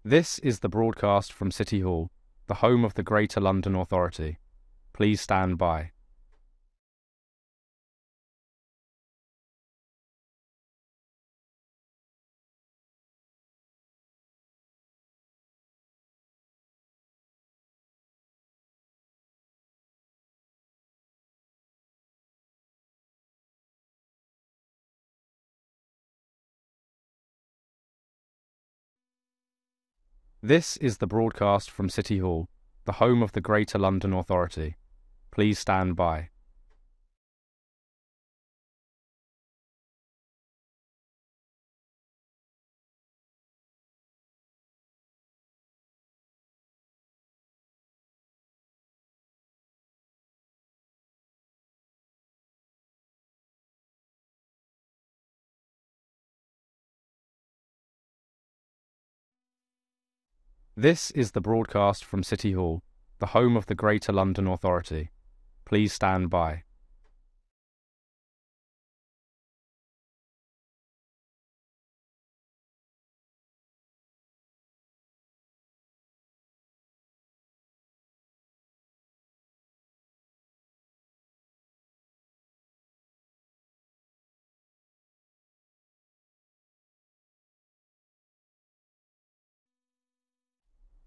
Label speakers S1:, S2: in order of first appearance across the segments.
S1: This is the broadcast from City Hall, the home of the Greater London Authority. Please stand by. This is the broadcast from City Hall, the home of the Greater London Authority. Please stand by. This is the broadcast from City Hall, the home of the Greater London Authority. Please stand by.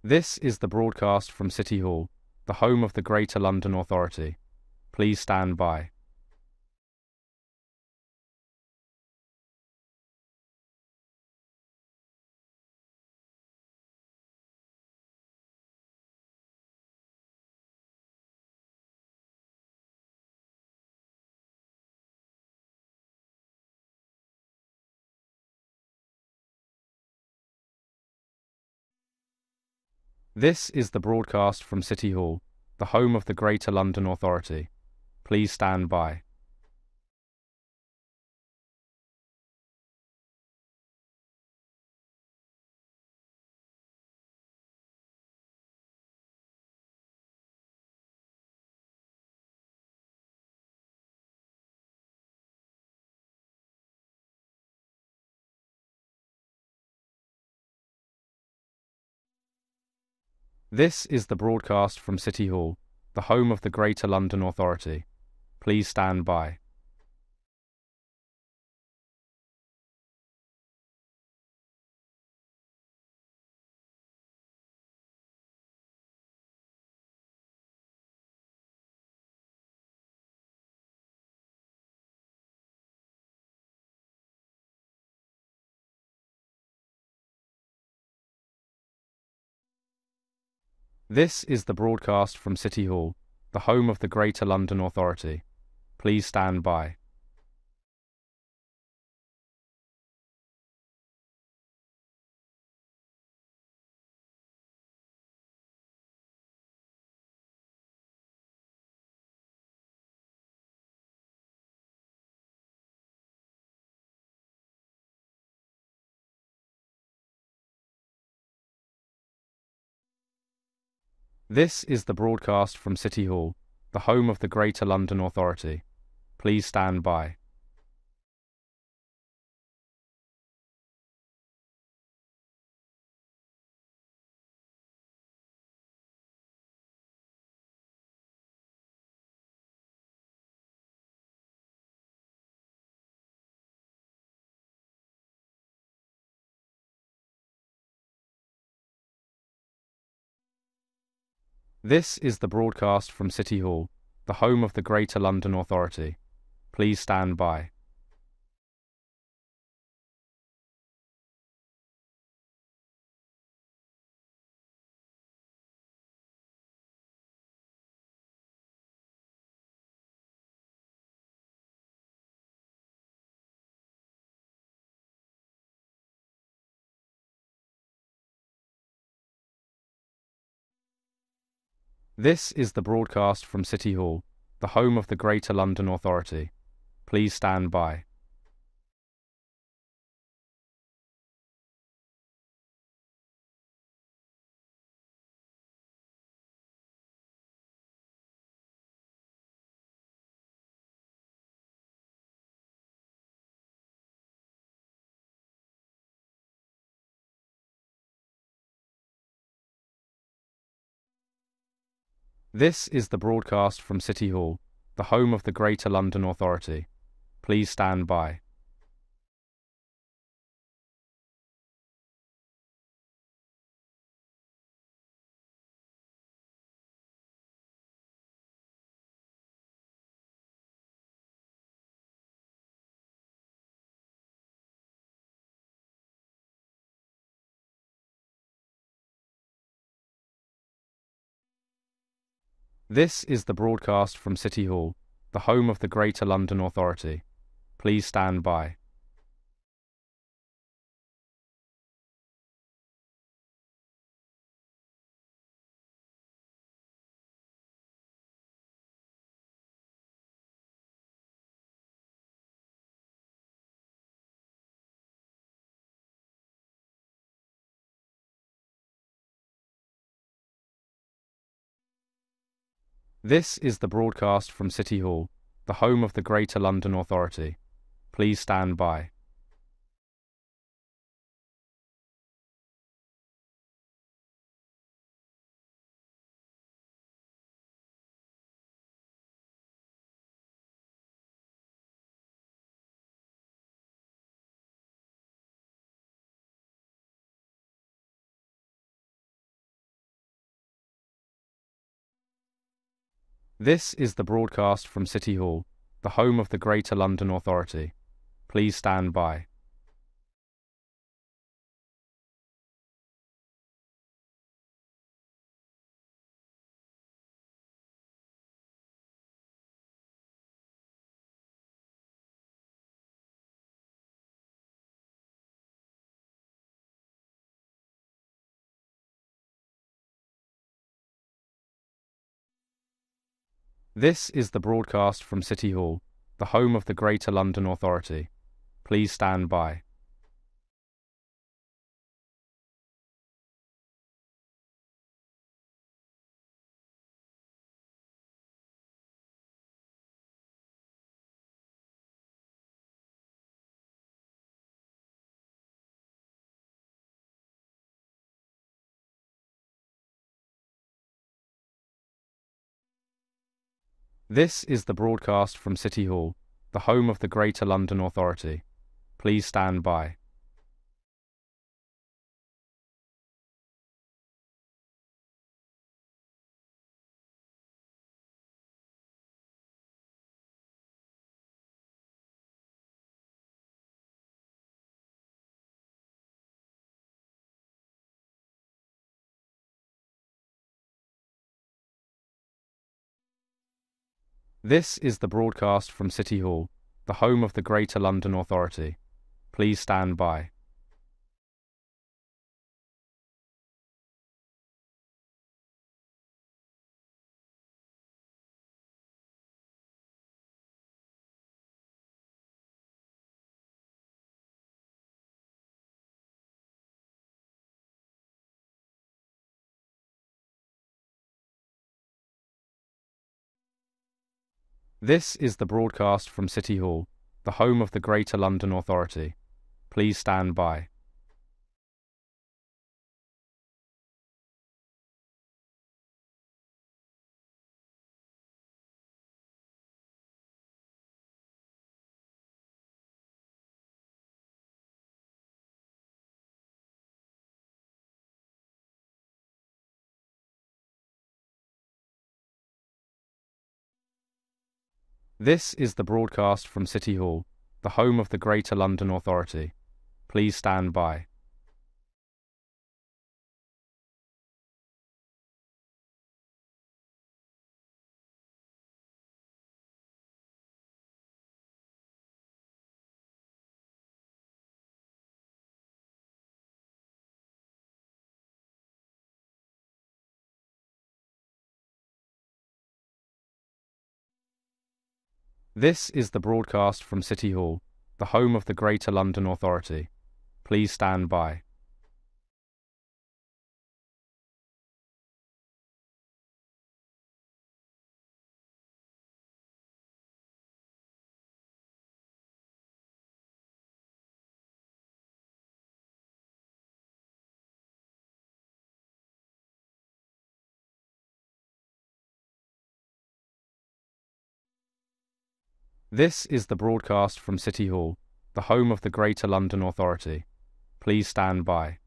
S1: This is the broadcast from City Hall, the home of the Greater London Authority. Please stand by. This is the broadcast from City Hall, the home of the Greater London Authority. Please stand by. This is the broadcast from City Hall, the home of the Greater London Authority. Please stand by. This is the broadcast from City Hall, the home of the Greater London Authority. Please stand by. This is the broadcast from City Hall, the home of the Greater London Authority. Please stand by. This is the broadcast from City Hall, the home of the Greater London Authority. Please stand by. This is the broadcast from City Hall, the home of the Greater London Authority. Please stand by. This is the broadcast from City Hall, the home of the Greater London Authority. Please stand by. This is the broadcast from City Hall, the home of the Greater London Authority. Please stand by. This is the broadcast from City Hall, the home of the Greater London Authority. Please stand by. This is the broadcast from City Hall, the home of the Greater London Authority. Please stand by. This is the broadcast from City Hall, the home of the Greater London Authority. Please stand by. This is the broadcast from City Hall, the home of the Greater London Authority. Please stand by. This is the broadcast from City Hall, the home of the Greater London Authority. Please stand by. This is the broadcast from City Hall, the home of the Greater London Authority. Please stand by. This is the broadcast from City Hall, the home of the Greater London Authority. Please stand by. This is the broadcast from City Hall, the home of the Greater London Authority. Please stand by. This is the broadcast from City Hall, the home of the Greater London Authority. Please stand by.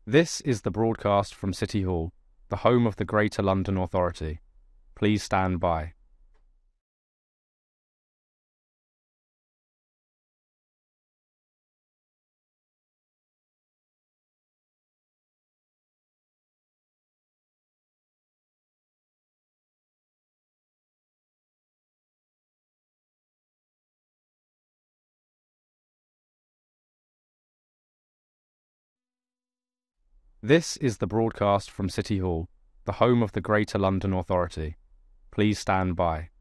S1: This is the broadcast from City Hall, the home of the Greater London Authority. Please stand by. This is the broadcast from City Hall, the home of the Greater London Authority. Please stand by.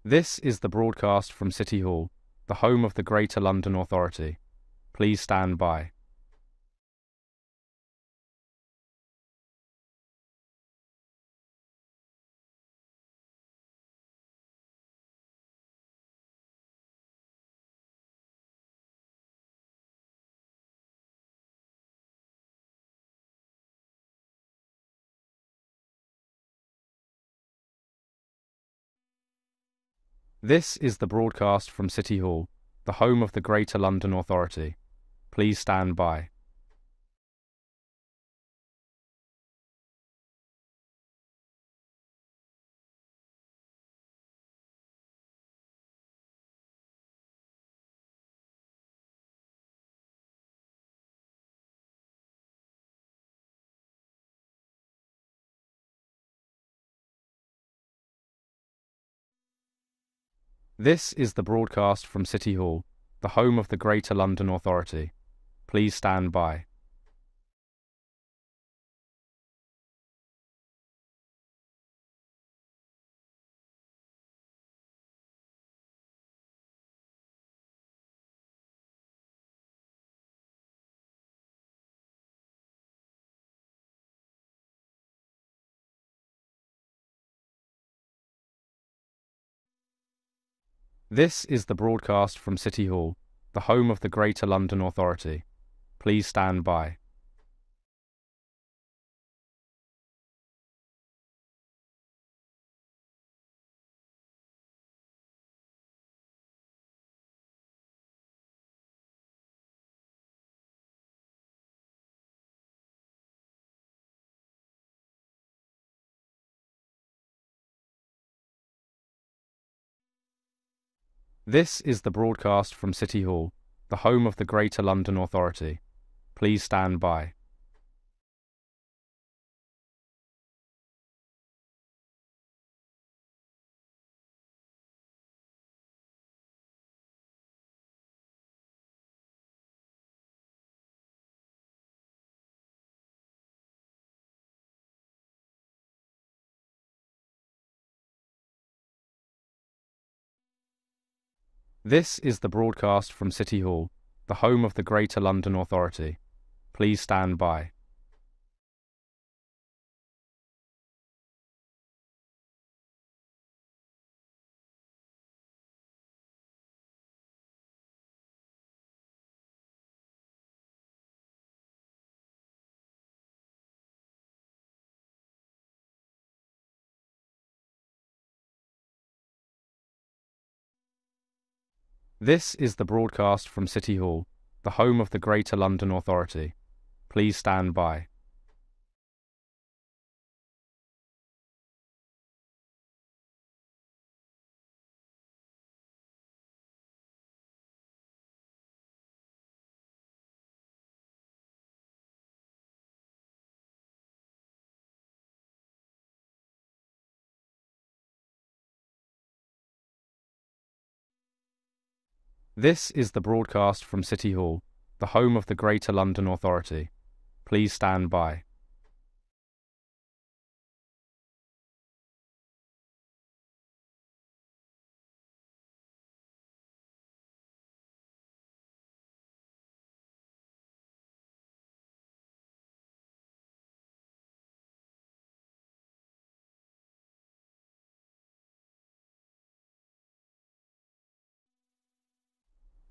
S1: This is the broadcast from City Hall, the home of the Greater London Authority. Please stand by. This is the broadcast from City Hall, the home of the Greater London Authority. Please stand by. This is the broadcast from City Hall, the home of the Greater London Authority. Please stand by. This is the broadcast from City Hall, the home of the Greater London Authority. Please stand by. This is the broadcast from City Hall, the home of the Greater London Authority. Please stand by. This is the broadcast from City Hall, the home of the Greater London Authority. Please stand by. This is the broadcast from City Hall, the home of the Greater London Authority. Please stand by. This is the broadcast from City Hall, the home of the Greater London Authority. Please stand by.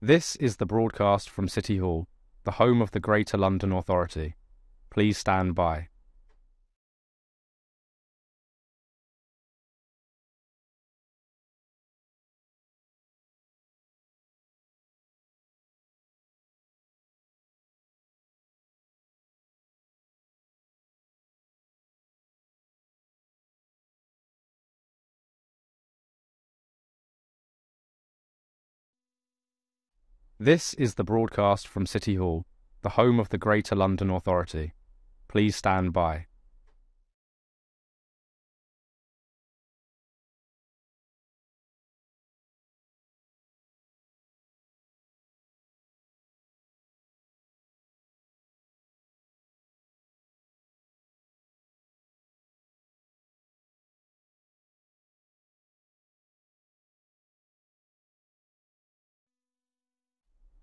S1: This is the broadcast from City Hall, the home of the Greater London Authority. Please stand by. This is the broadcast from City Hall, the home of the Greater London Authority. Please stand by.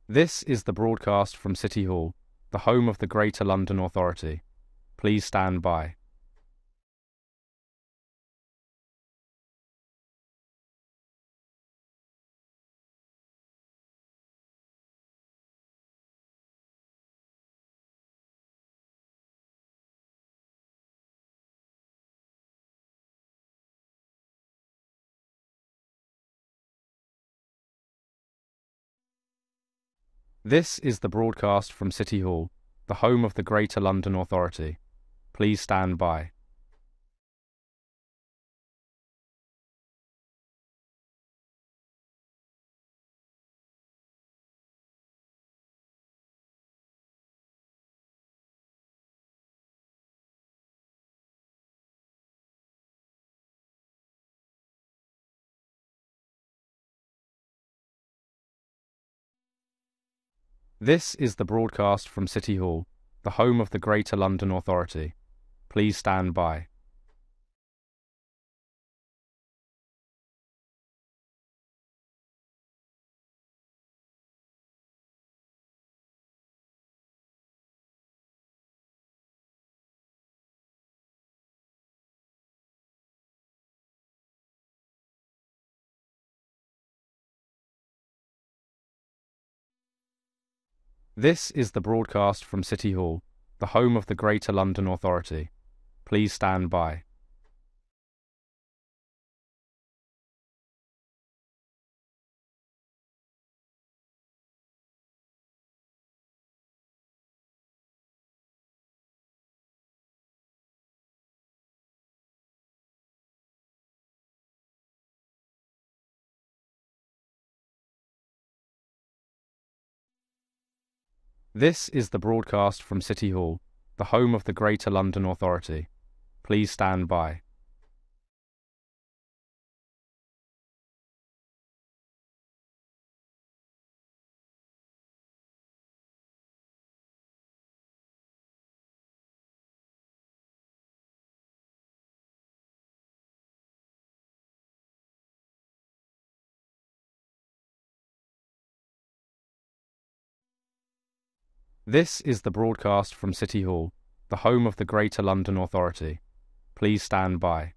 S1: This is the broadcast from City Hall, the home of the Greater London Authority. Please stand by. This is the broadcast from City Hall, the home of the Greater London Authority. Please stand by. This is the broadcast from City Hall, the home of the Greater London Authority. Please stand by. This is the broadcast from City Hall, the home of the Greater London Authority. Please stand by. This is the broadcast from City Hall, the home of the Greater London Authority. Please stand by. This is the broadcast from City Hall, the home of the Greater London Authority. Please stand by.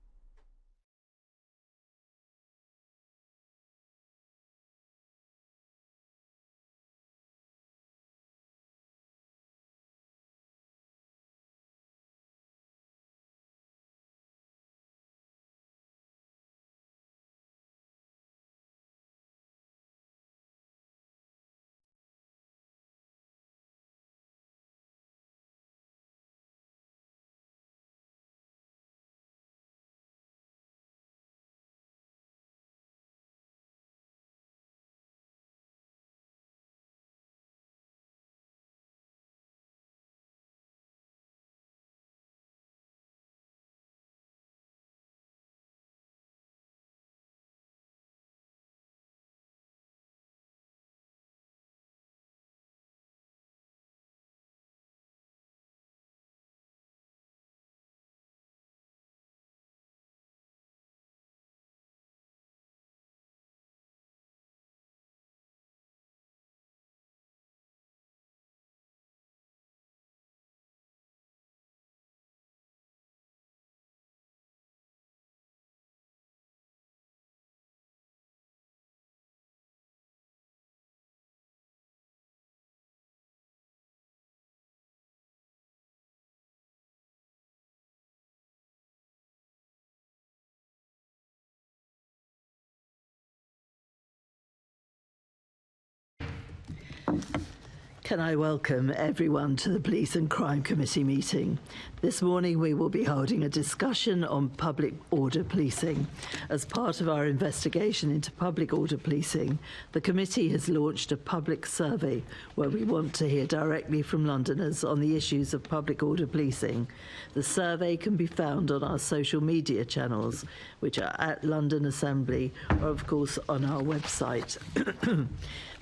S2: Can I welcome everyone to the Police and Crime Committee meeting. This morning we will be holding a discussion on public order policing. As part of our investigation into public order policing, the committee has launched a public survey where we want to hear directly from Londoners on the issues of public order policing. The survey can be found on our social media channels, which are at London Assembly, or of course on our website.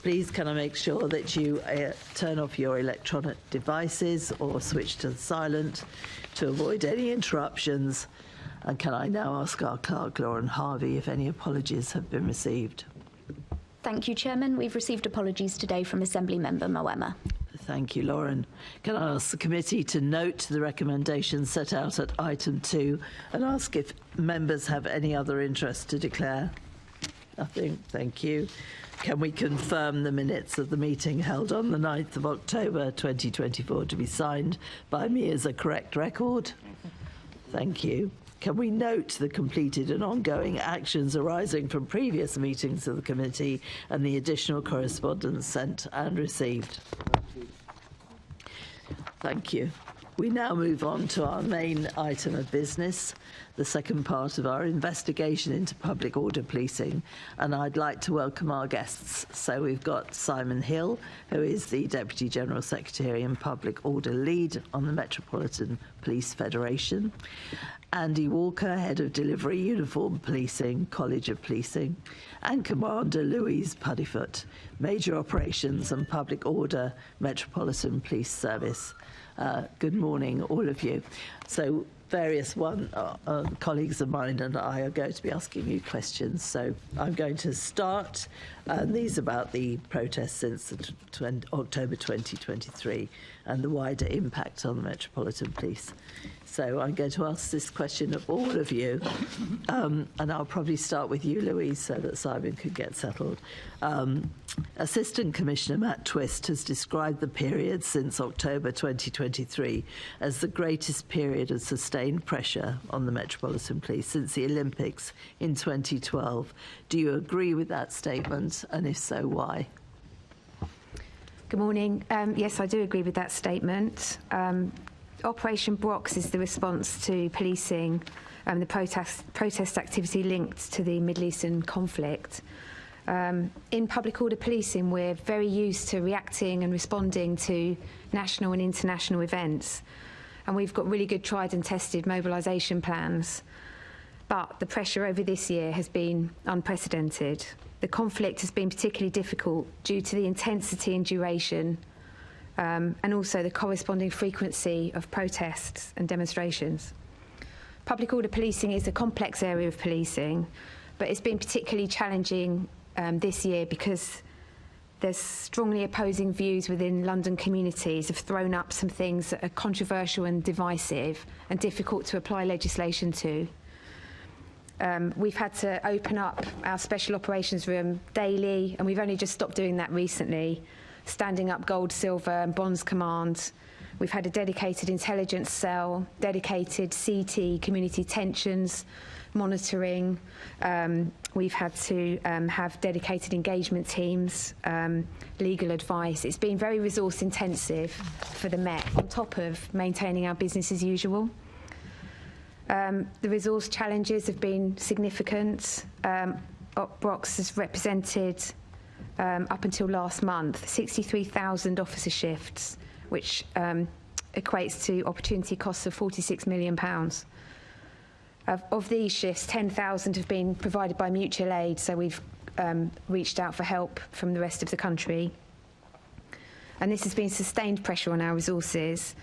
S2: Please can I make sure that you turn off your electronic devices or switch to silent to avoid any interruptions. And can I now ask our clerk, Lauren Harvey, if any apologies have been received?
S3: Thank you, Chairman. We've received apologies today from Assembly Member Moema.
S2: Thank you, Lauren. Can I ask the committee to note the recommendations set out at item 2 and ask if members have any other interest to declare? Nothing. Thank you. Can we confirm the minutes of the meeting held on the 9th of October 2024 to be signed by me as a correct record? Thank you. Can we note the completed and ongoing actions arising from previous meetings of the committee and the additional correspondence sent and received? Thank you. We now move on to our main item of business, the second part of our investigation into public order policing, and I'd like to welcome our guests. So we've got Simon Hill, who is the Deputy General Secretary and Public Order Lead on the Metropolitan Police Federation, Andy Walker, Head of Delivery Uniform Policing, College of Policing, and Commander Louise Puddifoot, Major Operations and Public Order, Metropolitan Police Service. Good morning, all of you. So various colleagues of mine and I are going to be asking you questions. So I'm going to start, these about the protests since October 2023 and the wider impact on the Metropolitan Police. So I'm going to ask this question of all of you, and I'll probably start with you, Louise, so that Simon could get settled. Assistant Commissioner Matt Twist has described the period since October 2023 as the greatest period of sustained pressure on the Metropolitan Police since the Olympics in 2012. Do you agree with that statement, and if so, why?
S4: Good morning. Yes, I do agree with that statement. Operation Brox is the response to policing the protest activity linked to the Middle Eastern conflict. In public order policing, we're very used to reacting and responding to national and international events, and we've got really good tried and tested mobilisation plans. But the pressure over this year has been unprecedented. The conflict has been particularly difficult due to the intensity and duration, and also the corresponding frequency of protests and demonstrations. Public order policing is a complex area of policing, but it's been particularly challenging this year because there's strongly opposing views within London communities have thrown up some things that are controversial and divisive and difficult to apply legislation to. We've had to open up our special operations room daily, and we've only just stopped doing that recently, standing up Gold, Silver and Bronze Command. We've had a dedicated intelligence cell, dedicated CT, community tensions, monitoring. We've had to have dedicated engagement teams, legal advice. It's been very resource intensive for the Met, on top of maintaining our business as usual. The resource challenges have been significant. Brox has represented, up until last month, 63,000 officer shifts, which equates to opportunity costs of £46 million. Of these shifts, 10,000 have been provided by mutual aid, so we've reached out for help from the rest of the country. And this has been sustained pressure on our resources.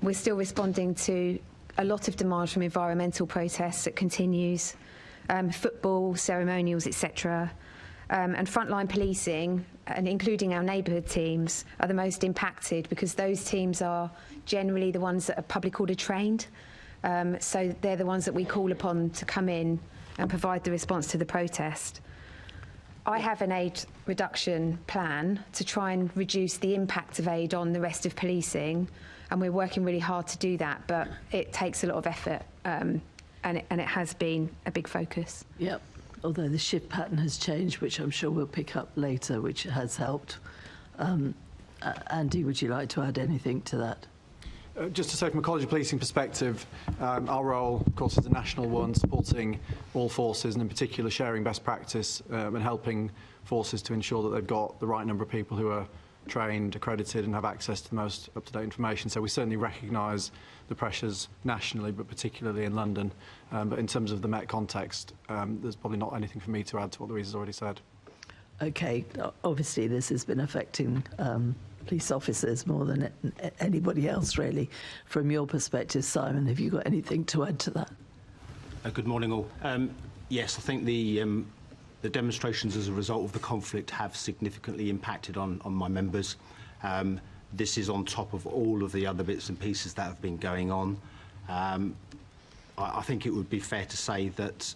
S4: We're still responding to a lot of demand from environmental protests that continues, football, ceremonials, etc. And frontline policing, and including our neighbourhood teams, are the most impacted because those teams are generally the ones that are public order trained. So they're the ones that we call upon to come in and provide the response to the protest. I have an aid reduction plan to try and reduce the impact of aid on the rest of policing, and we're working really hard to do that, but it takes a lot of effort, and it has been a big focus. Yep,
S2: although the shift pattern has changed, which I'm sure we'll pick up later, which has helped. Andy, would you like to add anything to that?
S5: Just to say, from a College of Policing perspective, our role, of course, is a national one, supporting all forces and in particular sharing best practice and helping forces to ensure that they've got the right number of people who are trained, accredited and have access to the most up-to-date information. So we certainly recognise the pressures nationally, but particularly in London. But in terms of the Met context, there's probably not anything for me to add to what Louise has already said.
S2: OK, obviously this has been affecting police officers more than anybody else, really. From your perspective, Simon, have you got anything to add to that?
S6: Good morning, all. Yes, I think the demonstrations as a result of the conflict have significantly impacted on my members. This is on top of all of the other bits and pieces that have been going on. I think it would be fair to say that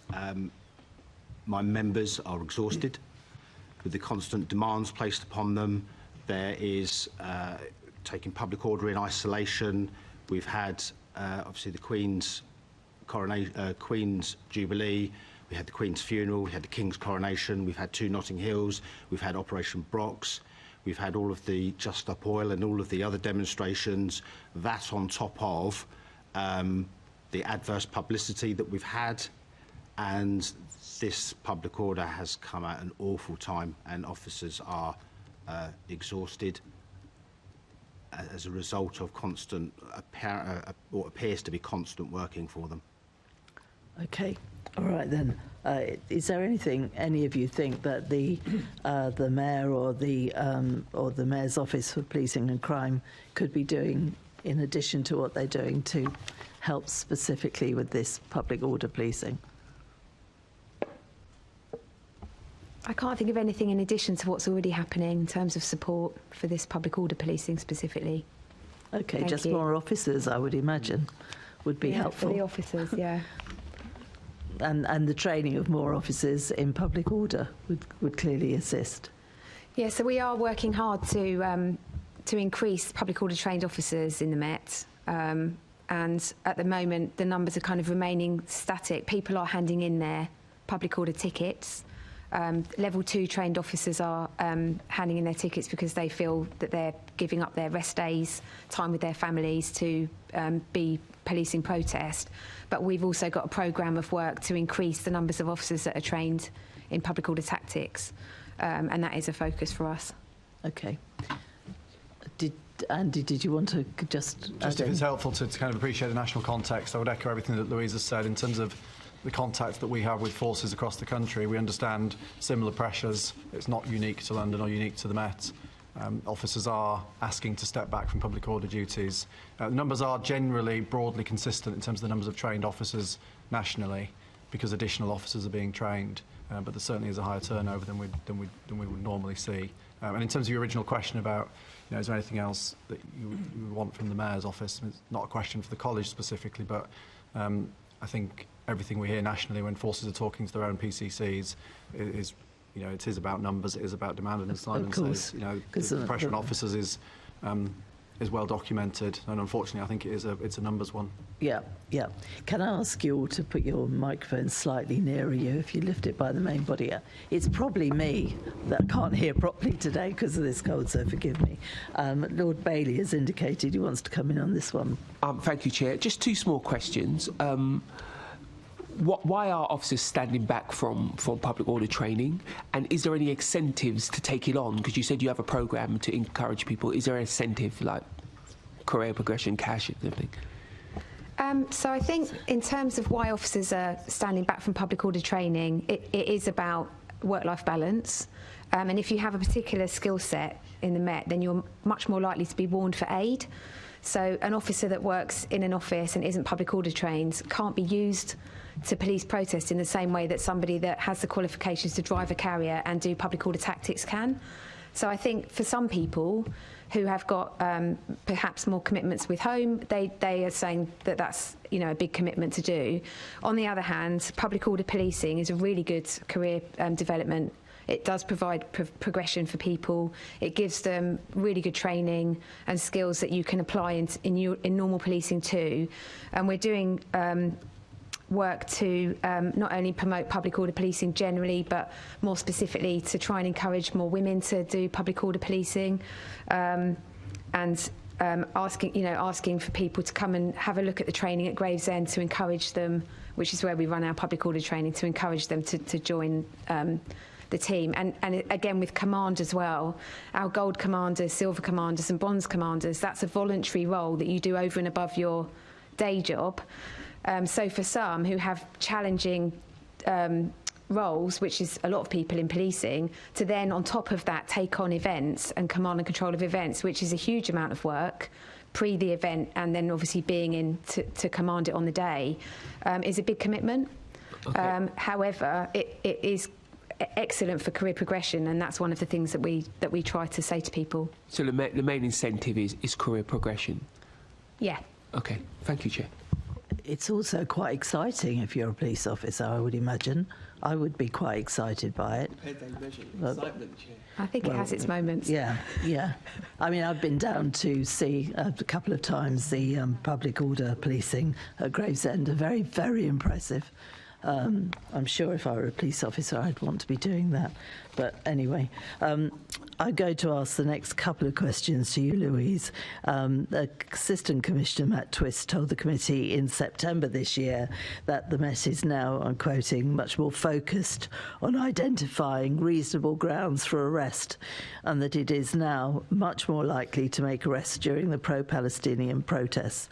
S6: my members are exhausted with the constant demands placed upon them. There is taking public order in isolation. We've had obviously the Queen's Jubilee. We had the Queen's funeral, we had the King's coronation, we've had 2 Notting Hills, we've had Operation Brox, we've had all of the Just Stop Oil and all of the other demonstrations. That on top of the adverse publicity that we've had, and this public order has come at an awful time, and officers are exhausted as a result of constant, what appears to be constant working for them.
S2: OK. All right then. Is there anything any of you think that the mayor or the mayor's office for policing and crime could be doing in addition to what they're doing to help specifically with this public order policing?
S4: I can't think of anything in addition to what's already happening in terms of support for this public order policing specifically.
S2: OK, just more officers, I would imagine, would be helpful.
S4: For the officers, yeah.
S2: And the training of more officers in public order would clearly assist.
S4: Yeah, so we are working hard to increase public order trained officers in the Met. And at the moment, the numbers are kind of remaining static. People are handing in their public order tickets. Level 2 trained officers are handing in their tickets because they feel that they're giving up their rest days, time with their families to be policing protest. But we've also got a programme of work to increase the numbers of officers that are trained in public order tactics, and that is a focus for us.
S2: OK. Andy, did you want to just
S5: if it's helpful to kind of appreciate the national context, I would echo everything that Louise has said in terms of the contact that we have with forces across the country. We understand similar pressures. It's not unique to London or unique to the Met. Officers are asking to step back from public order duties. The numbers are generally broadly consistent in terms of the numbers of trained officers nationally, because additional officers are being trained. But there certainly is a higher turnover than we would normally see. And in terms of your original question about, is there anything else that you would want from the Mayor's office? It's not a question for the college specifically, but I think everything we hear nationally when forces are talking to their own PCCs is it is about numbers, it is about demand, and as Simon says, the pressure on officers is well documented, and unfortunately I think it's a numbers one.
S2: Yeah. Can I ask you all to put your microphone slightly nearer you if you lift it by the main body? It's probably me that can't hear properly today because of this cold, so forgive me. Lord Bailey has indicated he wants to come in on this one.
S7: Thank you, Chair. Just 2 small questions. Why are officers standing back from public order training? And is there any incentives to take it on? Because you said you have a programme to encourage people. Is there an incentive like career progression, cash, and everything?
S4: So I think in terms of why officers are standing back from public order training, it is about work-life balance. And if you have a particular skill set in the Met, then you're much more likely to be warned for aid. So an officer that works in an office and isn't public order trained can't be used to police protest in the same way that somebody that has the qualifications to drive a carrier and do public order tactics can. So I think for some people who have got perhaps more commitments with home, they are saying that that's a big commitment to do. On the other hand, public order policing is a really good career development. It does provide progression for people. It gives them really good training and skills that you can apply in normal policing too. And we're doing work to not only promote public order policing generally, but more specifically to try and encourage more women to do public order policing, and asking for people to come and have a look at the training at Gravesend to encourage them, which is where we run our public order training, to encourage them to join the team. And again, with command as well, our gold commanders, silver commanders and bronze commanders, that's a voluntary role that you do over and above your day job. So for some who have challenging roles, which is a lot of people in policing, to then on top of that take on events and command and control of events, which is a huge amount of work pre the event, and then obviously being in to command it on the day, is a big commitment. Okay. However, it is excellent for career progression, and that's one of the things that we try to say to people.
S7: So the main incentive is career progression?
S4: Yeah.
S7: Okay, thank you, Chair.
S2: It's also quite exciting if you're a police officer, I would imagine. I would be quite excited by it.
S7: Excitement, Chair.
S4: I think it has its moments.
S2: Yeah. I mean, I've been down to see a couple of times the public order policing at Gravesend. Very, very impressive. I'm sure if I were a police officer, I'd want to be doing that. But anyway, I'm going to ask the next couple of questions to you, Louise. Assistant Commissioner Matt Twist told the committee in September this year that the Met is now, I'm quoting, much more focused on identifying reasonable grounds for arrest, and that it is now much more likely to make arrests during the pro-Palestinian protests.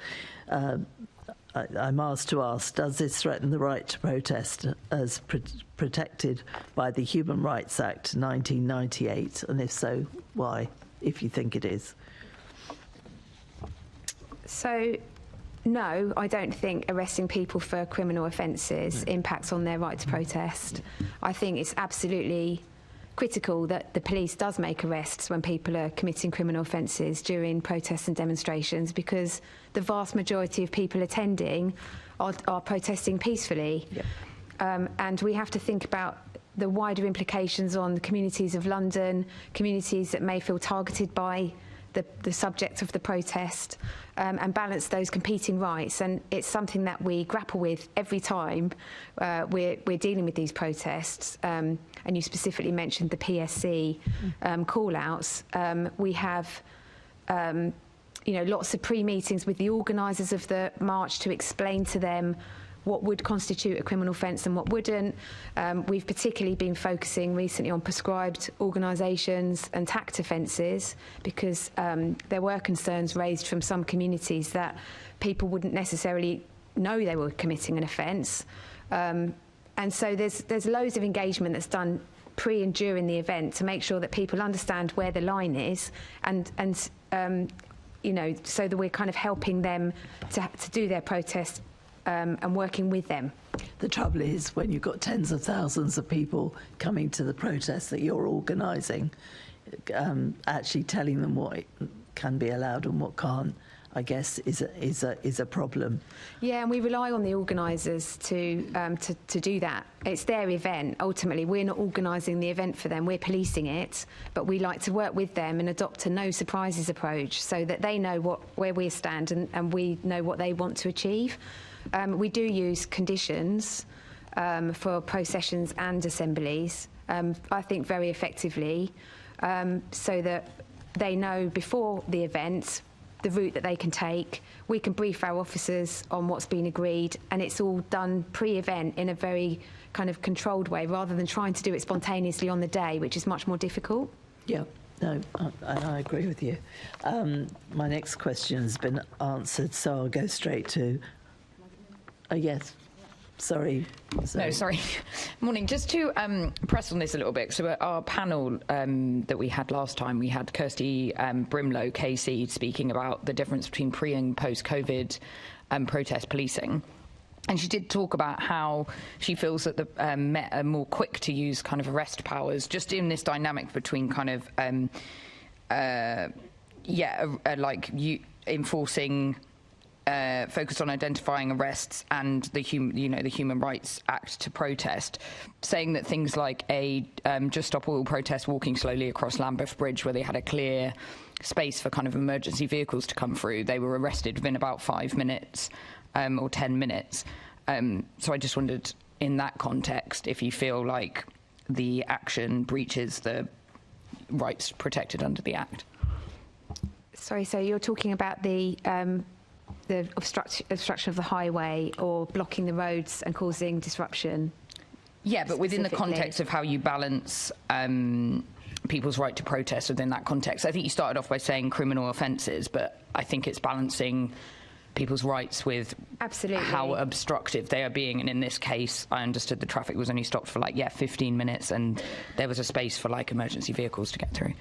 S2: I'm asked to ask, does this threaten the right to protest as protected by the Human Rights Act 1998? And if so, why, if you think it is?
S4: So, no, I don't think arresting people for criminal offences impacts on their right to protest. I think it's absolutely critical that the police does make arrests when people are committing criminal offences during protests and demonstrations, because the vast majority of people attending are protesting peacefully. Yeah. And we have to think about the wider implications on the communities of London, communities that may feel targeted by the subject of the protest, and balance those competing rights. And it's something that we grapple with every time we're dealing with these protests. And you specifically mentioned the PSC call-outs. We have lots of pre-meetings with the organisers of the march to explain to them what would constitute a criminal offence and what wouldn't. We've particularly been focusing recently on prescribed organisations and tact offences, because there were concerns raised from some communities that people wouldn't necessarily know they were committing an offence. And so there's loads of engagement that's done pre and during the event to make sure that people understand where the line is, and so that we're kind of helping them to do their protest and working with them.
S2: The trouble is, when you've got tens of thousands of people coming to the protests that you're organising, actually telling them what can be allowed and what can't, I guess, is a problem.
S4: Yeah, and we rely on the organisers to do that. It's their event. Ultimately, we're not organising the event for them. We're policing it, but we like to work with them and adopt a no surprises approach, so that they know where we stand and we know what they want to achieve. We do use conditions for processions and assemblies, I think very effectively, so that they know before the event the route that they can take. We can brief our officers on what's been agreed, and it's all done pre-event in a very kind of controlled way, rather than trying to do it spontaneously on the day, which is much more difficult.
S2: Yeah. No, I agree with you. My next question has been answered, so I'll go straight to... yes. Sorry.
S8: No, sorry. Morning. Just to press on this a little bit. So at our panel that we had last time, we had Kirsty Brimlow, KC, speaking about the difference between pre and post-COVID protest policing. And she did talk about how she feels that the Met are more quick to use kind of arrest powers, just in this dynamic between kind of, enforcing... focused on identifying arrests and the Human Rights Act to protest, saying that things like a Just Stop Oil protest walking slowly across Lambeth Bridge, where they had a clear space for kind of emergency vehicles to come through, they were arrested within about 5 minutes or 10 minutes. So I just wondered, in that context, if you feel like the action breaches the rights protected under the Act.
S4: Sorry, so you're talking about the obstruction of the highway or blocking the roads and causing disruption?
S8: Yeah, but within the context of how you balance people's right to protest within that context. I think you started off by saying criminal offences, but I think it's balancing people's rights with
S4: absolutely
S8: how obstructive they are being. And in this case, I understood the traffic was only stopped for 15 minutes, and there was a space for emergency vehicles to get through.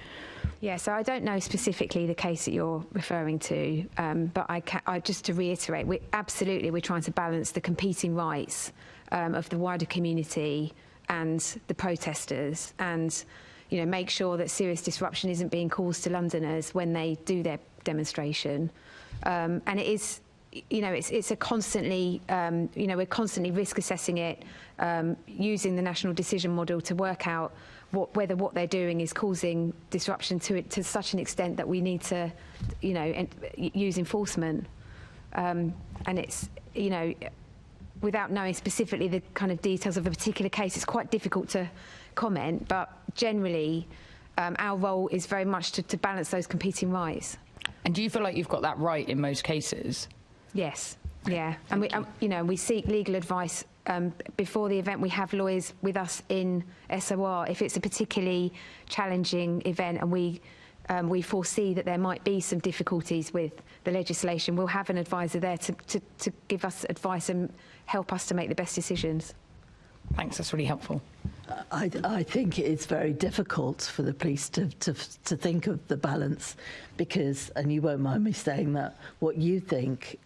S4: Yeah, so I don't know specifically the case that you're referring to, but I just to reiterate, we're trying to balance the competing rights of the wider community and the protesters, and make sure that serious disruption isn't being caused to Londoners when they do their demonstration. And it is, it's a constantly, we're constantly risk assessing it, using the national decision model to work out whether what they're doing is causing disruption to such an extent that we need to, use enforcement. And it's, without knowing specifically the kind of details of a particular case, it's quite difficult to comment. But generally, our role is very much to balance those competing rights.
S8: And do you feel like you've got that right in most cases?
S4: Yes. Yeah. And we seek legal advice before the event. We have lawyers with us in SOR if it's a particularly challenging event and we foresee that there might be some difficulties with the legislation. We'll have an advisor there to give us advice and help us to make the best decisions.
S8: Thanks, that's really helpful.
S2: I think it's very difficult for the police to think of the balance because, and you won't mind me saying that, what you think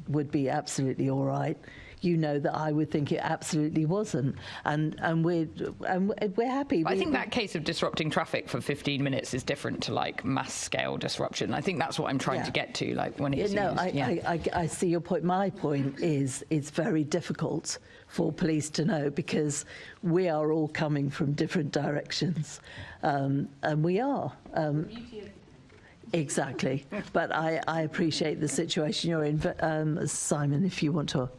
S2: would be absolutely all right, that I would think it absolutely wasn't, and we're happy.
S8: I think that case of disrupting traffic for 15 minutes is different to mass scale disruption. I think that's what I'm trying to get to, when it's used.
S2: I see your point. My point is it's very difficult for police to know because we are all coming from different directions, and we are. Exactly. But I appreciate the situation you're in. Simon, if you want to.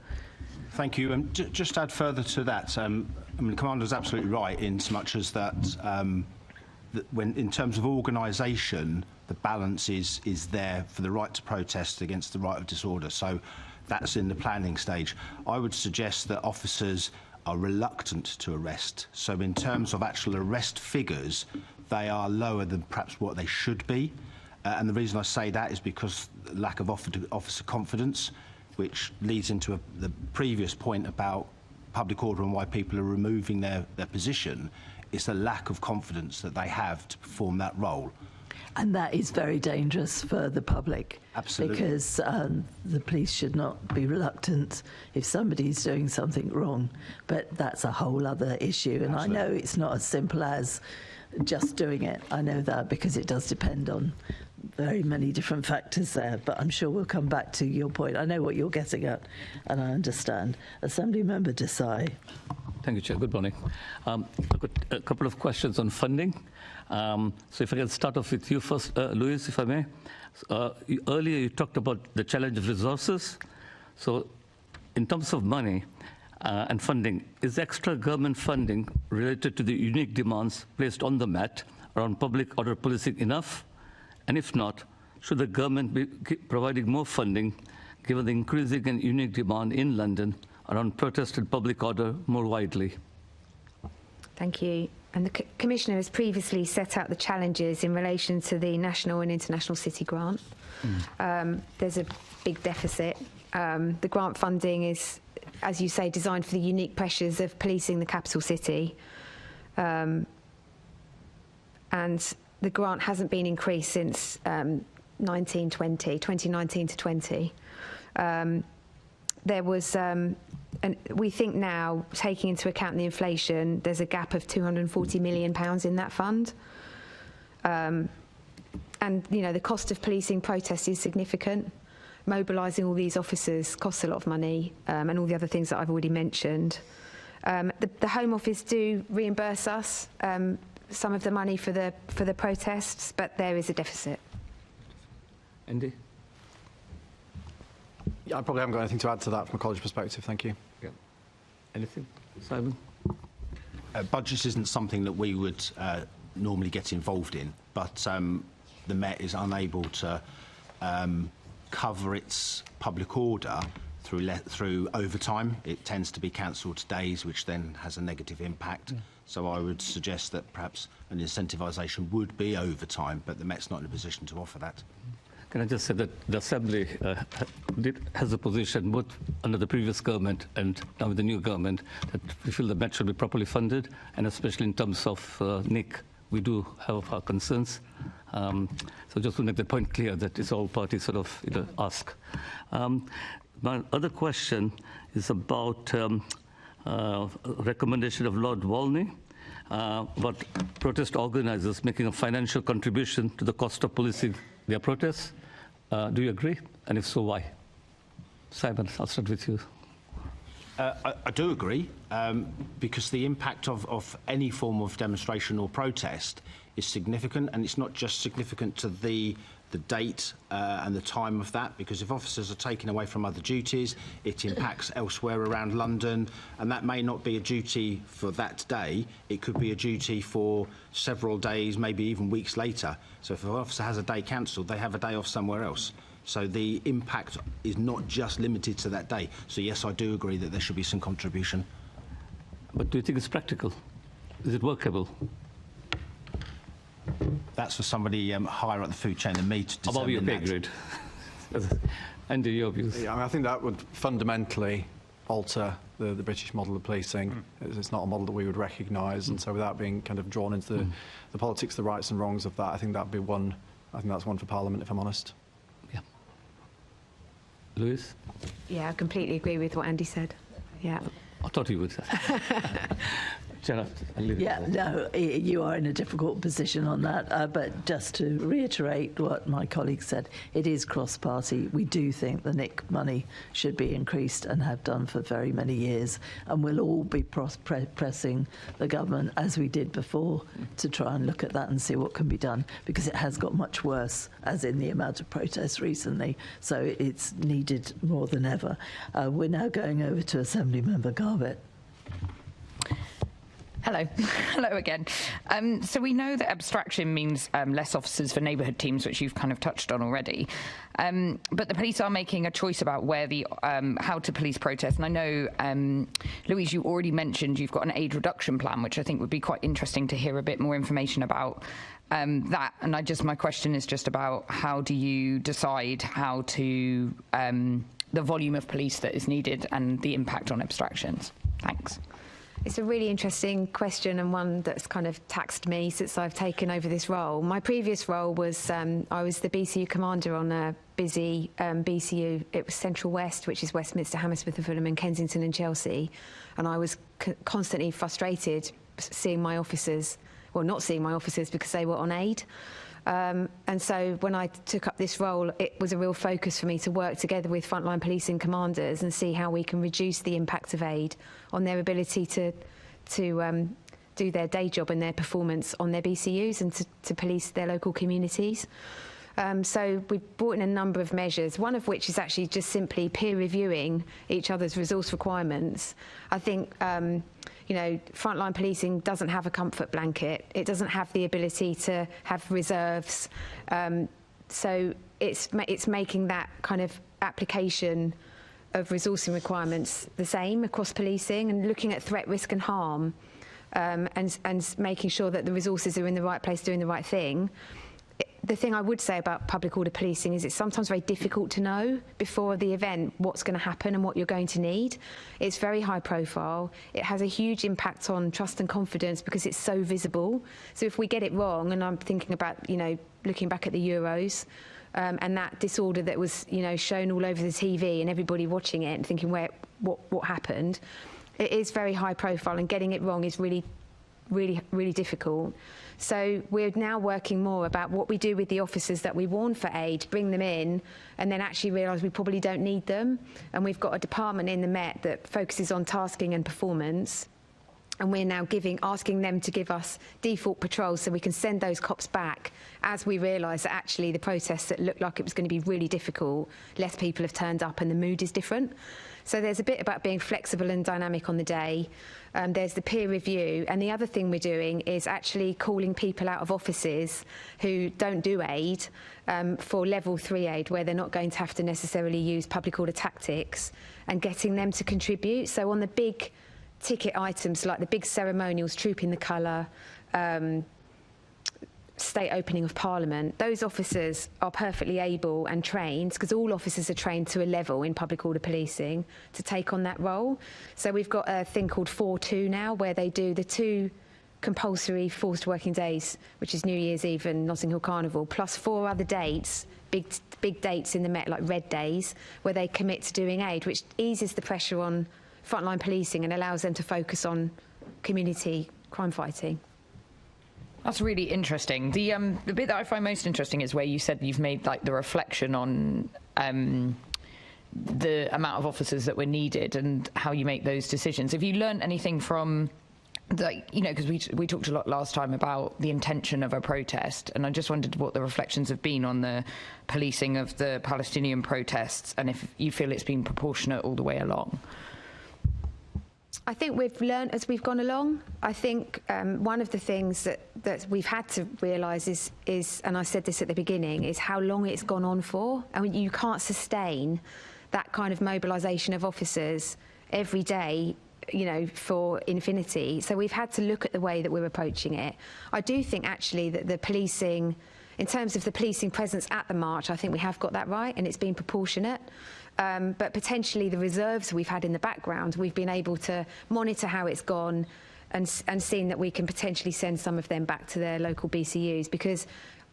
S6: Thank you. Just to add further to that, the Commander's absolutely right in so much as that, when in terms of organisation, the balance is there for the right to protest against the right of disorder. So that's in the planning stage. I would suggest that officers are reluctant to arrest. So in terms of actual arrest figures, they are lower than perhaps what they should be. And the reason I say that is because lack of officer confidence, which leads into the previous point about public order and why people are removing their position. It's a lack of confidence that they have to perform that role.
S2: And that is very dangerous for the public.
S6: Absolutely.
S2: Because the police should not be reluctant if somebody's doing something wrong. But that's a whole other issue. And
S6: Absolutely.
S2: I know it's not as simple as just doing it. I know that because it does depend on very many different factors there, but I'm sure we'll come back to your point. I know what you're getting at, and I understand. Assembly Member Desai.
S9: Thank you, Chair. Good morning. I've got a couple of questions on funding. So if I can start off with you first, Louise, if I may. Earlier you talked about the challenge of resources. So in terms of money and funding, is extra government funding related to the unique demands placed on the Met around public order policing enough? And if not, should the government be providing more funding given the increasing and unique demand in London around protest and public order more widely?
S4: Thank you. And the Commissioner has previously set out the challenges in relation to the National and International City Grant. There's a big deficit. The grant funding is, as you say, designed for the unique pressures of policing the capital city. And the grant hasn't been increased since 2019 to 20. There was, and we think now, taking into account the inflation, there's a gap of £240 million in that fund. And, the cost of policing protests is significant. Mobilising all these officers costs a lot of money, and all the other things that I've already mentioned. The Home Office do reimburse us some of the money for the protests, but there is a deficit.
S9: Andy?
S5: Yeah, I probably haven't got anything to add to that from a college perspective. Thank you.
S9: Yeah. Anything, Simon?
S6: Budgets isn't something that we would normally get involved in, but the Met is unable to cover its public order through overtime. It tends to be cancelled days, which then has a negative impact. So I would suggest that perhaps an incentivisation would be overtime, but the Met's not in a position to offer that.
S9: Can I just say that the Assembly has a position, both under the previous government and now with the new government, that we feel the Met should be properly funded, and especially in terms of NIC, we do have our concerns. So just to make the point clear that it's all parties sort of ask. My other question is about recommendation of Lord Walney about protest organisers making a financial contribution to the cost of policing their protests. Do you agree? And if so, why? Simon, I'll start with you.
S6: I do agree, because the impact of any form of demonstration or protest is significant, and it's not just significant to the date and the time of that, because if officers are taken away from other duties, it impacts elsewhere around London, and that may not be a duty for that day. It could be a duty for several days, maybe even weeks later. So if an officer has a day cancelled, they have a day off somewhere else. So the impact is not just limited to that day. So yes, I do agree that there should be some contribution.
S9: But do you think it's practical? Is it workable?
S6: That's for somebody higher up the food chain than me to determine.
S9: Above your pay grade. Andy, your views?
S5: Yeah, I think that would fundamentally alter the British model of policing. It's not a model that we would recognise, and so without being kind of drawn into the politics, the rights and wrongs of that, I think that'd be one. I think that's one for Parliament, if I'm honest.
S9: Yeah. Louise?
S4: Yeah, I completely agree with what Andy said. Yeah.
S9: I thought you would.
S2: Yeah, no, you are in a difficult position on that. But just to reiterate what my colleague said, it is cross-party. We do think the NIC money should be increased and have done for very many years. And we'll all be pressing the government, as we did before, to try and look at that and see what can be done, because it has got much worse, as in the amount of protests recently. So it's needed more than ever. We're now going over to Assembly Member Garbutt.
S8: Hello. Hello again. So we know that abstraction means less officers for neighbourhood teams, which you've kind of touched on already. But the police are making a choice about where how to police protests. And I know, Louise, you already mentioned you've got an aid reduction plan, which I think would be quite interesting to hear a bit more information about that. And my question is just about how do you decide how to the volume of police that is needed and the impact on abstractions? Thanks.
S4: It's a really interesting question, and one that's kind of taxed me since I've taken over this role. My previous role was I was the BCU commander on a busy BCU. It was Central West, which is Westminster, Hammersmith and Fulham, and Kensington and Chelsea. And I was constantly frustrated seeing my officers, well, not seeing my officers because they were on aid. And so when I took up this role, it was a real focus for me to work together with frontline policing commanders and see how we can reduce the impact of aid on their ability to do their day job and their performance on their BCUs and to police their local communities. So we brought in a number of measures, one of which is actually just simply peer reviewing each other's resource requirements. I think frontline policing doesn't have a comfort blanket. It doesn't have the ability to have reserves. So it's making that kind of application of resourcing requirements the same across policing and looking at threat, risk and harm and making sure that the resources are in the right place, doing the right thing. The thing I would say about public order policing is it's sometimes very difficult to know before the event what's going to happen and what you're going to need. It's very high profile. It has a huge impact on trust and confidence because it's so visible. So if we get it wrong, and I'm thinking about, looking back at the Euros, and that disorder that was, shown all over the TV and everybody watching it and thinking what happened, it is very high profile, and getting it wrong is really, really, really difficult. So we're now working more about what we do with the officers that we warn for aid, bring them in, and then actually realise we probably don't need them. And we've got a department in the Met that focuses on tasking and performance. And we're now asking them to give us default patrols so we can send those cops back as we realise that actually the protests that looked like it was going to be really difficult, less people have turned up and the mood is different. So there's a bit about being flexible and dynamic on the day. There's the peer review. And the other thing we're doing is actually calling people out of offices who don't do aid for level 3 aid, where they're not going to have to necessarily use public order tactics, and getting them to contribute. So on the big ticket items like the big ceremonials, Trooping the Colour, state opening of Parliament, those officers are perfectly able and trained, because all officers are trained to a level in public order policing, to take on that role. So we've got a thing called 4-2 now, where they do the 2 compulsory forced working days, which is New Year's Eve and Notting Hill Carnival, plus 4 other dates, big dates in the Met, like Red Days, where they commit to doing aid, which eases the pressure on frontline policing and allows them to focus on community crime fighting.
S8: That's really interesting. The bit that I find most interesting is where you said you've made like the reflection on the amount of officers that were needed and how you make those decisions. Have you learned anything from, because we talked a lot last time about the intention of a protest, and I just wondered what the reflections have been on the policing of the Palestinian protests, and if you feel it's been proportionate all the way along.
S4: I think we've learned as we've gone along. I think one of the things that we've had to realise is, and I said this at the beginning, is how long it's gone on for. I mean, you can't sustain that kind of mobilisation of officers every day, for infinity. So we've had to look at the way that we're approaching it. I do think actually that the policing, in terms of the policing presence at the march, I think we have got that right, and it's been proportionate. But potentially the reserves we've had in the background, we've been able to monitor how it's gone and seen that we can potentially send some of them back to their local BCUs, because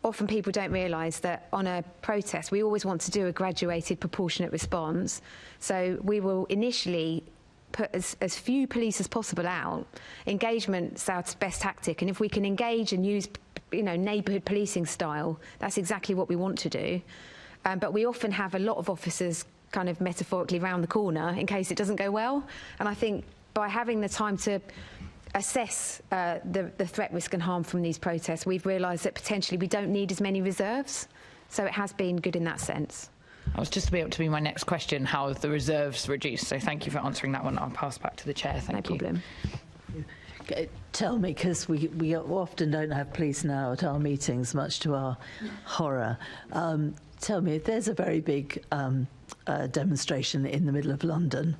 S4: often people don't realise that on a protest we always want to do a graduated proportionate response. So we will initially put as few police as possible out. Engagement's our best tactic, and if we can engage and use neighbourhood policing style, that's exactly what we want to do. But we often have a lot of officers kind of metaphorically round the corner in case it doesn't go well. And I think by having the time to assess the threat, risk and harm from these protests, we've realised that potentially we don't need as many reserves. So it has been good in that sense.
S8: I was just about to be my next question, how have the reserves reduced? So thank you for answering that one. I'll pass back to the chair. Thank you.
S4: No problem.
S2: Tell me, because we often don't have police now at our meetings, much to our horror. Tell me, if there's a very big demonstration in the middle of London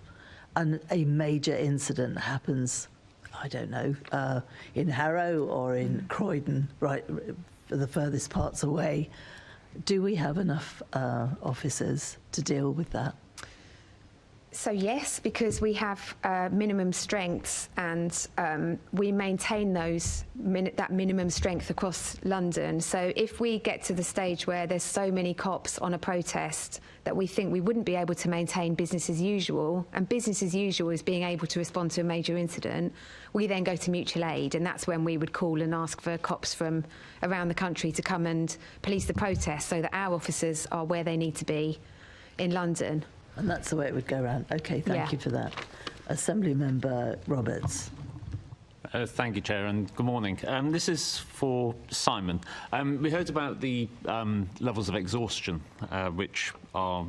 S2: and a major incident happens, I don't know, in Harrow or in Croydon, right, the furthest parts away, do we have enough officers to deal with that?
S4: So yes, because we have minimum strengths, and we maintain that minimum strength across London. So if we get to the stage where there's so many cops on a protest that we think we wouldn't be able to maintain business as usual, and business as usual is being able to respond to a major incident, we then go to mutual aid, and that's when we would call and ask for cops from around the country to come and police the protest so that our officers are where they need to be in London.
S2: And that's the way it would go around. OK, thank you for that. Assembly Member Roberts.
S10: Thank you, Chair, and good morning. This is for Simon. We heard about the levels of exhaustion which are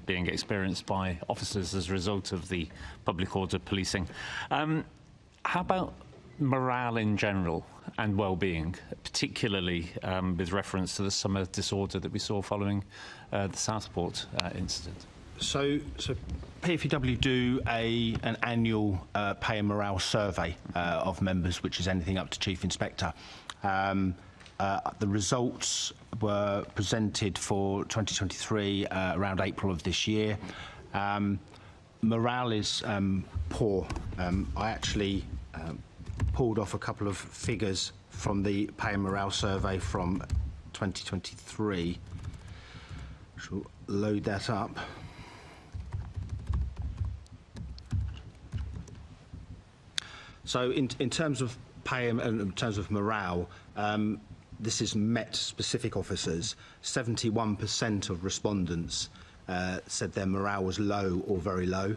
S10: being experienced by officers as a result of the public order policing. How about morale in general and well-being, particularly with reference to the summer disorder that we saw following the Southport incident?
S6: So PFEW do an annual pay and morale survey of members, which is anything up to Chief Inspector. The results were presented for 2023 around April of this year. Morale is poor. I actually pulled off a couple of figures from the pay and morale survey from 2023. Shall load that up. So in terms of pay and in terms of morale, this is Met specific officers. 71% of respondents said their morale was low or very low.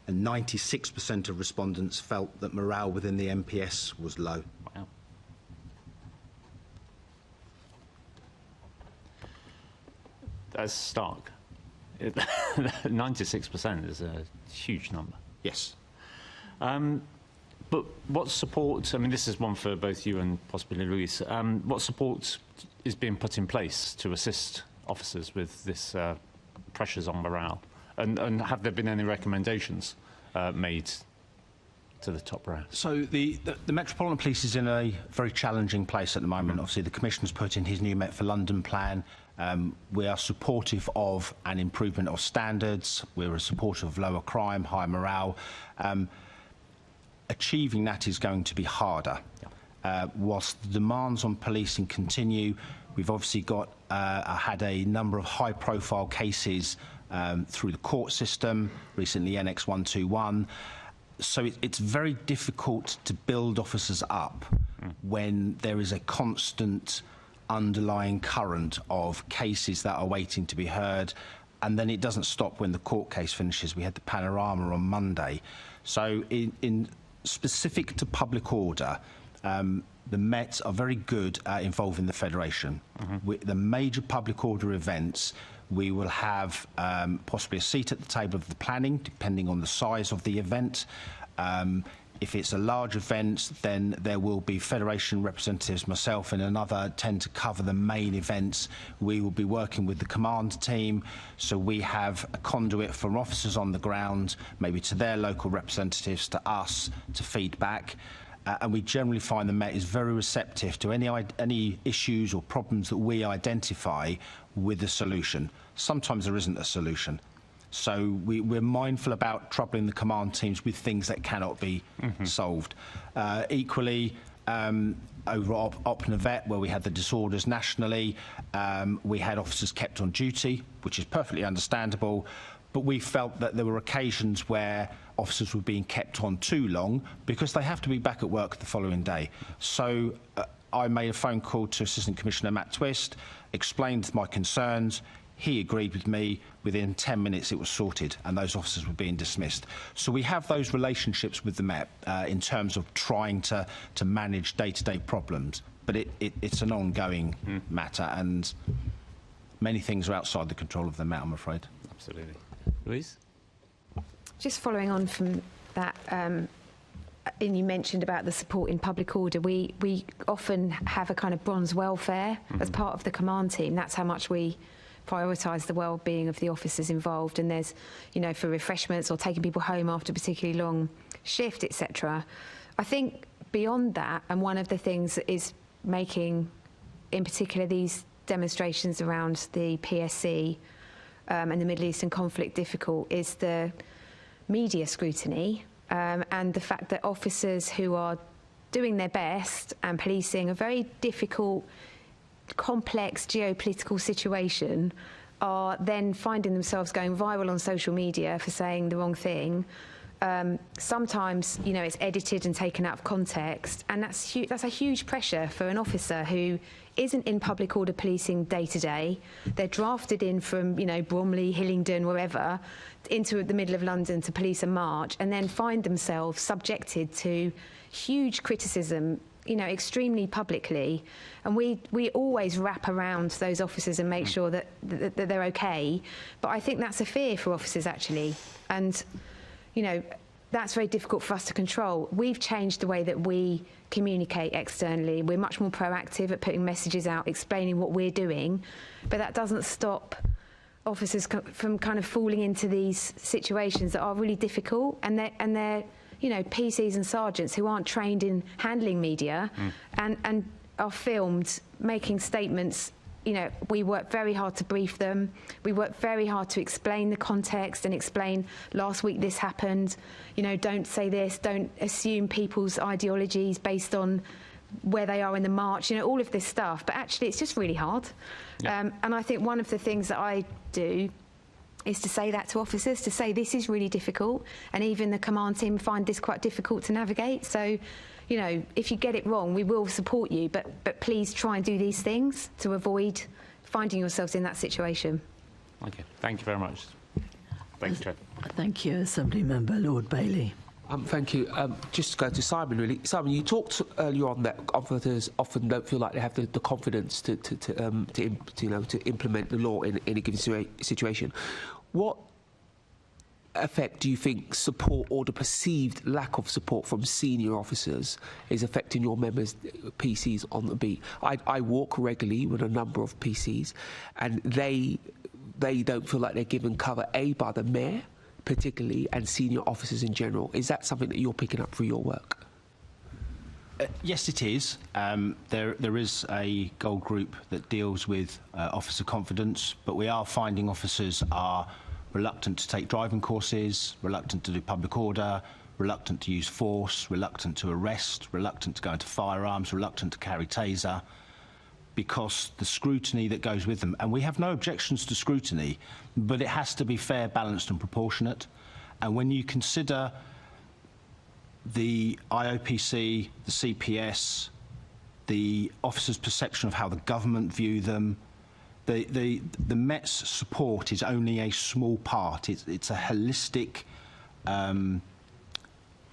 S6: and 96% of respondents felt that morale within the MPS was low.
S10: Wow. That's stark. 96% is a huge number.
S6: Yes.
S10: But what support, I mean, this is one for both you and possibly Louise, what support is being put in place to assist officers with this pressures on morale? And have there been any recommendations made to the top brass?
S6: So the Metropolitan Police is in a very challenging place at the moment. Obviously, the Commissioner's put in his new Met for London plan. We are supportive of an improvement of standards. We're supportive of lower crime, higher morale. Achieving that is going to be harder. Whilst the demands on policing continue, we've obviously got had a number of high-profile cases through the court system, recently NX 121. So it's very difficult to build officers up when there is a constant underlying current of cases that are waiting to be heard, and then it doesn't stop when the court case finishes. We had the Panorama on Monday. So in specific to public order, the Met are very good at involving the Federation. The major public order events, we will have possibly a seat at the table of the planning, depending on the size of the event. If it's a large event, then there will be Federation representatives, myself and another, tend to cover the main events. We will be working with the command team, so we have a conduit from officers on the ground, maybe to their local representatives, to us, to feedback. And we generally find the Met is very receptive to any issues or problems that we identify with a solution. Sometimes there isn't a solution. So we're mindful about troubling the command teams with things that cannot be solved. Equally, over Opnavet, where we had the disorders nationally, we had officers kept on duty, which is perfectly understandable, but we felt that there were occasions where officers were being kept on too long because they have to be back at work the following day. So I made a phone call to Assistant Commissioner Matt Twist, explained my concerns. He agreed with me. Within 10 minutes it was sorted and those officers were being dismissed. So we have those relationships with the Met in terms of trying to manage day-to-day problems. But it's an ongoing matter, and many things are outside the control of the Met, I'm afraid.
S10: Absolutely. Louise?
S4: Just following on from that, and you mentioned about the support in public order, we often have a kind of bronze welfare as part of the command team. That's how much we prioritise the well-being of the officers involved, and there's, you know, for refreshments or taking people home after a particularly long shift, etc. I think beyond that, and one of the things that is making, in particular, these demonstrations around the PSC and the Middle Eastern conflict difficult, is the media scrutiny and the fact that officers who are doing their best and policing a very difficult, complex geopolitical situation are then finding themselves going viral on social media for saying the wrong thing. Sometimes, you know, it's edited and taken out of context, and that's a huge pressure for an officer who isn't in public order policing day to day. They're drafted in from, you know, Bromley, Hillingdon, wherever, into the middle of London to police a march, and then find themselves subjected to huge criticism, you know, extremely publicly. And we always wrap around those officers and make sure that they're okay. But I think that's a fear for officers, actually. And, you know, that's very difficult for us to control. We've changed the way that we communicate externally. We're much more proactive at putting messages out, explaining what we're doing. But that doesn't stop officers from kind of falling into these situations that are really difficult. And they're you know, PCs and sergeants who aren't trained in handling media and are filmed making statements. You know, we work very hard to brief them. We work very hard to explain the context and explain, last week this happened. You know, don't say this, don't assume people's ideologies based on where they are in the march, you know, all of this stuff. But actually, it's just really hard. Yeah. And I think one of the things that I do is to say that to officers, to say this is really difficult, and even the command team find this quite difficult to navigate. So, you know, if you get it wrong, we will support you, but please try and do these things to avoid finding yourselves in that situation.
S10: Okay, thank you very much. Thank you, Chair.
S2: Thank you, Assembly Member Lord Bailey.
S7: Thank you. Just to go to Simon, really. Simon, you talked earlier on that officers often don't feel like they have the confidence to implement the law in a given situation. What effect do you think support or the perceived lack of support from senior officers is affecting your members' PCs on the beat? I walk regularly with a number of PCs, and they don't feel like they're given cover, A, by the mayor, particularly, and senior officers in general. Is that something that you're picking up through your work?
S6: Yes, it is. There is a gold group that deals with officer confidence, but we are finding officers are reluctant to take driving courses, reluctant to do public order, reluctant to use force, reluctant to arrest, reluctant to go into firearms, reluctant to carry taser, because the scrutiny that goes with them, and we have no objections to scrutiny, but it has to be fair, balanced and proportionate. And when you consider the IOPC, the CPS, the officers' perception of how the government view them, the Met's support is only a small part. It's a holistic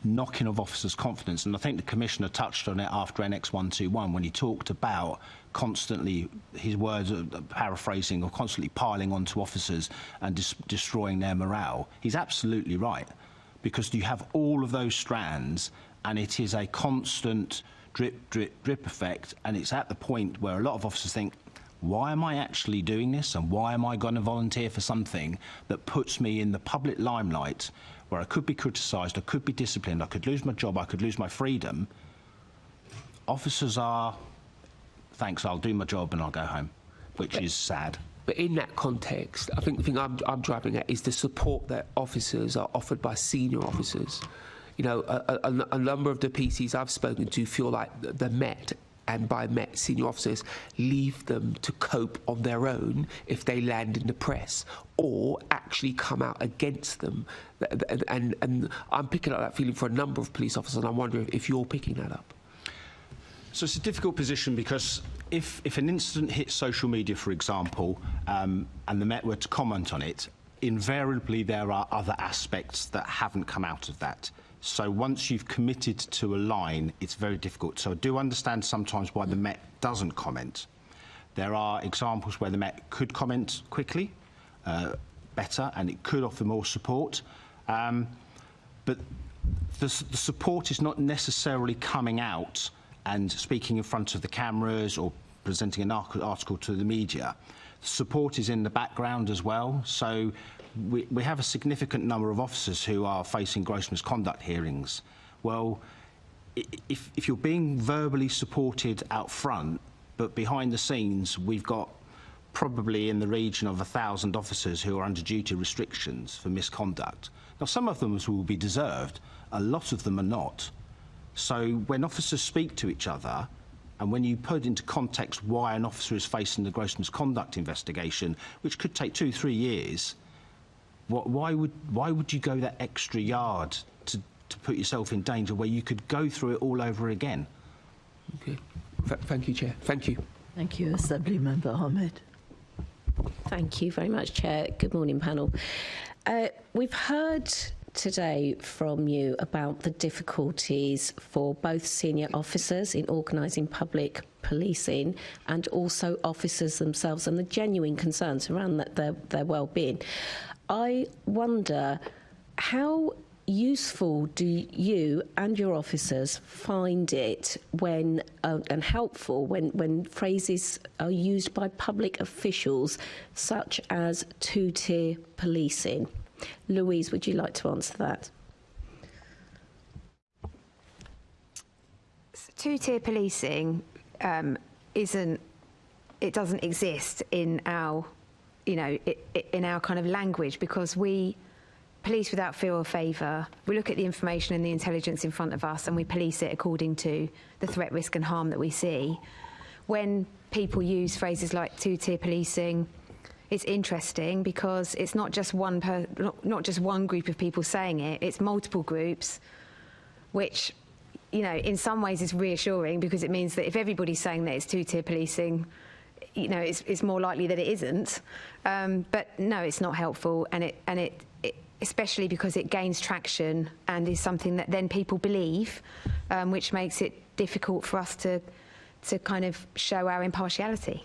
S6: knocking of officers' confidence, and I think the Commissioner touched on it after NX 121 when he talked about constantly, his words are paraphrasing, or constantly piling onto officers and destroying their morale. He's absolutely right, because you have all of those strands and it is a constant drip, drip, drip effect, and it's at the point where a lot of officers think, why am I actually doing this, and why am I going to volunteer for something that puts me in the public limelight where I could be criticised, I could be disciplined, I could lose my job, I could lose my freedom? Officers are, thanks, I'll do my job and I'll go home, which is sad.
S7: But in that context, I think the thing I'm driving at is the support that officers are offered by senior officers. You know, a number of the PCs I've spoken to feel like the Met, and by Met, senior officers, leave them to cope on their own if they land in the press, or actually come out against them. And I'm picking up that feeling for a number of police officers, and I'm wondering if you're picking that up.
S6: So it's a difficult position, because if an incident hits social media, for example, and the Met were to comment on it, invariably there are other aspects that haven't come out of that. So once you've committed to a line, it's very difficult. So I do understand sometimes why the Met doesn't comment. There are examples where the Met could comment quickly, better, and it could offer more support. But the support is not necessarily coming out and speaking in front of the cameras or presenting an article to the media. Support is in the background as well. So we have a significant number of officers who are facing gross misconduct hearings. Well, if you're being verbally supported out front, but behind the scenes we've got probably in the region of 1,000 officers who are under duty restrictions for misconduct. Now, some of them will be deserved, a lot of them are not. So when officers speak to each other, and when you put into context why an officer is facing the gross misconduct investigation, which could take 2-3 years, why would you go that extra yard to put yourself in danger where you could go through it all over again?
S7: Okay. Thank you, Chair. Thank you.
S2: Thank you, Assembly Member Ahmed.
S11: Thank you very much, Chair. Good morning, panel. We've heard today from you about the difficulties for both senior officers in organising public policing and also officers themselves, and the genuine concerns around their well-being. I wonder, how useful do you and your officers find it when and helpful when phrases are used by public officials such as two-tier policing? Louise, would you like to answer that?
S4: Two-tier policing doesn't exist in our, in our kind of language, because we police without fear or favour. We look at the information and the intelligence in front of us and we police it according to the threat, risk and harm that we see. When people use phrases like two-tier policing, it's interesting because it's not just one group of people saying it, it's multiple groups, which, in some ways is reassuring, because it means that if everybody's saying that it's two-tier policing, you know, it's more likely that it isn't. But no, it's not helpful, and it especially because it gains traction and is something that then people believe, which makes it difficult for us to kind of show our impartiality.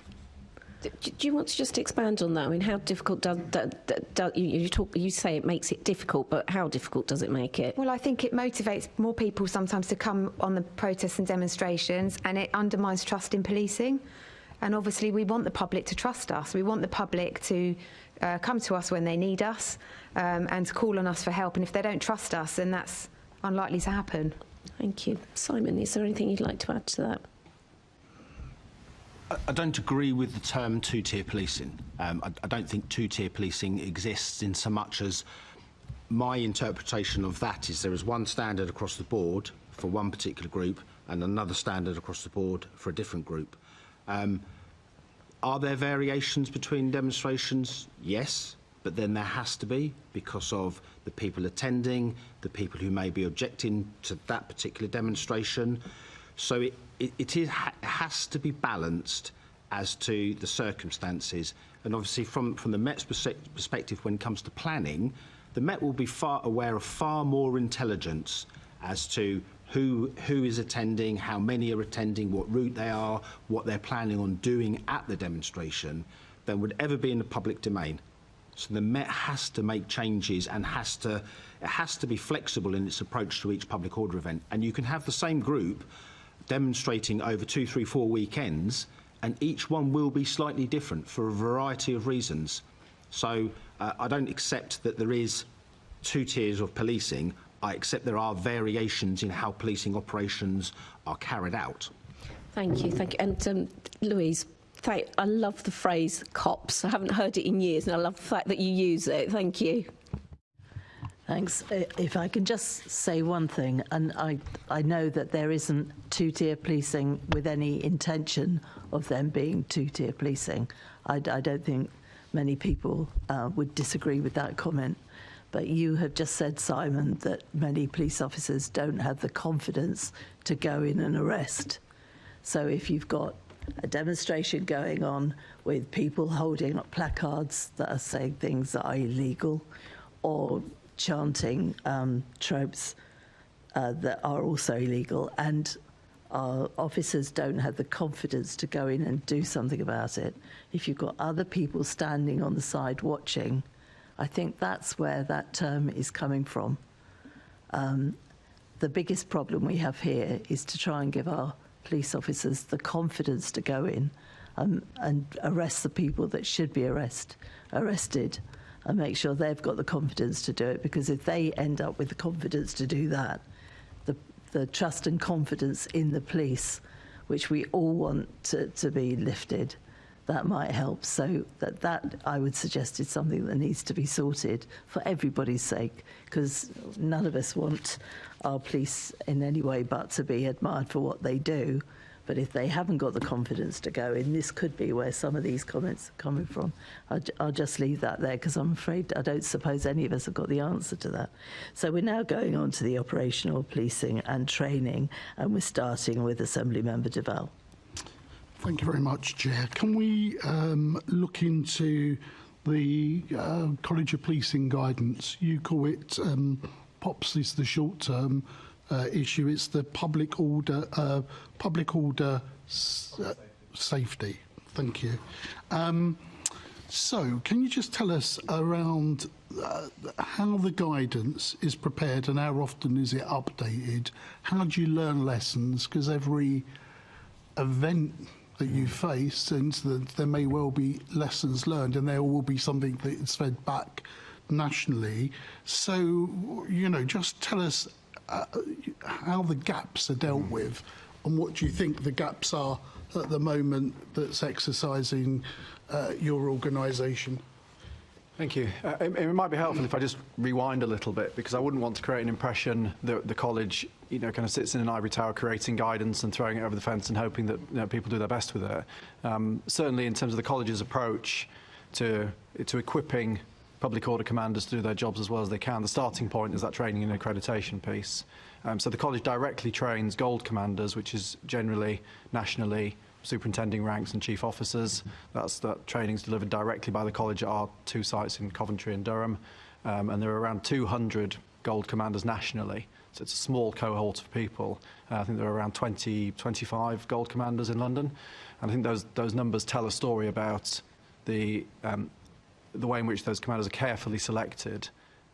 S11: Do you want to just expand on that? I mean, how difficult you say it makes it difficult, but how difficult does it make it?
S4: Well, I think it motivates more people sometimes to come on the protests and demonstrations, and it undermines trust in policing. And obviously we want the public to trust us. We want the public to come to us when they need us, and to call on us for help. And if they don't trust us, then that's unlikely to happen.
S11: Thank you. Simon, is there anything you'd like to add to that?
S6: I don't agree with the term two-tier policing. I don't think two-tier policing exists in so much as my interpretation of that is there is one standard across the board for one particular group and another standard across the board for a different group. Are there variations between demonstrations? Yes, but then there has to be, because of the people attending, the people who may be objecting to that particular demonstration. So it has to be balanced as to the circumstances. And obviously from the Met's perspective, when it comes to planning, the Met will be aware of far more intelligence as to who is attending, how many are attending, what route they are, what they're planning on doing at the demonstration, than would ever be in the public domain. So the Met has to make changes and it has to be flexible in its approach to each public order event. And you can have the same group demonstrating over 2, 3, 4 weekends, and each one will be slightly different for a variety of reasons. So I don't accept that there is two tiers of policing. I accept there are variations in how policing operations are carried out.
S11: Thank you, thank you. And Louise, I love the phrase cops. I haven't heard it in years, and I love the fact that you use it. Thank you.
S2: Thanks. If I can just say one thing, and I know that there isn't two-tier policing with any intention of them being two-tier policing. I don't think many people would disagree with that comment. But you have just said, Simon, that many police officers don't have the confidence to go in and arrest. So if you've got a demonstration going on with people holding up placards that are saying things that are illegal, or chanting tropes that are also illegal, and our officers don't have the confidence to go in and do something about it, if you've got other people standing on the side watching, I think that's where that term is coming from. The biggest problem we have here is to try and give our police officers the confidence to go in and arrest the people that should be arrested, and make sure they've got the confidence to do it, because if they end up with the confidence to do that, the trust and confidence in the police, which we all want to be lifted, that might help. So that I would suggest is something that needs to be sorted for everybody's sake, because none of us want our police in any way but to be admired for what they do. But if they haven't got the confidence to go in, this could be where some of these comments are coming from. I'll just leave that there, because I'm afraid I don't suppose any of us have got the answer to that. So we're now going on to the operational policing and training, and we're starting with Assemblymember Deval.
S12: Thank you very much, Chair. Can we look into the College of Policing guidance? You call it, POPs is the short-term issue. It's the public order safety. Thank you. So can you just tell us around how the guidance is prepared and how often is it updated? How do you learn lessons? Because every event that you face, incident, there may well be lessons learned, and there will be something that is fed back nationally. So, you know, just tell us how the gaps are dealt with, and what do you think the gaps are at the moment that's exercising your organisation?
S5: Thank you. It might be helpful if I just rewind a little bit, because I wouldn't want to create an impression that the college, you know, kind of sits in an ivory tower creating guidance and throwing it over the fence and hoping that, you know, people do their best with it. Certainly in terms of the college's approach to equipping public order commanders to do their jobs as well as they can, the starting point is that training and accreditation piece. So the college directly trains gold commanders, which is generally nationally superintending ranks and chief officers. That training's delivered directly by the college at our 2 sites in Coventry and Durham. And there are around 200 Gold Commanders nationally. So it's a small cohort of people. I think there are around 25 Gold Commanders in London. And I think those numbers tell a story about the way in which those commanders are carefully selected,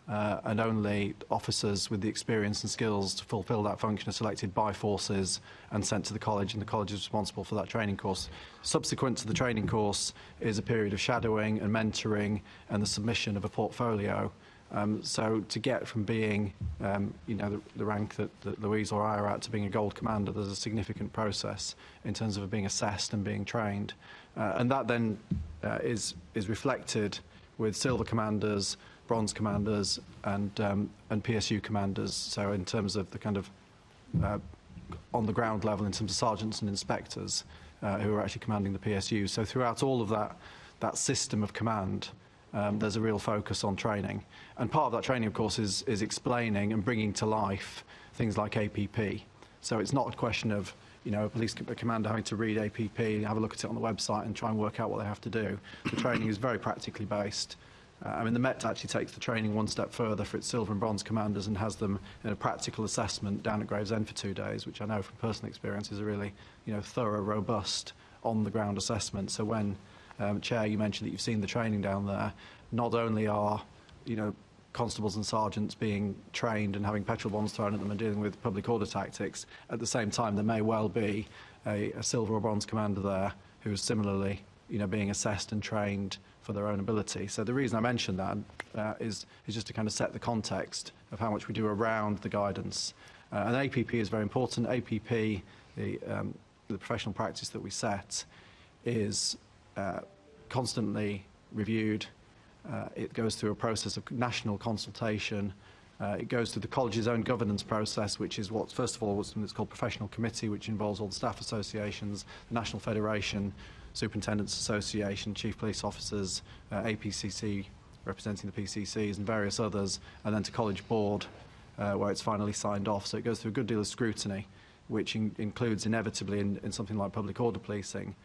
S5: and only officers with the experience and skills to fulfil that function are selected by forces and sent to the college, and the college is responsible for that training course. Subsequent to the training course is a period of shadowing and mentoring and the submission of a portfolio. So to get from being, the rank that Louise or I are at to being a Gold Commander, there's a significant process in terms of being assessed and being trained. And that then is reflected with Silver Commanders, Bronze Commanders and PSU Commanders. So in terms of the kind of on the ground level, in terms of sergeants and inspectors who are actually commanding the PSU. So throughout all of that system of command, there's a real focus on training. And part of that training, of course, is explaining and bringing to life things like APP. So it's not a question of, a police commander having to read APP, have a look at it on the website and try and work out what they have to do. The training is very practically based. The Met actually takes the training one step further for its Silver and Bronze Commanders and has them in a practical assessment down at Gravesend for 2 days, which I know from personal experience is a really, thorough, robust, on-the-ground assessment. So when, Chair, you mentioned that you've seen the training down there, not only are, constables and sergeants being trained and having petrol bombs thrown at them and dealing with public order tactics, at the same time there may well be a Silver or Bronze Commander there who is similarly, being assessed and trained for their own ability. So the reason I mention that is just to kind of set the context of how much we do around the guidance. And APP is very important. APP, the professional practice that we set, is constantly reviewed. It goes through a process of national consultation. It goes through the college's own governance process, which is first of all, what's called Professional Committee, which involves all the staff associations, the National Federation, Superintendents Association, Chief Police Officers, APCC representing the PCCs and various others, and then to College Board where it's finally signed off. So it goes through a good deal of scrutiny, which includes inevitably in something like public order policing,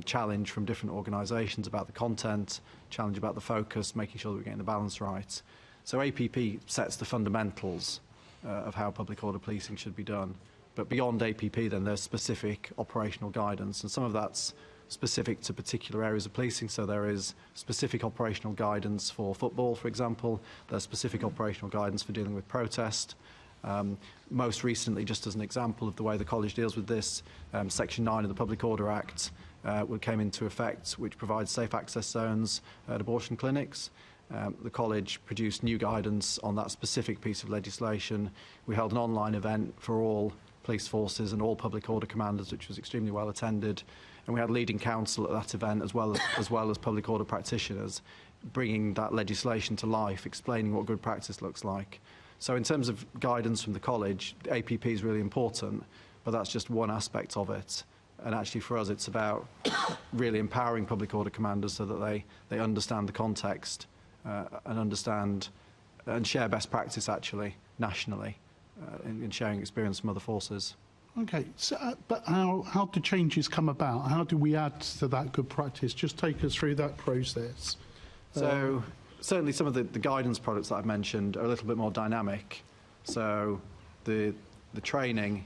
S5: challenge from different organisations about the content, challenge about the focus, making sure that we're getting the balance right. So APP sets the fundamentals of how public order policing should be done. But beyond APP then there's specific operational guidance, and some of that's specific to particular areas of policing. So there is specific operational guidance for football, for example. There's specific operational guidance for dealing with protest. Most recently, just as an example of the way the college deals with this, Section 9 of the Public Order Act came into effect, which provides safe access zones at abortion clinics. The college produced new guidance on that specific piece of legislation. We held an online event for all police forces and all public order commanders, which was extremely well attended. And we had leading counsel at that event, as well as public order practitioners, bringing that legislation to life, explaining what good practice looks like. So in terms of guidance from the college, APP is really important, but that's just one aspect of it. And actually for us, it's about really empowering public order commanders so that they understand the context and understand and share best practice, actually, nationally, in sharing experience from other forces.
S12: Okay, so, but how do changes come about? How do we add to that good practice? Just take us through that process.
S5: So certainly some of the guidance products that I've mentioned are a little bit more dynamic. So the training,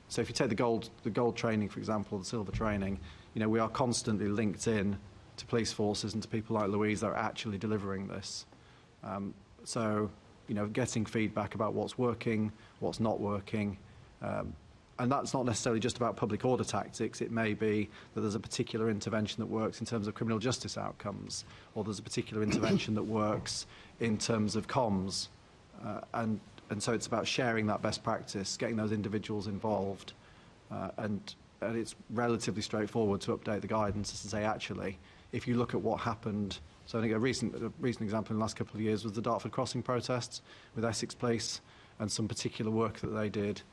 S5: so if you take the gold training, for example, the silver training, we are constantly linked in to police forces and to people like Louise that are actually delivering this. So, getting feedback about what's working, what's not working, and that's not necessarily just about public order tactics. It may be that there's a particular intervention that works in terms of criminal justice outcomes, or there's a particular intervention that works in terms of comms. And so it's about sharing that best practice, getting those individuals involved. And it's relatively straightforward to update the guidance to say, actually, if you look at what happened, so I think a recent example in the last couple of years was the Dartford Crossing protests with Essex Police and some particular work that they did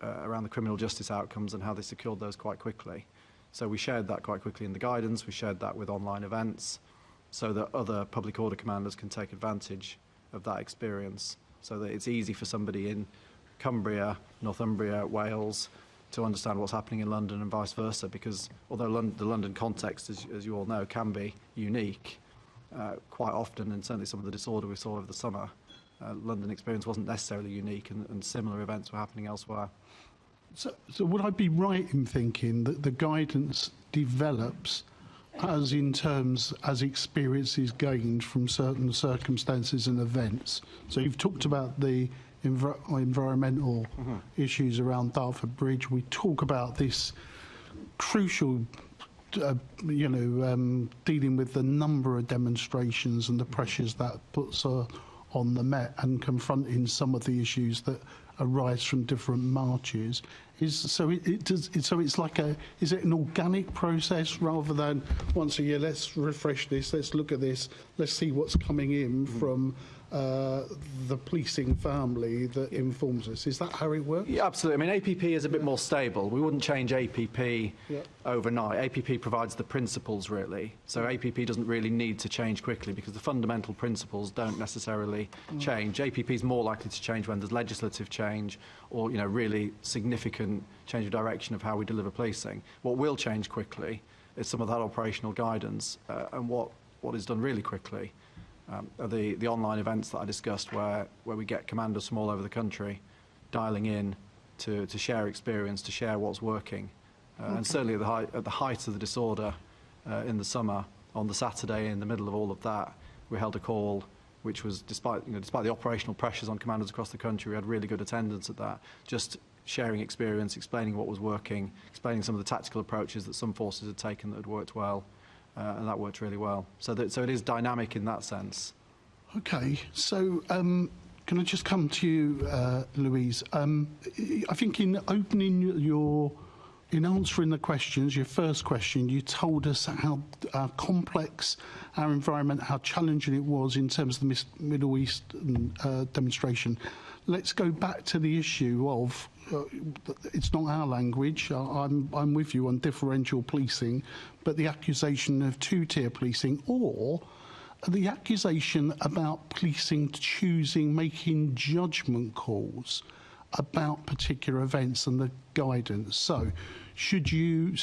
S5: around the criminal justice outcomes and how they secured those quite quickly. So we shared that quite quickly in the guidance. We shared that with online events so that other public order commanders can take advantage of that experience, so that it's easy for somebody in Cumbria, Northumbria, Wales, to understand what's happening in London and vice versa, because although the London context, as you all know, can be unique, quite often, and certainly some of the disorder we saw over the summer, London experience wasn't necessarily unique, and similar events were happening elsewhere.
S12: So would I be right in thinking that the guidance develops as experience is gained from certain circumstances and events? So you've talked about the environmental issues around Dartford Bridge. We talk about this crucial, dealing with the number of demonstrations and the pressures that puts on the Met, and confronting some of the issues that arise from different marches. Is it an organic process rather than once a year, let's refresh this, let's look at this, let's see what's coming in from the policing family that informs us? Is that how it works?
S5: Yeah, absolutely. I mean, APP is a bit more stable. We wouldn't change APP overnight. APP provides the principles, really. So APP doesn't really need to change quickly because the fundamental principles don't necessarily change. APP is more likely to change when there's legislative change or, really significant change of direction of how we deliver policing. What will change quickly is some of that operational guidance, and what is done really quickly are the online events that I discussed, where we get commanders from all over the country dialing in to share experience, to share what's working. And certainly at the height of the disorder in the summer, on the Saturday in the middle of all of that, we held a call which was, despite the operational pressures on commanders across the country, we had really good attendance at that, just sharing experience, explaining what was working, explaining some of the tactical approaches that some forces had taken that had worked well. And that worked really well. So it is dynamic in that sense.
S12: Okay, so can I just come to you, Louise? I think in answering the questions, your first question, you told us how complex our environment, how challenging it was in terms of the Middle East demonstration. Let's go back to the issue of it's not our language. I'm with you on differential policing, but the accusation of two-tier policing, or the accusation about policing making judgment calls about particular events and the guidance. So,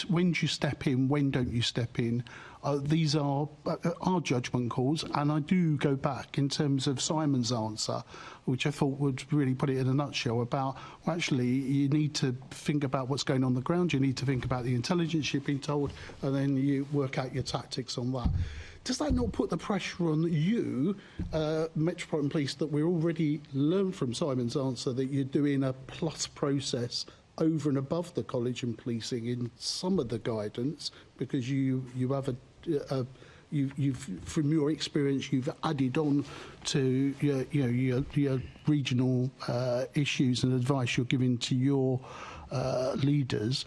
S12: when do you step in? When don't you step in? These are our judgment calls, and I do go back in terms of Simon's answer, which I thought would really put it in a nutshell about, well, actually, you need to think about what's going on the ground, you need to think about the intelligence you've been told, and then you work out your tactics on that. Does that not put the pressure on you, Metropolitan Police, that we already learned from Simon's answer that you're doing a plus process over and above the college and policing in some of the guidance, because you have you've from your experience you've added on to your regional issues and advice you're giving to your leaders.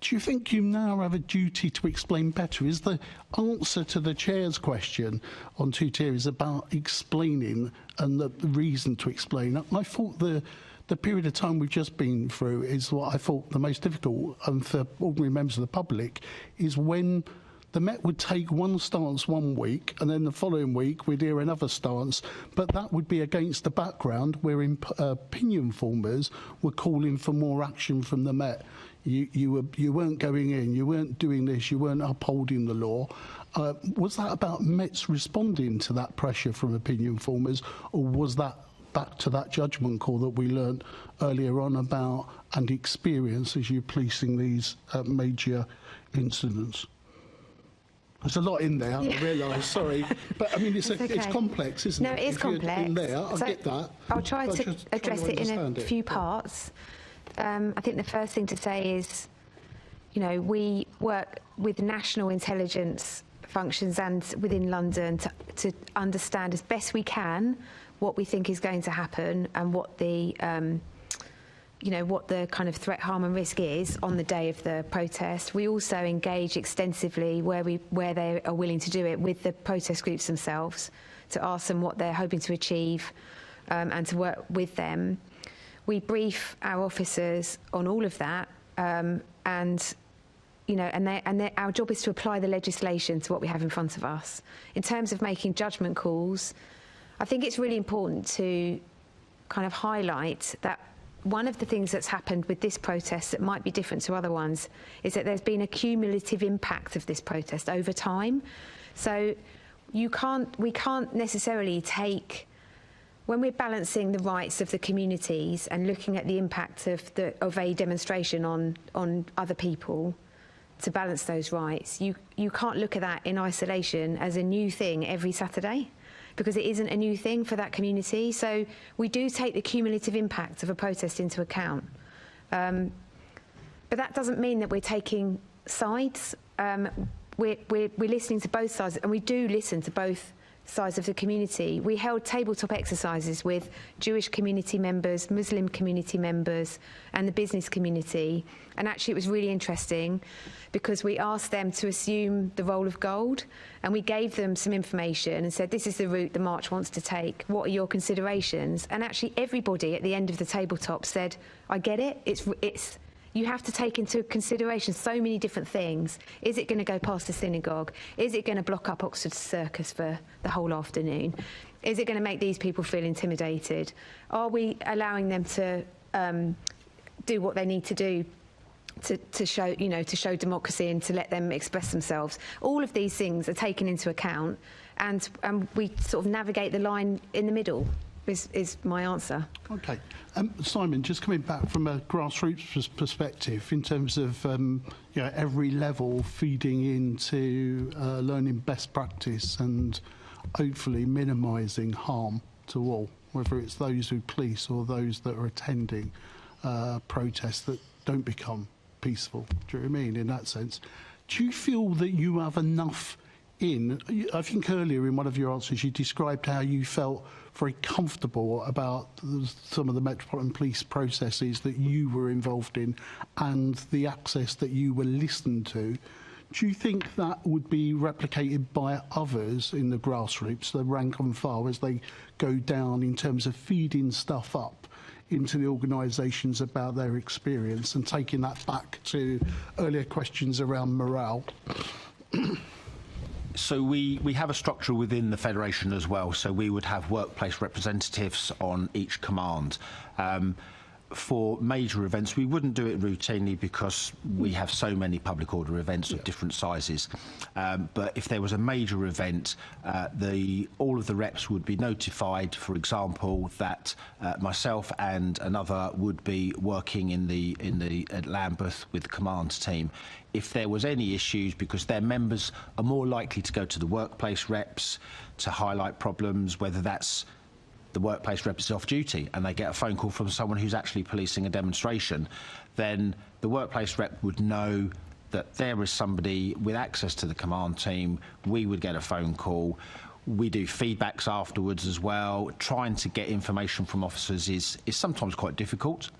S12: Do you think you now have a duty to explain better? Is the answer to the chair's question on two-tier is about explaining and the reason to explain? I thought the period of time we've just been through is what I thought the most difficult, and for ordinary members of the public, is when the Met would take one stance one week and then the following week we'd hear another stance, but that would be against the background where opinion formers were calling for more action from the Met. You weren't going in, you weren't doing this, you weren't upholding the law. Was that about Mets responding to that pressure from opinion formers, or was that back to that judgment call that we learnt earlier on about and experience as you're policing these major incidents? There's a lot in there, I realise, sorry. But, I mean, it's complex, isn't it?
S4: No, it is complex.
S12: In there, I get that.
S4: I'll try to address it in a few parts. I think the first thing to say is, we work with national intelligence functions and within London to understand as best we can what we think is going to happen and what the what the kind of threat, harm and risk is on the day of the protest. We also engage extensively where they are willing to do it with the protest groups themselves to ask them what they're hoping to achieve and to work with them. We brief our officers on all of that and our job is to apply the legislation to what we have in front of us. In terms of making judgment calls, I think it's really important to kind of highlight that one of the things that's happened with this protest that might be different to other ones is that there's been a cumulative impact of this protest over time. So we can't necessarily take, when we're balancing the rights of the communities and looking at the impact of a demonstration on other people, to balance those rights, you can't look at that in isolation as a new thing every Saturday, because it isn't a new thing for that community. So we do take the cumulative impact of a protest into account. But that doesn't mean that we're taking sides. We're listening to both sides, and we do listen to both sides of the community. We held tabletop exercises with Jewish community members, Muslim community members, and the business community. And actually it was really interesting because we asked them to assume the role of gold, and we gave them some information and said, this is the route the march wants to take. What are your considerations? And actually everybody at the end of the tabletop said, I get it. You have to take into consideration so many different things. Is it going to go past the synagogue? Is it going to block up Oxford Circus for the whole afternoon? Is it going to make these people feel intimidated? Are we allowing them to do what they need to do to show democracy and to let them express themselves? All of these things are taken into account, and we sort of navigate the line in the middle. Is my answer.
S12: Okay. Simon, just coming back from a grassroots perspective, in terms of every level feeding into learning best practice and hopefully minimising harm to all, whether it's those who police or those that are attending protests that don't become peaceful. Do you know what I mean, in that sense? Do you feel that you have enough I think earlier in one of your answers you described how you felt very comfortable about some of the Metropolitan Police processes that you were involved in and the access that you were listened to. Do you think that would be replicated by others in the grassroots, the rank and file, as they go down in terms of feeding stuff up into the organisations about their experience and taking that back to earlier questions around morale?
S6: So we have a structure within the Federation as well, so we would have workplace representatives on each command. For major events, we wouldn't do it routinely because we have so many public order events of different sizes. But if there was a major event, all of the reps would be notified, for example, that myself and another would be working at Lambeth with the command team. If there was any issues, because their members are more likely to go to the workplace reps to highlight problems, whether that's the workplace rep is off duty and they get a phone call from someone who's actually policing a demonstration, then the workplace rep would know that there is somebody with access to the command team. We would get a phone call. We do feedbacks afterwards as well. Trying to get information from officers is sometimes quite difficult.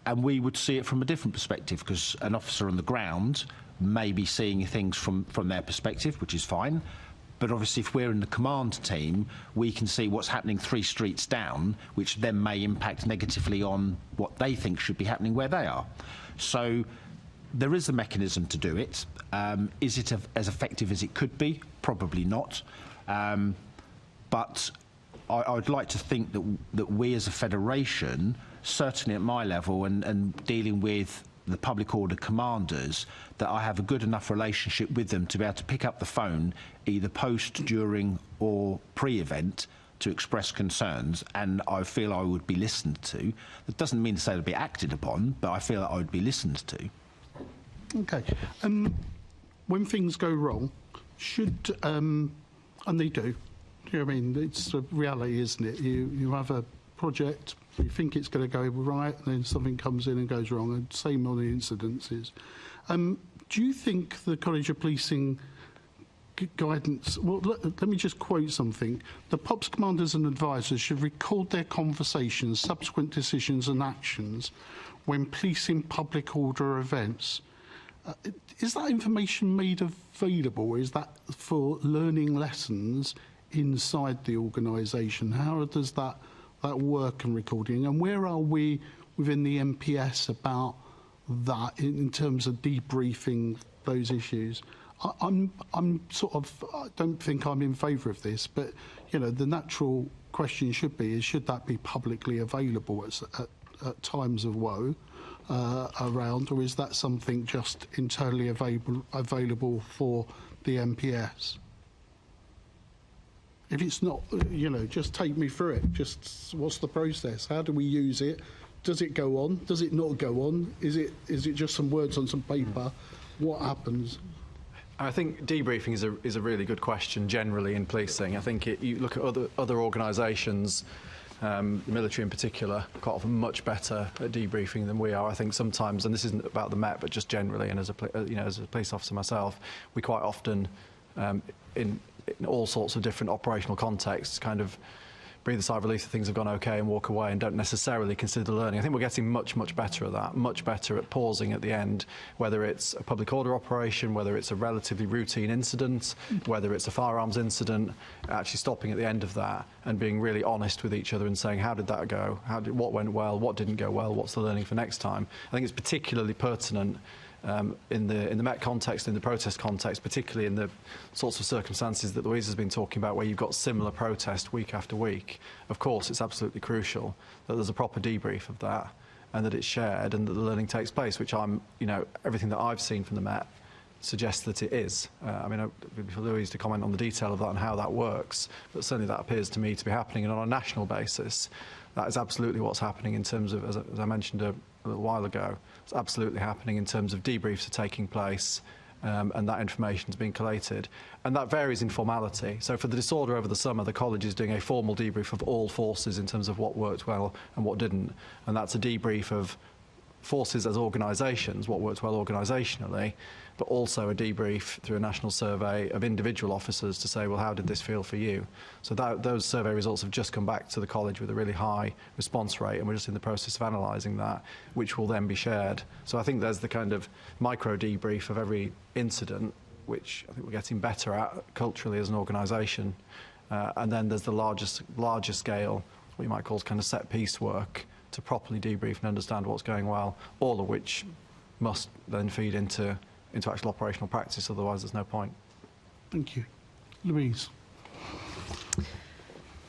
S6: And we would see it from a different perspective, because an officer on the ground may be seeing things from their perspective, which is fine. But obviously, if we're in the command team, we can see what's happening 3 streets down, which then may impact negatively on what they think should be happening where they are. So there is a mechanism to do it. Is it as effective as it could be? Probably not. But I would like to think that we as a federation, certainly at my level and dealing with the public order commanders, that I have a good enough relationship with them to be able to pick up the phone either post, during or pre-event to express concerns, and I feel I would be listened to. That doesn't mean to say it'll be acted upon, but I feel that I would be listened to.
S12: Okay. When things go wrong, and they do, you know what I mean? It's a reality, isn't it? You have a project, you think it's going to go right, and then something comes in and goes wrong, and same on the incidences. Do you think the College of Policing guidance, well, let me just quote something. The POPs commanders and advisors should record their conversations, subsequent decisions and actions when policing public order events. Is that information made available? Is that for learning lessons inside the organisation? How does that work and recording? And where are we within the MPS about that in terms of debriefing those issues? I'm sort of, I don't think I'm in favour of this, but you know, the natural question should be: is should that be publicly available at times of woe around, or is that something just internally available for the MPS? If it's not, you know, just take me through it. Just what's the process? How do we use it? Does it go on? Does it not go on? Is it just some words on some paper? What happens?
S5: I think debriefing is a really good question generally in policing. I think you look at other organisations, the military in particular, quite often much better at debriefing than we are. I think sometimes, and this isn't about the Met, but just generally, and as a police officer myself, we quite often in all sorts of different operational contexts kind of breathe a sigh of relief that things have gone okay and walk away and don't necessarily consider learning. I think we're getting much better at that, much better at pausing at the end, whether it's a public order operation, whether it's a relatively routine incident, whether it's a firearms incident, actually stopping at the end of that and being really honest with each other and saying, how did that go? What went well? What didn't go well? What's the learning for next time? I think it's particularly pertinent in the Met context, in the protest context, particularly in the sorts of circumstances that Louise has been talking about, where you've got similar protest week after week. Of course, it's absolutely crucial that there's a proper debrief of that and that it's shared and that the learning takes place, which everything that I've seen from the Met suggests that it is. I mean, for Louise to comment on the detail of that and how that works, but certainly that appears to me to be happening, and on a national basis, that is absolutely what's happening in terms of, as I mentioned a little while ago, it's absolutely happening in terms of debriefs are taking place and that information is being collated. And that varies in formality. So for the disorder over the summer, the college is doing a formal debrief of all forces in terms of what worked well and what didn't. And that's a debrief of forces as organisations, what worked well organisationally, but also a debrief through a national survey of individual officers to say, well, how did this feel for you? So those survey results have just come back to the college with a really high response rate, and we're just in the process of analysing that, which will then be shared. So I think there's the kind of micro debrief of every incident, which I think we're getting better at culturally as an organisation. And then there's the larger scale, what you might call kind of set piece work, to properly debrief and understand what's going well, all of which must then feed into actual operational practice, otherwise there's no point.
S12: Thank you. Louise.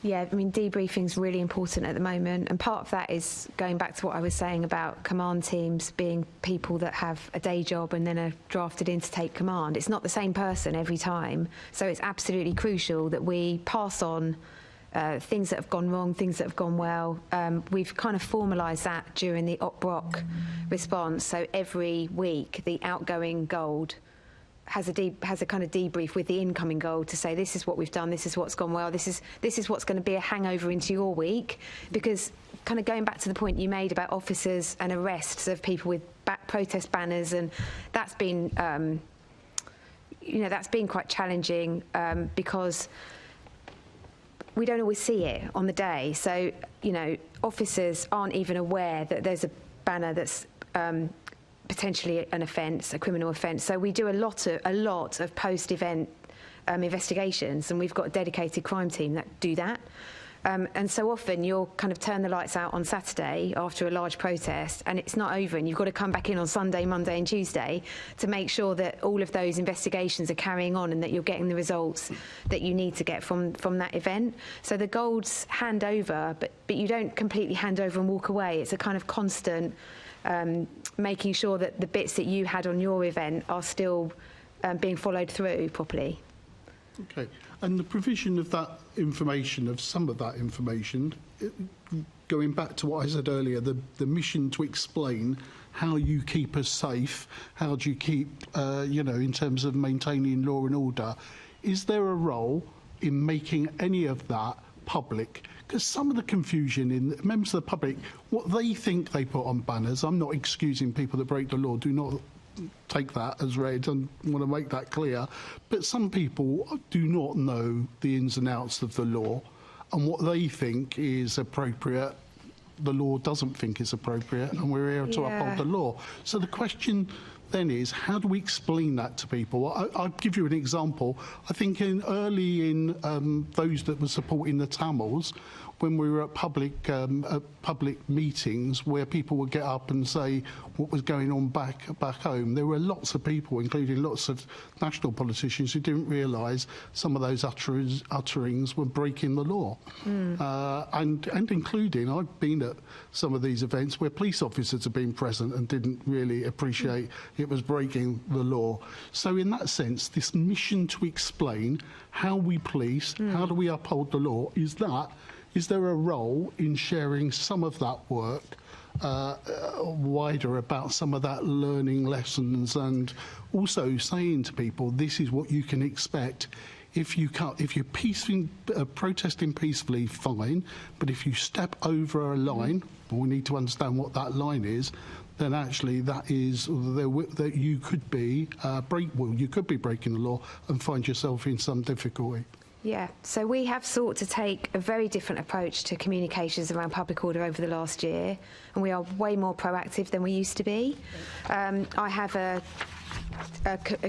S4: Yeah, I mean, debriefing's really important at the moment, and part of that is going back to what I was saying about command teams being people that have a day job and then are drafted in to take command. It's not the same person every time, so it's absolutely crucial that we pass on things that have gone wrong, things that have gone well. We've kind of formalised that during the OPROC response. So every week, the outgoing Gold has a kind of debrief with the incoming Gold to say, this is what we've done, this is what's gone well, this is what's going to be a hangover into your week. Because kind of going back to the point you made about officers and arrests of people with protest banners, and that's been, that's been quite challenging because we don't always see it on the day. So, officers aren't even aware that there's a banner that's potentially an offence, a criminal offence. So we do a lot of post-event investigations, and we've got a dedicated crime team that do that. And so often you'll kind of turn the lights out on Saturday after a large protest, and it's not over, and you've got to come back in on Sunday, Monday and Tuesday to make sure that all of those investigations are carrying on and that you're getting the results that you need to get from that event. So the Golds hand over, but you don't completely hand over and walk away. It's a kind of constant making sure that the bits that you had on your event are still being followed through properly.
S12: Okay, and the provision of that information, of some of that information, going back to what I said earlier, the mission to explain how you keep us safe, how do you keep, in terms of maintaining law and order, is there a role in making any of that public? Because some of the confusion in members of the public, what they think they put on banners, I'm not excusing people that break the law, do not take that as read and want to make that clear, but some people do not know the ins and outs of the law, and what they think is appropriate, the law doesn't think is appropriate, and we're here to uphold the law. So the question then is, how do we explain that to people? I'll give you an example. I think early in those that were supporting the Tamils, when we were at public meetings where people would get up and say what was going on back home. There were lots of people, including lots of national politicians, who didn't realise some of those utterings were breaking the law. And including, I've been at some of these events where police officers have been present and didn't really appreciate it was breaking the law. So in that sense, this mission to explain how we police, how do we uphold the law, is there a role in sharing some of that work wider about some of that learning lessons, and also saying to people, this is what you can expect. If you're protesting peacefully, fine, but if you step over a line, we need to understand what that line is, then actually that is that you could be you could be breaking the law and find yourself in some difficulty.
S4: Yeah, so we have sought to take a very different approach to communications around public order over the last year, and we are way more proactive than we used to be. I have a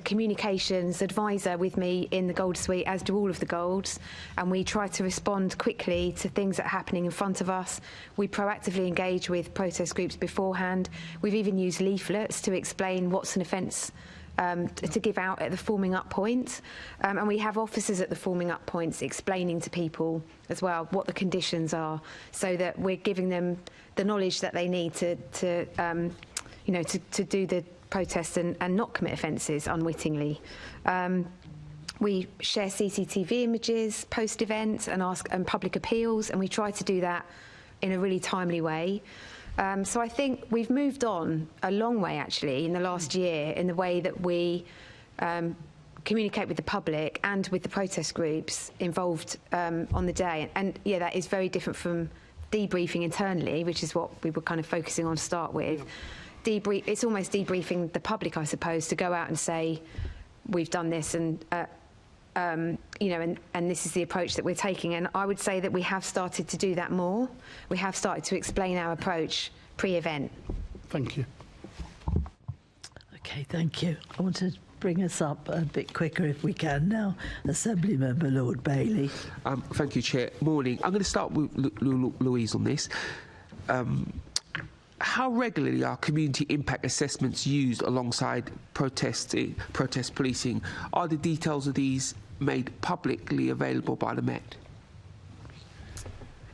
S4: communications advisor with me in the Gold Suite, as do all of the Golds, and we try to respond quickly to things that are happening in front of us. We proactively engage with protest groups beforehand. We've even used leaflets to explain what's an offence to give out at the forming up point, and we have officers at the forming up points explaining to people as well what the conditions are, so that we're giving them the knowledge that they need to do the protest and not commit offences unwittingly. We share CCTV images post-event and public appeals, and we try to do that in a really timely way. So I think we've moved on a long way, actually, in the last year in the way that we communicate with the public and with the protest groups involved on the day. And yeah, that is very different from debriefing internally, which is what we were kind of focusing on to start with. It's almost debriefing the public, I suppose, to go out and say, we've done this, and and this is the approach that we're taking. And I would say that we have started to do that more. We have started to explain our approach pre-event.
S12: Thank you.
S2: Okay, thank you. I want to bring us up a bit quicker if we can now. Assembly Member Lord Bailey.
S7: Thank you, Chair. Morning. I'm going to start with Louise on this. How regularly are community impact assessments used alongside protest policing? Are the details of these made publicly available by the Met?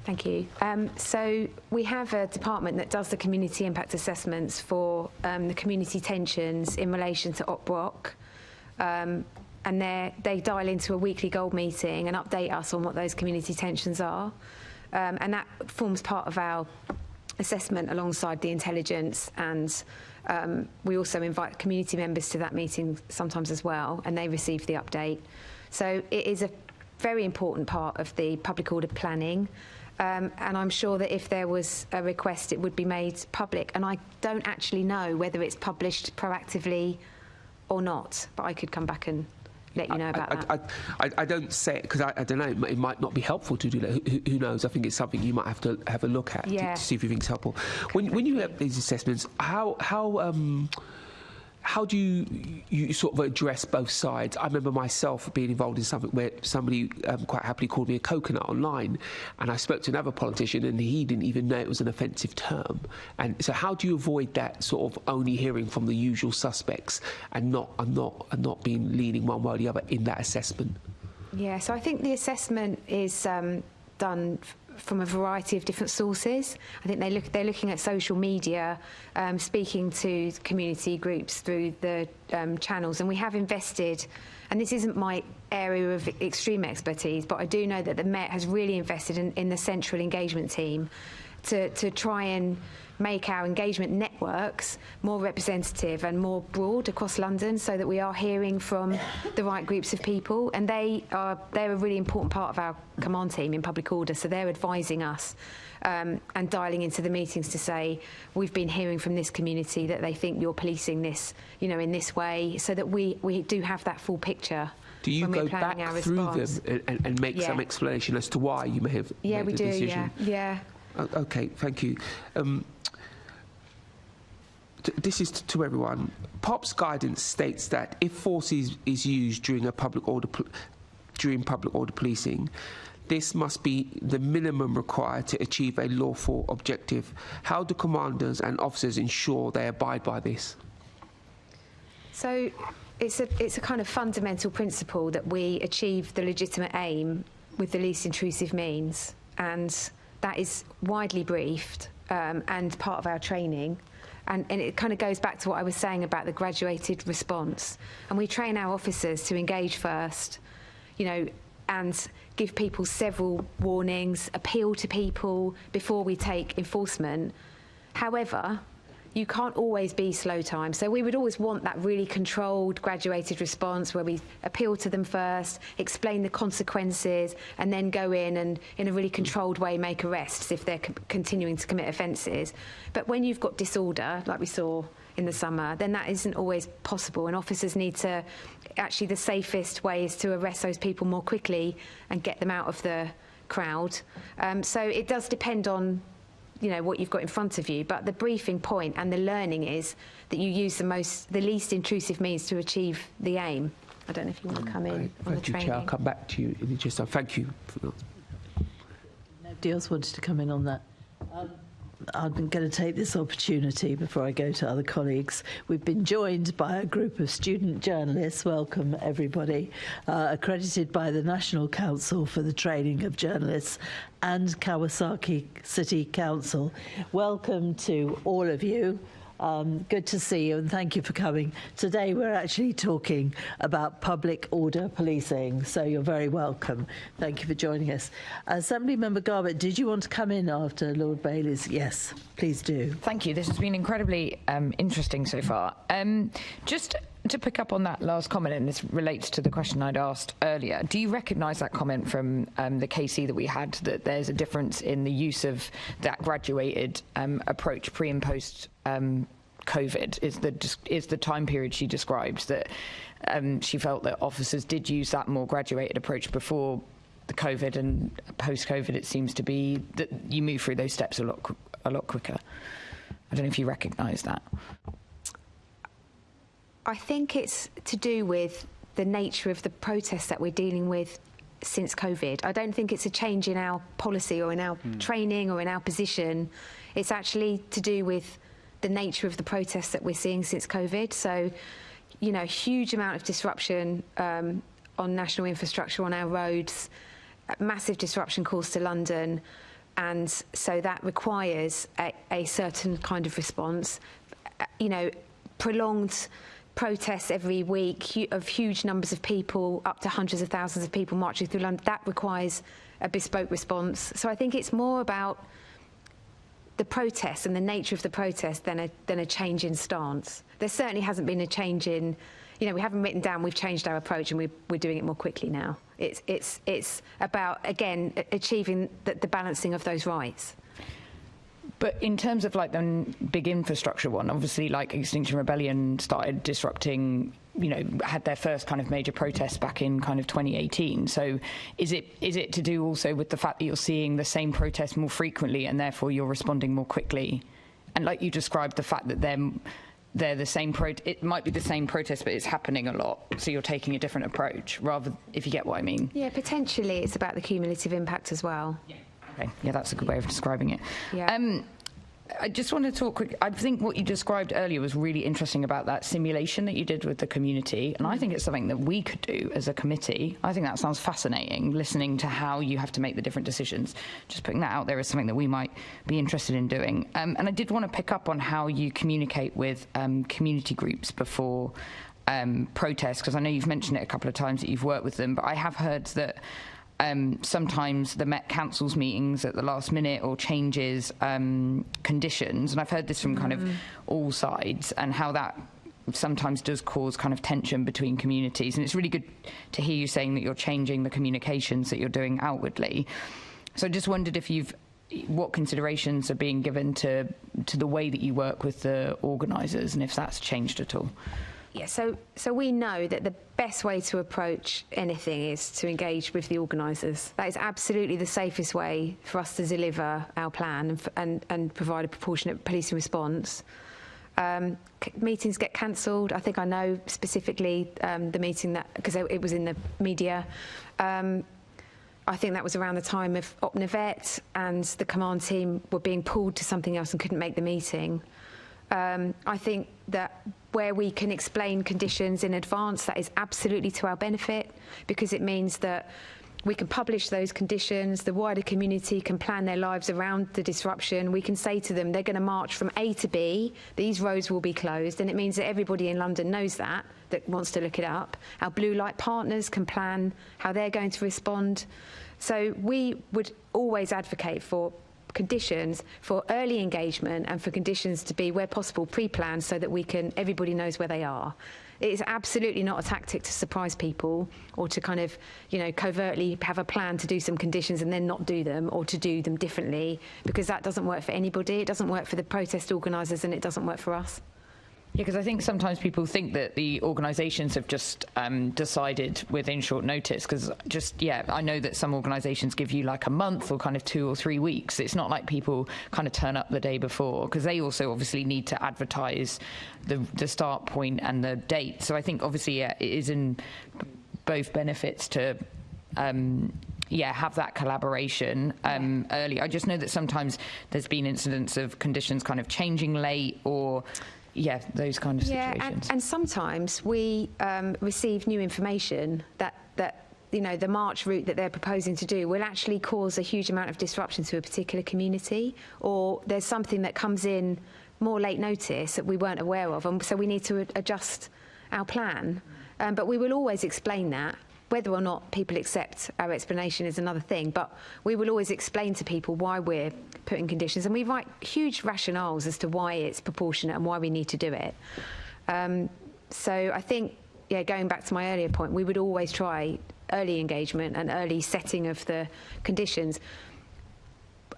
S4: Thank you. So we have a department that does the community impact assessments for the community tensions in relation to OPROC. And they dial into a weekly Gold meeting and update us on what those community tensions are. And that forms part of our assessment alongside the intelligence, and we also invite community members to that meeting sometimes as well, and they receive the update. So it is a very important part of the public order planning, and I'm sure that if there was a request it would be made public, and I don't actually know whether it's published proactively or not, but I could come back and let you know about that.
S7: I don't say it because I don't know, it might not be helpful to do that. Who knows? I think it's something you might have to have a look at to see if you think it's helpful. Okay. When you have these assessments, how do you sort of address both sides? I remember myself being involved in something where somebody quite happily called me a coconut online, and I spoke to another politician and he didn't even know it was an offensive term. And so how do you avoid that sort of only hearing from the usual suspects and not being leaning one way or the other in that assessment?
S4: Yeah, so I think the assessment is done from a variety of different sources. I think they're looking at social media, speaking to community groups through the channels, and we have invested, and this isn't my area of extreme expertise, but I do know that the Met has really invested in the central engagement team to try and make our engagement networks more representative and more broad across London, so that we are hearing from the right groups of people, and they're a really important part of our command team in public order, so they're advising us and dialing into the meetings to say, we've been hearing from this community that they think you're policing this, in this way, so that we do have that full picture.
S7: Do you go back through them and make some explanation as to why you may have made the decision?
S4: Yeah.
S7: Okay, thank you. This is to everyone. POP's guidance states that if force is used during public order policing, this must be the minimum required to achieve a lawful objective. How do commanders and officers ensure they abide by this?
S4: So it's a kind of fundamental principle that we achieve the legitimate aim with the least intrusive means, and that is widely briefed and part of our training. And it kind of goes back to what I was saying about the graduated response. And we train our officers to engage first, you know, and give people several warnings, appeal to people before we take enforcement. However, you can't always be slow time. So we would always want that really controlled, graduated response where we appeal to them first, explain the consequences, and then go in and, in a really controlled way, make arrests if they're continuing to commit offences. But when you've got disorder, like we saw in the summer, then that isn't always possible, and officers need to... Actually, the safest way is to arrest those people more quickly and get them out of the crowd. So it does depend on, you know, what you've got in front of you, but the briefing point and the learning is that you use the least intrusive means to achieve the aim. I don't know if you want to come in on the training.
S7: Thank you, Chair. I'll come back to you in just a... Thank you for that.
S2: Nobody else wanted to come in on that. I'm going to take this opportunity before I go to other colleagues. We've been joined by a group of student journalists, welcome everybody, accredited by the National Council for the Training of Journalists and Kawasaki City Council. Welcome to all of you. Good to see you and thank you for coming. Today we're actually talking about public order policing, so you're very welcome. Thank you for joining us. Assembly Member Garbutt, did you want to come in after Lord Bailey's? Yes, please do.
S8: Thank you. This has been incredibly interesting so far. Just to pick up on that last comment, and this relates to the question I'd asked earlier, do you recognise that comment from the KC that we had, that there's a difference in the use of that graduated approach pre and post COVID is the time period she described, that she felt that officers did use that more graduated approach before the COVID, and post-COVID it seems to be that you move through those steps a lot quicker. I don't know if you recognise that.
S4: I think it's to do with the nature of the protests that we're dealing with since COVID. I don't think it's a change in our policy or in our training or in our position. It's actually to do with the nature of the protests that we're seeing since COVID. So, you know, huge amount of disruption on national infrastructure, on our roads, massive disruption caused to London. And so that requires a certain kind of response. You know, prolonged protests every week of huge numbers of people, up to hundreds of thousands of people marching through London, that requires a bespoke response. So I think it's more about the protest and the nature of the protest than a change in stance. There certainly hasn't been a change in, you know, we haven't written down we've changed our approach and we're doing it more quickly now. It's about, again, achieving the balancing of those rights.
S8: But in terms of like the big infrastructure one, obviously like Extinction Rebellion started disrupting, you know, had their first kind of major protest back in kind of 2018. So is it to do also with the fact that you're seeing the same protests more frequently and therefore you're responding more quickly? And like you described, the fact that they're the same it might be the same protest, but it's happening a lot, so you're taking a different approach, rather, if you get what I mean.
S4: Yeah, potentially it's about the cumulative impact as well.
S8: Yeah. Okay. Yeah, that's a good way of describing it.
S4: Yeah.
S8: I just want to talk quick. I think what you described earlier was really interesting about that simulation that you did with the community, and I think it's something that we could do as a committee. I think that sounds fascinating, listening to how you have to make the different decisions. Just putting that out there is something that we might be interested in doing. And I did want to pick up on how you communicate with community groups before protests, because I know you've mentioned it a couple of times that you've worked with them, but I have heard that sometimes the Met cancels meetings at the last minute or changes conditions, and I've heard this from kind of all sides, and how that sometimes does cause kind of tension between communities. And it's really good to hear you saying that you're changing the communications that you're doing outwardly. So I just wondered if what considerations are being given to the way that you work with the organisers, and if that's changed at all.
S4: Yeah, so we know that the best way to approach anything is to engage with the organisers. That is absolutely the safest way for us to deliver our plan and provide a proportionate policing response. Meetings get cancelled. I think I know specifically the meeting that, because it was in the media. I think that was around the time of Opnivet, and the command team were being pulled to something else and couldn't make the meeting. I think that where we can explain conditions in advance, that is absolutely to our benefit, because it means that we can publish those conditions, the wider community can plan their lives around the disruption. We can say to them, they're going to march from A to B, these roads will be closed, and it means that everybody in London knows that wants to look it up. Our blue light partners can plan how they're going to respond. So we would always advocate for conditions, for early engagement, and for conditions to be, where possible, pre-planned, so that everybody knows where they are. It is absolutely not a tactic to surprise people, or to kind of, covertly have a plan to do some conditions and then not do them, or to do them differently, because that doesn't work for anybody. It doesn't work for the protest organisers, and it doesn't work for us.
S8: Yeah, because I think sometimes people think that the organisations have just decided within short notice, because I know that some organisations give you like a month or kind of 2 or 3 weeks. It's not like people kind of turn up the day before, because they also obviously need to advertise the start point and the date. So I think obviously it is in both benefits to have that collaboration early. I just know that sometimes there's been incidents of conditions kind of changing late, or those kind of situations.
S4: And sometimes we receive new information that the march route that they're proposing to do will actually cause a huge amount of disruption to a particular community, or there's something that comes in more late notice that we weren't aware of, and so we need to adjust our plan. But we will always explain that. Whether or not people accept our explanation is another thing, but we will always explain to people why we're putting conditions, and we write huge rationales as to why it's proportionate and why we need to do it. So I think, going back to my earlier point, we would always try early engagement and early setting of the conditions.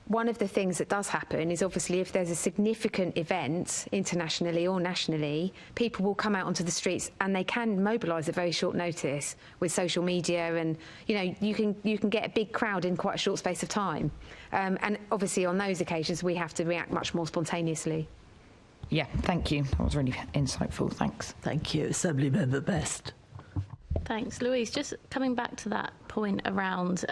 S4: One of the things that does happen is, obviously, if there's a significant event internationally or nationally, people will come out onto the streets, and they can mobilise at very short notice with social media, and you can get a big crowd in quite a short space of time. And obviously on those occasions we have to react much more spontaneously.
S8: Yeah, thank you. That was really insightful. Thanks.
S2: Thank you. Assembly Member Best.
S13: Thanks, Louise. Just coming back to that point around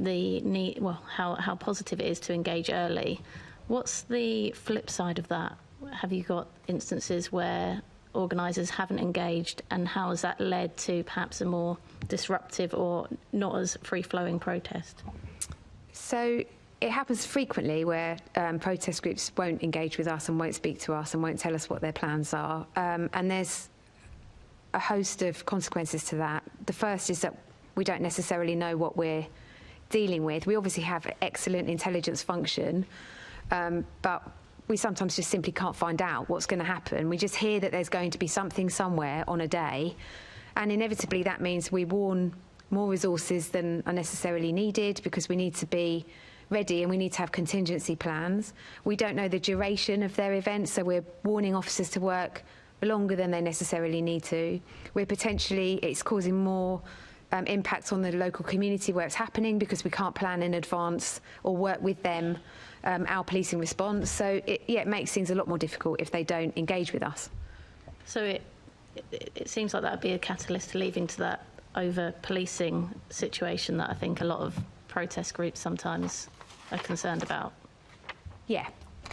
S13: the need, how positive it is to engage early. What's the flip side of that? Have you got instances where organisers haven't engaged, and how has that led to perhaps a more disruptive or not as free-flowing protest?
S4: So it happens frequently where protest groups won't engage with us and won't speak to us and won't tell us what their plans are. And there's a host of consequences to that. The first is that we don't necessarily know what we're dealing with. We obviously have excellent intelligence function, but we sometimes just simply can't find out what's going to happen. We just hear that there's going to be something somewhere on a day, and inevitably that means we warn more resources than are necessarily needed, because we need to be ready and we need to have contingency plans. We don't know the duration of their events, so we're warning officers to work longer than they necessarily need to. It's causing more impacts on the local community where it's happening, because we can't plan in advance or work with them our policing response. So it makes things a lot more difficult if they don't engage with us.
S13: So it seems like that would be a catalyst to leading to that over-policing situation that I think a lot of protest groups sometimes are concerned about.
S4: Yeah,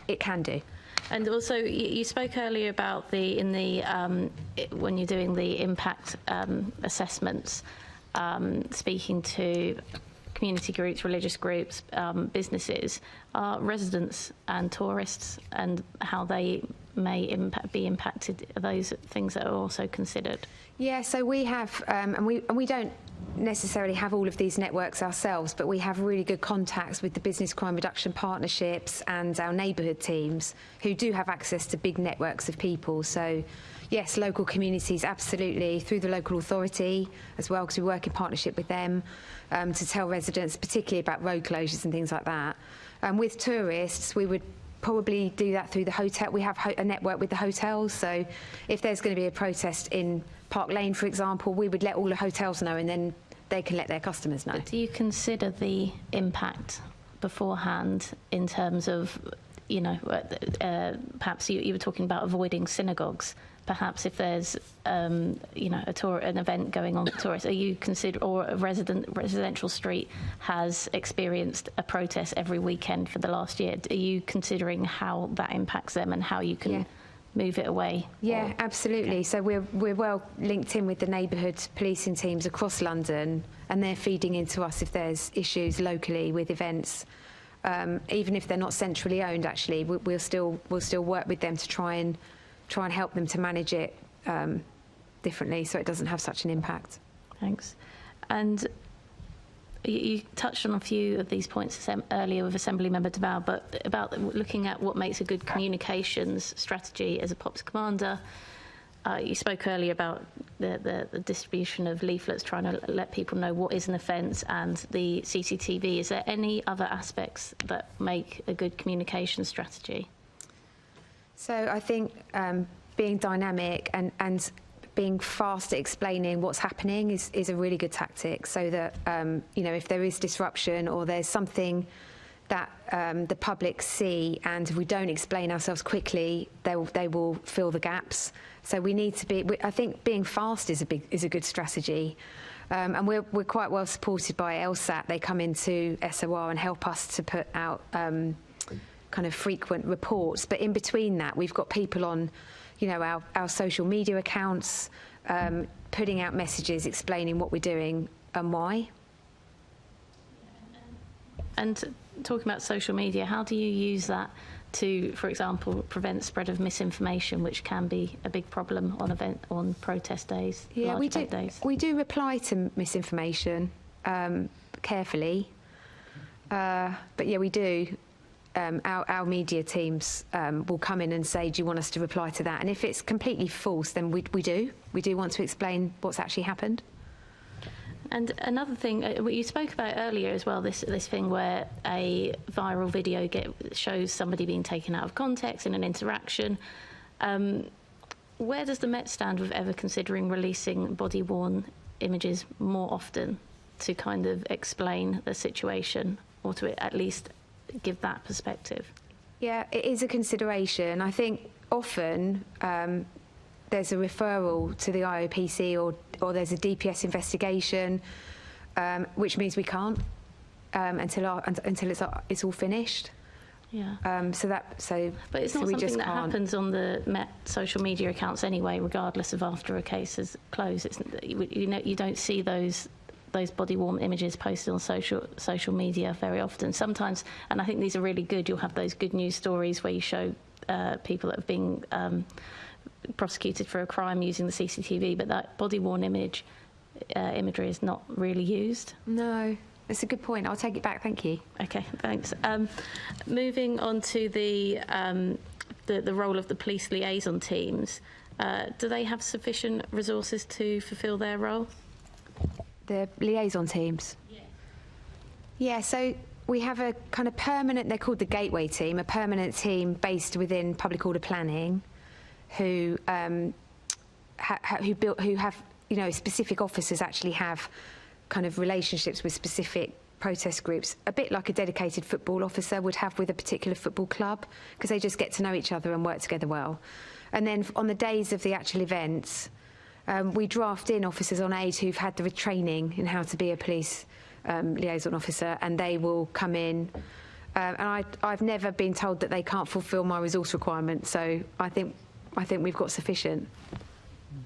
S4: it can do.
S13: And also, you spoke earlier about when you're doing the impact assessments, speaking to community groups, religious groups, businesses, are residents and tourists, and how they may be impacted. Are those things that are also considered?
S4: Yeah, so we have, and we don't necessarily have all of these networks ourselves, but we have really good contacts with the business crime reduction partnerships and our neighbourhood teams, who do have access to big networks of people. So yes, local communities, absolutely, through the local authority as well, because we work in partnership with them to tell residents, particularly about road closures and things like that. With tourists, we would probably do that through the hotel. We have a network with the hotels, so if there's going to be a protest in Park Lane, for example, we would let all the hotels know, and then they can let their customers know.
S13: But do you consider the impact beforehand in terms of you know, perhaps you were talking about avoiding synagogues. Perhaps if there's, you know, an event going on for tourists, are you or a residential street has experienced a protest every weekend for the last year? Are you considering how that impacts them and how you can move it away?
S4: Yeah, absolutely. So we're well linked in with the neighbourhood policing teams across London, and they're feeding into us if there's issues locally with events. Even if they're not centrally owned, actually, we'll still work with them to try and help them to manage it differently, so it doesn't have such an impact.
S13: Thanks. And you touched on a few of these points earlier with Assemblymember Deval, but about looking at what makes a good communications strategy as a POPs commander. You spoke earlier about the distribution of leaflets, trying to let people know what is an offence, and the CCTV. Is there any other aspects that make a good communication strategy?
S4: So I think being dynamic and being fast at explaining what's happening is a really good tactic, so that you know, if there is disruption or there's something that the public see, and if we don't explain ourselves quickly, they will fill the gaps. So we need to be. I think being fast is a good strategy, and we're quite well supported by LSAT. They come into SOR and help us to put out kind of frequent reports. But in between that, we've got people on, you know, our social media accounts, putting out messages explaining what we're doing and why. And
S13: talking about social media, how do you use that to, for example, prevent spread of misinformation, which can be a big problem on protest days?
S4: Yeah, we do reply to misinformation carefully, but yeah, we do. Our media teams will come in and say, do you want us to reply to that? And if it's completely false, then we do want to explain what's actually happened.
S13: And another thing, you spoke about earlier as well, this thing where a viral video shows somebody being taken out of context in an interaction. Where does the Met stand with ever considering releasing body-worn images more often to kind of explain the situation, or to at least give that perspective?
S4: Yeah, it is a consideration. I think often there's a referral to the IOPC or there's a DPS investigation, which means we can't until it's all finished.
S13: Yeah.
S4: But
S13: it's not something that happens on the Met social media accounts anyway, regardless of after a case is closed. You don't see those body-worn images posted on social media very often. Sometimes, and I think these are really good, you'll have those good news stories where you show people that have been prosecuted for a crime using the CCTV, but that body-worn imagery is not really used.
S4: No, that's a good point. I'll take it back. Thank you.
S13: Okay, thanks. Moving on to the role of the police liaison teams, do they have sufficient resources to fulfil their role?
S4: The liaison teams? Yeah, so we have a kind of permanent, they're called the Gateway Team, a permanent team based within public order planning who have, you know, specific officers actually have kind of relationships with specific protest groups, a bit like a dedicated football officer would have with a particular football club, because they just get to know each other and work together well. And then on the days of the actual events, we draft in officers on aid who've had the training in how to be a police liaison officer, and they will come in. And I've never been told that they can't fulfil my resource requirement, so I think we've got sufficient.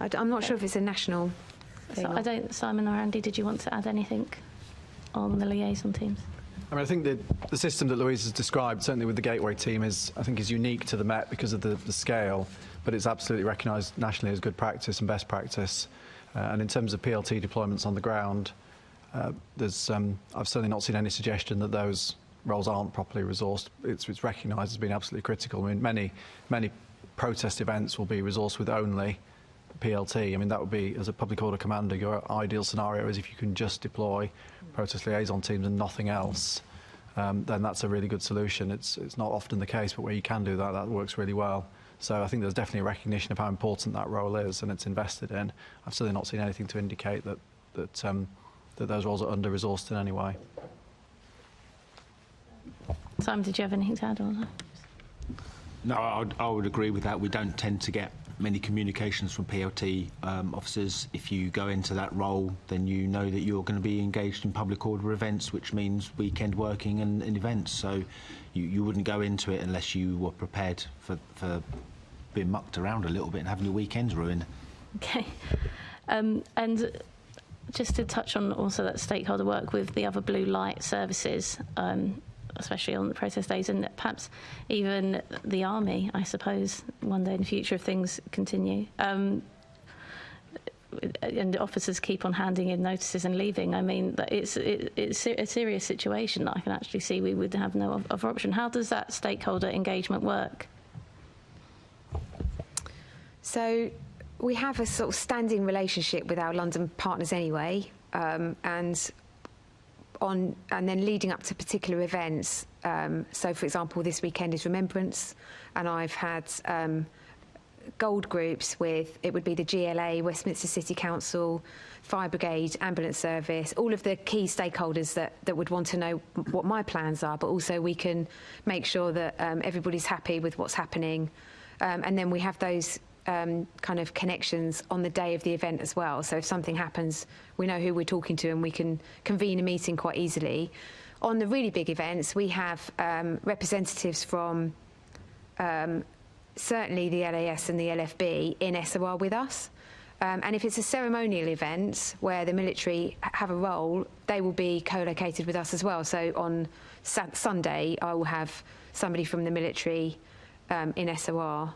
S4: I'm not sure if it's a national thing.
S13: So Simon or Andy, did you want to add anything on the liaison teams?
S5: I mean, I think the system that Louise has described, certainly with the Gateway Team, is unique to the Met because of the scale, but it's absolutely recognised nationally as good practice and best practice. And in terms of PLT deployments on the ground, I've certainly not seen any suggestion that those roles aren't properly resourced. It's recognised as being absolutely critical. I mean, many protest events will be resourced with only PLT. I mean, that would be, as a public order commander, your ideal scenario is if you can just deploy protest liaison teams and nothing else, then that's a really good solution. It's not often the case, but where you can do that, that works really well. So I think there's definitely a recognition of how important that role is, and it's invested in. I've certainly not seen anything to indicate that those roles are under-resourced in any way.
S13: Simon, did you have anything to add on that?
S6: No, I would agree with that. We don't tend to get many communications from PLT officers. If you go into that role, then you know that you're going to be engaged in public order events, which means weekend working and events. So you wouldn't go into it unless you were prepared for being mucked around a little bit and having your weekends ruined.
S13: Okay. And just to touch on also that stakeholder work with the other blue light services, especially on the protest days, and perhaps even the army, I suppose, one day in the future if things continue. And officers keep on handing in notices and leaving. I mean, it's a serious situation that I can actually see we would have no other option. How does that stakeholder engagement work?
S4: So we have a sort of standing relationship with our London partners anyway, and then leading up to particular events. So, for example, this weekend is Remembrance, and I've had gold groups with, it would be the GLA, Westminster City Council, Fire Brigade, Ambulance Service, all of the key stakeholders that would want to know what my plans are, but also we can make sure that everybody's happy with what's happening. And then we have those kind of connections on the day of the event as well. So if something happens, we know who we're talking to and we can convene a meeting quite easily. On the really big events, we have representatives from certainly the LAS and the LFB in SOR with us. And if it's a ceremonial event where the military have a role, they will be co-located with us as well. So on Sunday, I will have somebody from the military in SOR,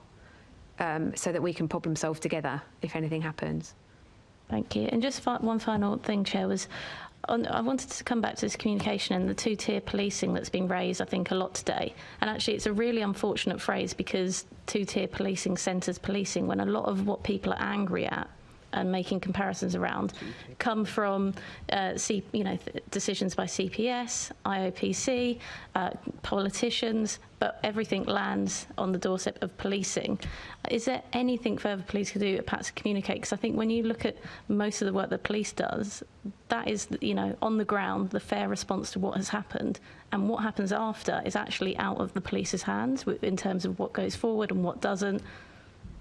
S4: so that we can problem solve together if anything happens.
S13: Thank you. And just one final thing, Chair, was I wanted to come back to this communication and the two-tier policing that's been raised, I think, a lot today. And actually, it's a really unfortunate phrase because two-tier policing centres policing when a lot of what people are angry at and making comparisons around come from decisions by CPS, IOPC, politicians, but everything lands on the doorstep of policing. Is there anything further police could do, perhaps communicate? Because I think when you look at most of the work that police does, that is, on the ground, the fair response to what has happened. And what happens after is actually out of the police's hands in terms of what goes forward and what doesn't.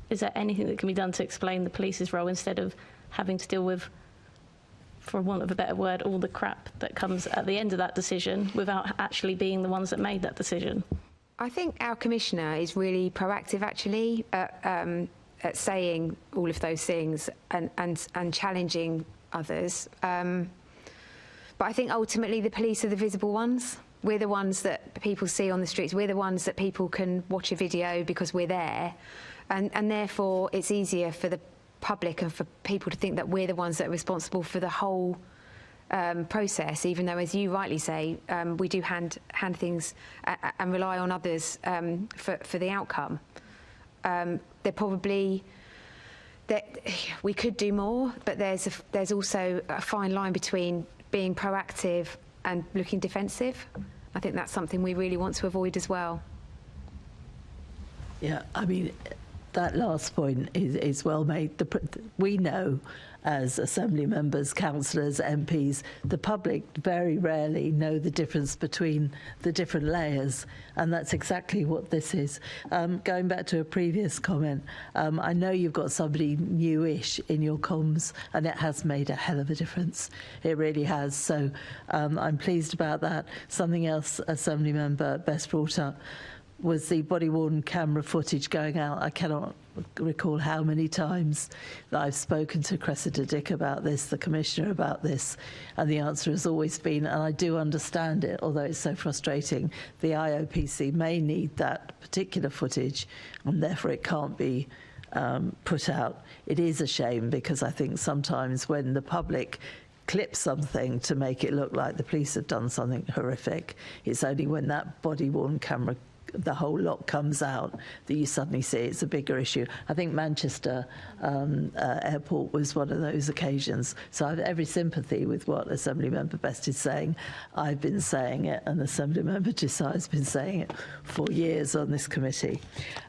S13: Is there anything that can be done to explain the police's role instead of having to deal with, for want of a better word, all the crap that comes at the end of that decision without actually being the ones that made that decision?
S4: I think our Commissioner is really proactive, actually, at saying all of those things and challenging others. But I think ultimately the police are the visible ones. We're the ones that people see on the streets. We're the ones that people can watch a video because we're there. And therefore, it's easier for the public and for people to think that we're the ones that are responsible for the whole process, even though, as you rightly say, we do hand things and rely on others for the outcome. We could do more, but there's also a fine line between being proactive and looking defensive. I think that's something we really want to avoid as well.
S2: Yeah, I mean, that last point is well made. We know, as Assembly members, councillors, MPs, the public very rarely know the difference between the different layers, and that's exactly what this is. Going back to a previous comment, I know you've got somebody newish in your comms, and it has made a hell of a difference. It really has. So I'm pleased about that. Something else Assembly member Best brought up was the body-worn camera footage going out. I cannot recall how many times that I've spoken to Cressida Dick about this, the Commissioner about this, and the answer has always been, and I do understand it, although it's so frustrating, the IOPC may need that particular footage, and therefore it can't be put out. It is a shame, because I think sometimes when the public clip something to make it look like the police have done something horrific, it's only when that body-worn camera, the whole lot comes out, that you suddenly see it's a bigger issue. I think Manchester Airport was one of those occasions. So I have every sympathy with what Assemblymember Best is saying. I've been saying it, and Assemblymember Desai has been saying it for years on this committee.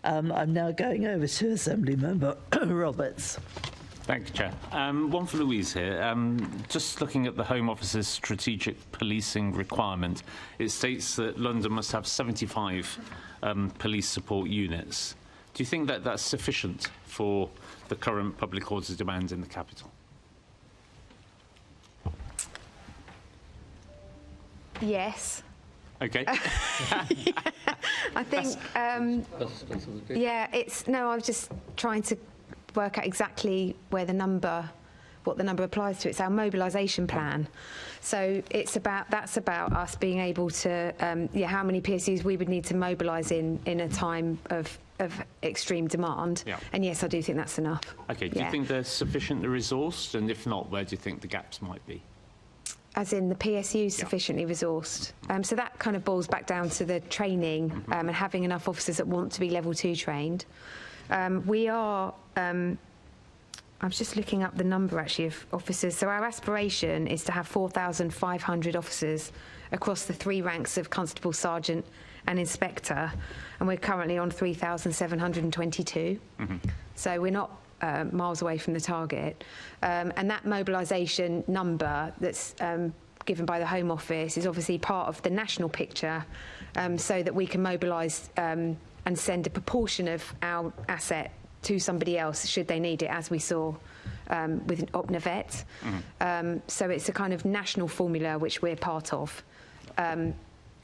S2: I'm now going over to Assemblymember Roberts.
S10: Thank you, Chair. One for Louise here. Just looking at the Home Office's strategic policing requirement, it states that London must have 75 police support units. Do you think that that's sufficient for the current public orders demands in the capital?
S4: Yes.
S10: Okay.
S4: I think, yeah, I was just trying to work out exactly where what the number applies to. It's our mobilisation plan. So that's about us being able to, how many PSUs we would need to mobilise in a time of extreme demand. Yeah. And yes, I do think that's enough.
S10: Okay, do you think they're sufficiently resourced? And if not, where do you think the gaps might be?
S4: As in the PSU sufficiently resourced. So that kind of boils back down to the training and having enough officers that want to be level 2 trained. We are, I was just looking up the number actually of officers. So our aspiration is to have 4,500 officers across the 3 ranks of constable, sergeant and inspector. And we're currently on 3,722. So we're not miles away from the target. And that mobilisation number that's given by the Home Office is obviously part of the national picture, so that we can mobilise and send a proportion of our asset to somebody else should they need it, as we saw with OpNavet. So it's a kind of national formula which we're part of. And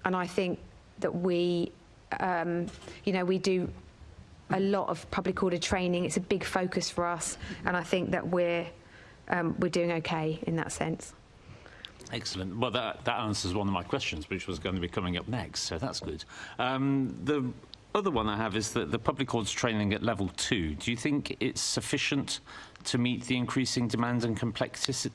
S4: I think that we do a lot of public order training. It's a big focus for us, and I think that we're doing okay in that sense.
S10: Excellent. Well, that answers one of my questions, which was going to be coming up next, so that's good. The other one I have is that the public orders training at level 2, do you think it's sufficient to meet the increasing demands and complexity,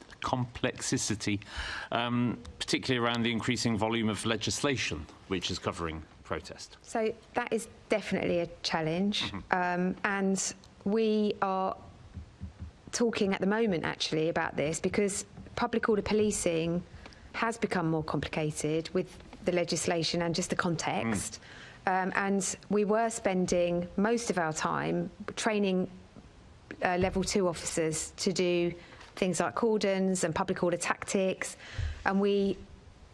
S10: particularly around the increasing volume of legislation which is covering protest?
S4: So that is definitely a challenge, and we are talking at the moment actually about this because public order policing has become more complicated with the legislation and just the context. And we were spending most of our time training level 2 officers to do things like cordons and public order tactics, and we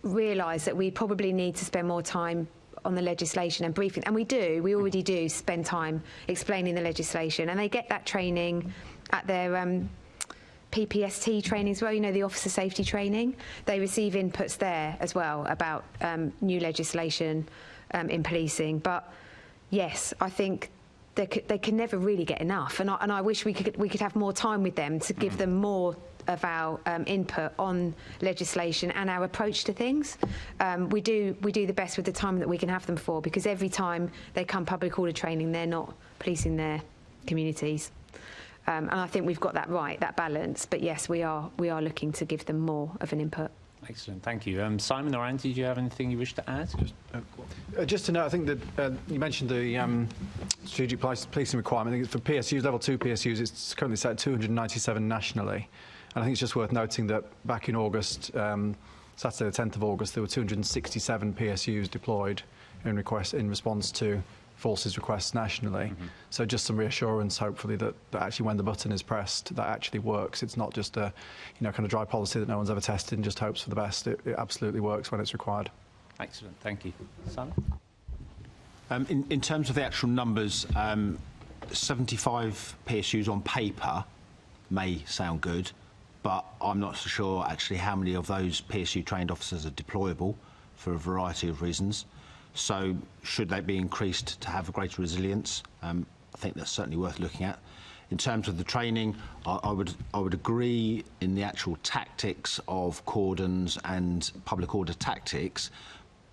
S4: realised that we probably need to spend more time on the legislation and briefing, and we already do spend time explaining the legislation, and they get that training at their PPST training as well, the officer safety training. They receive inputs there as well about new legislation in policing. But yes, I think they can never really get enough, and I wish we could have more time with them to give them more of our input on legislation and our approach to things. We do the best with the time that we can have them for, because every time they come public order training, they're not policing their communities. And I think we've got that right, that balance. But yes, we are looking to give them more of an input.
S10: Excellent, thank you. Simon or Andy, do you have anything you wish to add?
S5: Just to note, I think that you mentioned the strategic policing requirement. I think for PSUs, level 2 PSUs, it's currently set at 297 nationally. And I think it's just worth noting that back in August, Saturday the 10th of August, there were 267 PSUs deployed in response to forces requests nationally. So just some reassurance, hopefully, that actually when the button is pressed, that actually works. It's not just a kind of dry policy that no one's ever tested and just hopes for the best. It absolutely works when it's required.
S10: Excellent, thank you. Simon?
S6: In terms of the actual numbers, 75 PSUs on paper may sound good, but I'm not so sure actually how many of those PSU trained officers are deployable for a variety of reasons. So should they be increased to have a greater resilience? I think that's certainly worth looking at. In terms of the training, I would agree in the actual tactics of cordons and public order tactics,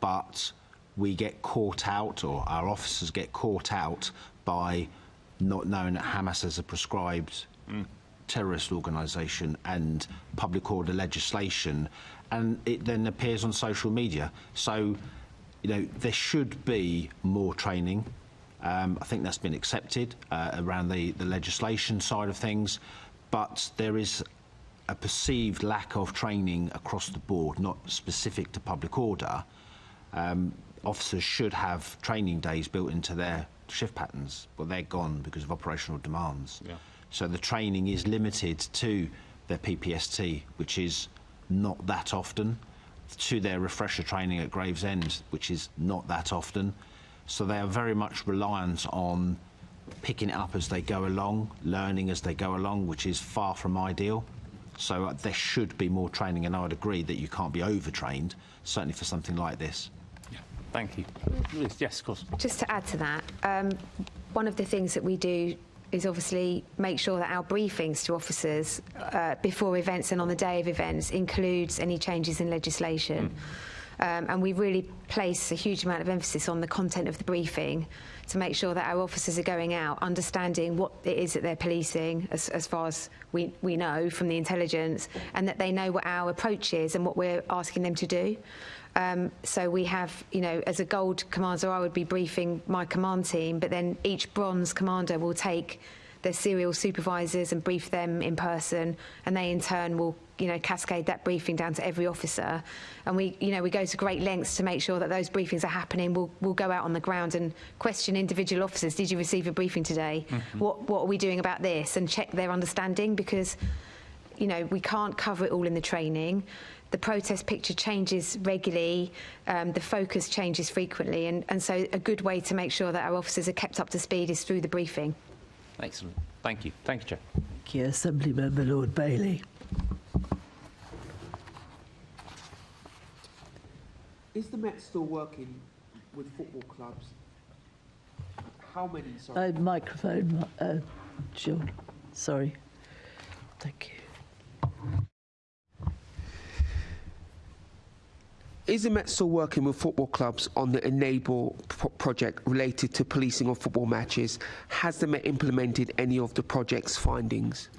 S6: but we get caught out, or our officers get caught out, by not knowing that Hamas is a prescribed terrorist organisation and public order legislation, and it then appears on social media. So, there should be more training. I think that's been accepted around the legislation side of things, but there is a perceived lack of training across the board, not specific to public order. Officers should have training days built into their shift patterns, but they're gone because of operational demands. So the training is limited to their PPST, which is not that often, to their refresher training at Gravesend, which is not that often. So they are very much reliant on picking it up as they go along, learning as they go along, which is far from ideal. So there should be more training, and I would agree that you can't be overtrained, certainly for something like this.
S10: Yeah. Thank you. Yes, of course.
S4: Just to add to that, one of the things that we do is obviously make sure that our briefings to officers before events and on the day of events includes any changes in legislation. And we really place a huge amount of emphasis on the content of the briefing to make sure that our officers are going out understanding what it is that they're policing as far as we know from the intelligence, and that they know what our approach is and what we're asking them to do. So we have, you know, as a gold commander, I would be briefing my command team, but then each bronze commander will take their serial supervisors and brief them in person, and they in turn will, you know, cascade that briefing down to every officer. And we go to great lengths to make sure that those briefings are happening. We'll go out on the ground and question individual officers. Did you receive a briefing today? What are we doing about this? And check their understanding, because, you know, we can't cover it all in the training. The protest picture changes regularly, the focus changes frequently, and so a good way to make sure that our officers are kept up to speed is through the briefing.
S10: Excellent. Thank you. Thank you, Chair.
S2: Thank you, Assembly Member Lord Bailey.
S7: Is the Met still working with football clubs? How many? Sorry.
S2: Microphone, Sean. Sorry. Thank you.
S7: Is the Met still working with football clubs on the Enable project related to policing of football matches? Has the Met implemented any of the project's findings?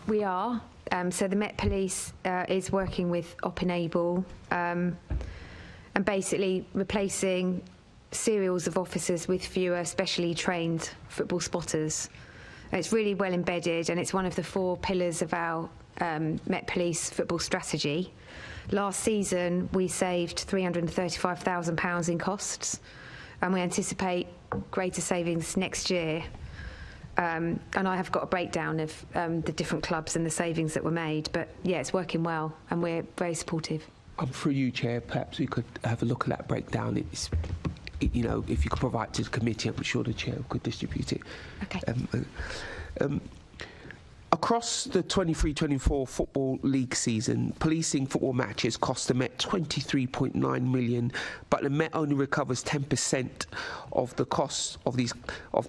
S4: We are. So the Met Police is working with Op-Enable and basically replacing serials of officers with fewer specially trained football spotters. And it's really well embedded, and it's one of the 4 pillars of our Met Police football strategy. Last season, we saved £335,000 in costs, and we anticipate greater savings next year. And I have got a breakdown of the different clubs and the savings that were made. But, yeah, it's working well, and we're very supportive.
S7: Through you, Chair, perhaps we could have a look at that breakdown. You know, if you could provide to the committee, I'm sure the Chair could distribute it.
S4: OK.
S7: Across the 23-24 Football League season, policing football matches cost the Met £23.9 million, but the Met only recovers 10% of the costs of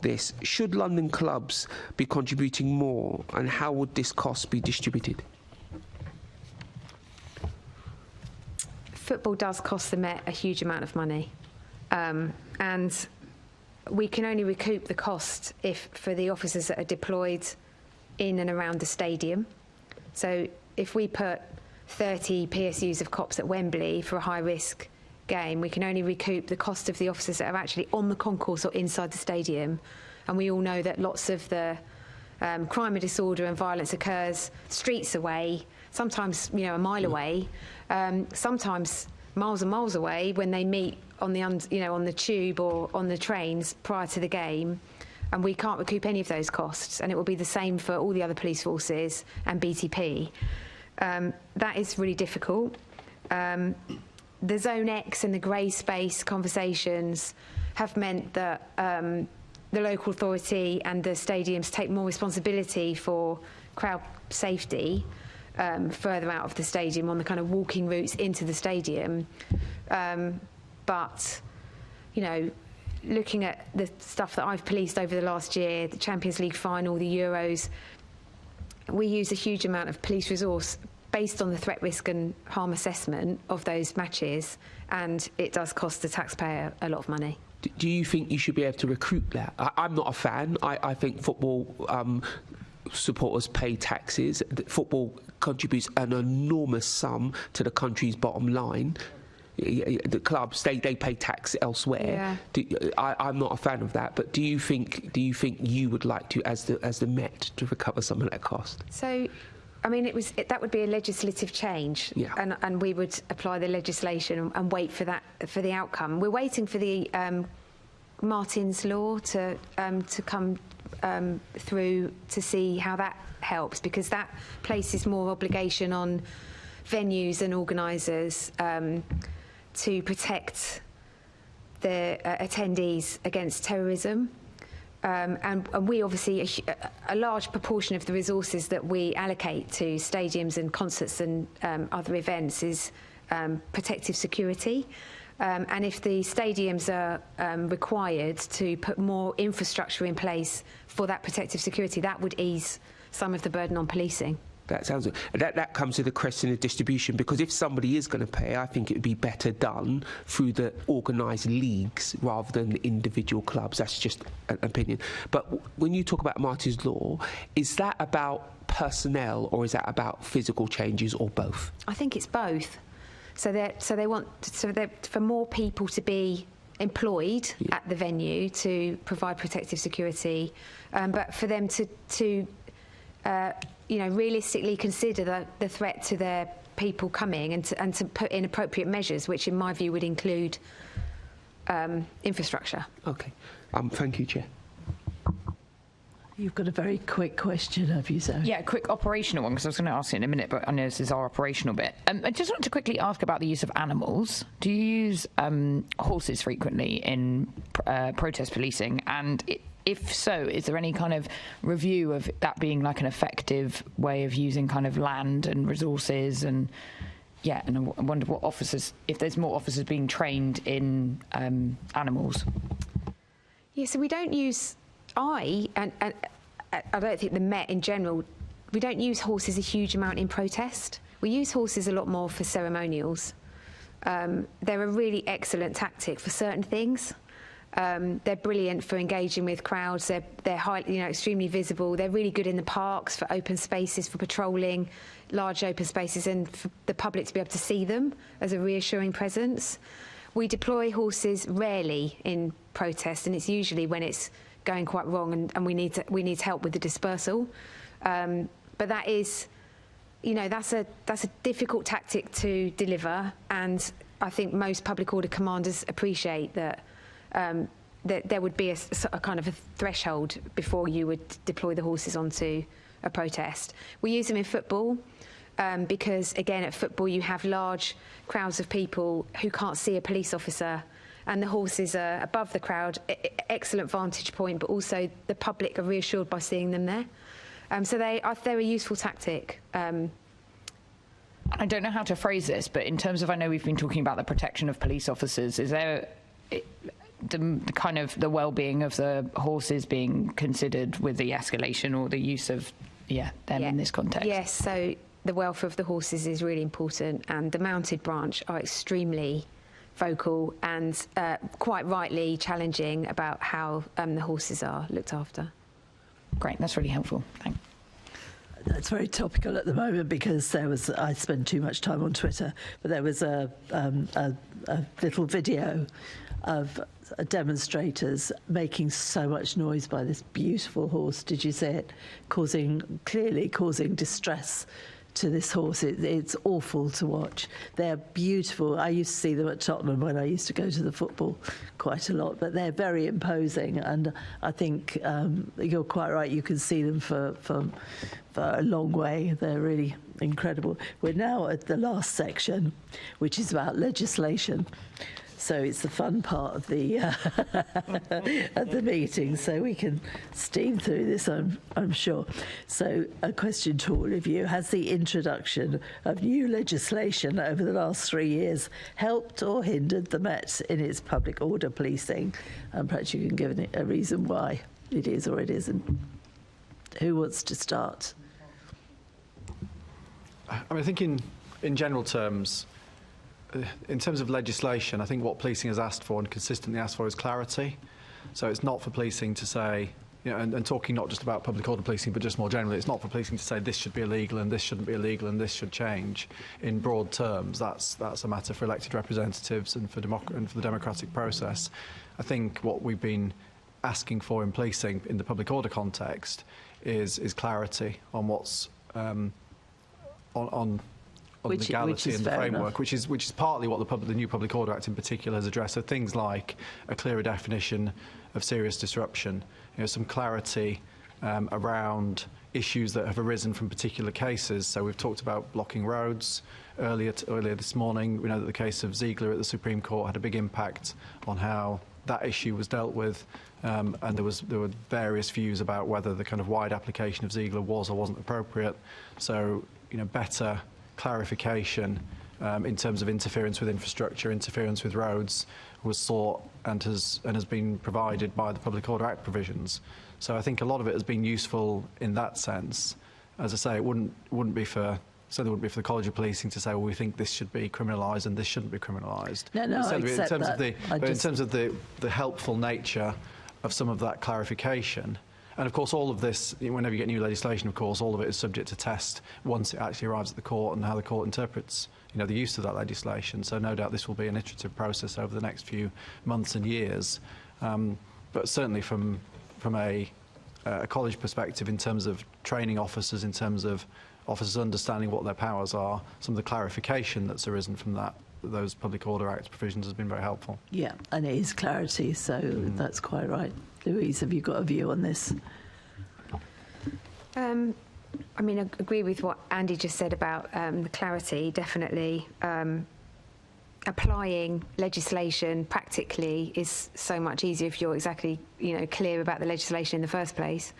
S7: this. Should London clubs be contributing more, and how would this cost be distributed?
S4: Football does cost the Met a huge amount of money, and we can only recoup the cost for the officers that are deployed in and around the stadium. So if we put 30 PSUs of cops at Wembley for a high-risk game, we can only recoup the cost of the officers that are actually on the concourse or inside the stadium. And we all know that lots of the crime and disorder and violence occurs streets away, sometimes, you know, a mile away, sometimes miles and miles away when they meet on the on the tube or on the trains prior to the game. And we can't recoup any of those costs, and it will be the same for all the other police forces and BTP. That is really difficult. The Zone X and the grey space conversations have meant that the local authority and the stadiums take more responsibility for crowd safety further out of the stadium on the kind of walking routes into the stadium. But, you know, looking at the stuff that I've policed over the last year, the Champions League final, the Euros, we use a huge amount of police resource based on the threat, risk and harm assessment of those matches, and it does cost the taxpayer a lot of money.
S7: Do you think you should be able to recruit that? I'm not a fan. I think football supporters pay taxes. Football contributes an enormous sum to the country's bottom line. The clubs, they pay tax elsewhere. Yeah. I'm not a fan of that. But do you think you would like to, as the Met, to recover some of that cost?
S4: So, I mean, that would be a legislative change, yeah. And we would apply the legislation and wait for the outcome. We're waiting for the Martin's Law to come through to see how that helps, because that places more obligation on venues and organisers to protect the attendees against terrorism. And we obviously, a large proportion of the resources that we allocate to stadiums and concerts and other events is protective security. And if the stadiums are required to put more infrastructure in place for that protective security, that would ease some of the burden on policing.
S7: That sounds that comes to the question of distribution, because if somebody is going to pay, I think it would be better done through the organised leagues rather than the individual clubs. That's just an opinion. But when you talk about Marty's Law, is that about personnel or is that about physical changes, or both?
S4: I think it's both. So they want for more people to be employed at the venue to provide protective security, but for them to realistically consider the threat to their people coming and to put in appropriate measures, which in my view would include infrastructure.
S7: Okay. Thank you, Chair.
S2: You've got a very quick question, have you, Zoe?
S8: Yeah, a quick operational one, because I was going to ask it in a minute, but I know this is our operational bit. I just wanted to quickly ask about the use of animals. Do you use horses frequently in protest policing? And if so, is there any kind of review of that being like an effective way of using kind of land and resources? And yeah, and I wonder what officers, if there's more officers being trained in animals.
S4: Yeah, so we don't use... I don't think the Met in general, we don't use horses a huge amount in protest. We use horses a lot more for ceremonials. They're a really excellent tactic for certain things. They're brilliant for engaging with crowds. They're highly, extremely visible. They're really good in the parks for open spaces, for patrolling large open spaces, and for the public to be able to see them as a reassuring presence. We deploy horses rarely in protest, and it's usually when it's going quite wrong and we need help with the dispersal. But that is, that's a difficult tactic to deliver, and I think most public order commanders appreciate that that there would be a kind of a threshold before you would deploy the horses onto a protest. We use them in football because, again, at football you have large crowds of people who can't see a police officer, and the horses are above the crowd, excellent vantage point, but also the public are reassured by seeing them there. So they're a useful tactic.
S8: I don't know how to phrase this, but in terms of, I know we've been talking about the protection of police officers, is there the kind of the well-being of the horses being considered with the escalation or the use of them in this context?
S4: Yes, so the welfare of the horses is really important, and the mounted branch are extremely vocal and quite rightly challenging about how the horses are looked after.
S8: Great, that's really helpful. Thanks.
S2: That's very topical at the moment because I spend too much time on Twitter, but there was a little video of demonstrators making so much noise by this beautiful horse. Did you see it? Clearly causing distress to this horse. It's awful to watch. They're beautiful. I used to see them at Tottenham when I used to go to the football quite a lot, but they're very imposing, and I think you're quite right. You can see them for a long way. They're really incredible. We're now at the last section, which is about legislation. So it's the fun part of the of the meeting, so we can steam through this, I'm sure. So a question to all of you: has the introduction of new legislation over the last 3 years helped or hindered the Met in its public order policing? And perhaps you can give a reason why it is or it isn't. Who wants to start?
S5: I think in general terms, in terms of legislation, I think what policing has asked for and consistently asked for is clarity. So it's not for policing to say, and talking not just about public order policing, but just more generally, it's not for policing to say this should be illegal and this shouldn't be illegal and this should change. In broad terms, that's a matter for elected representatives and for the democratic process. I think what we've been asking for in policing in the public order context is clarity on what's on legality and the framework, which is partly what the new Public Order Act in particular has addressed. So things like a clearer definition of serious disruption, some clarity around issues that have arisen from particular cases. So we've talked about blocking roads earlier this morning. We know that the case of Ziegler at the Supreme Court had a big impact on how that issue was dealt with, and there were various views about whether the kind of wide application of Ziegler was or wasn't appropriate. So better clarification in terms of interference with infrastructure, interference with roads was sought and has been provided by the Public Order Act provisions. So I think a lot of it has been useful in that sense. As I say, it wouldn't be for the College of Policing to say, well, we think this should be criminalised and this shouldn't be criminalised.
S2: No, I accept that.
S5: In terms of the helpful nature of some of that clarification, and of course all of this, whenever you get new legislation, of course, all of it is subject to test once it actually arrives at the court and how the court interprets the use of that legislation. So no doubt this will be an iterative process over the next few months and years. But certainly from a college perspective, in terms of training officers, in terms of officers understanding what their powers are, some of the clarification that's arisen from those Public Order Act provisions has been very helpful.
S2: Yeah, and it is clarity, so that's quite right. Louise, have you got a view on this?
S4: I mean, I agree with what Andy just said about the clarity. Definitely, applying legislation practically is so much easier if you're exactly, clear about the legislation in the first place.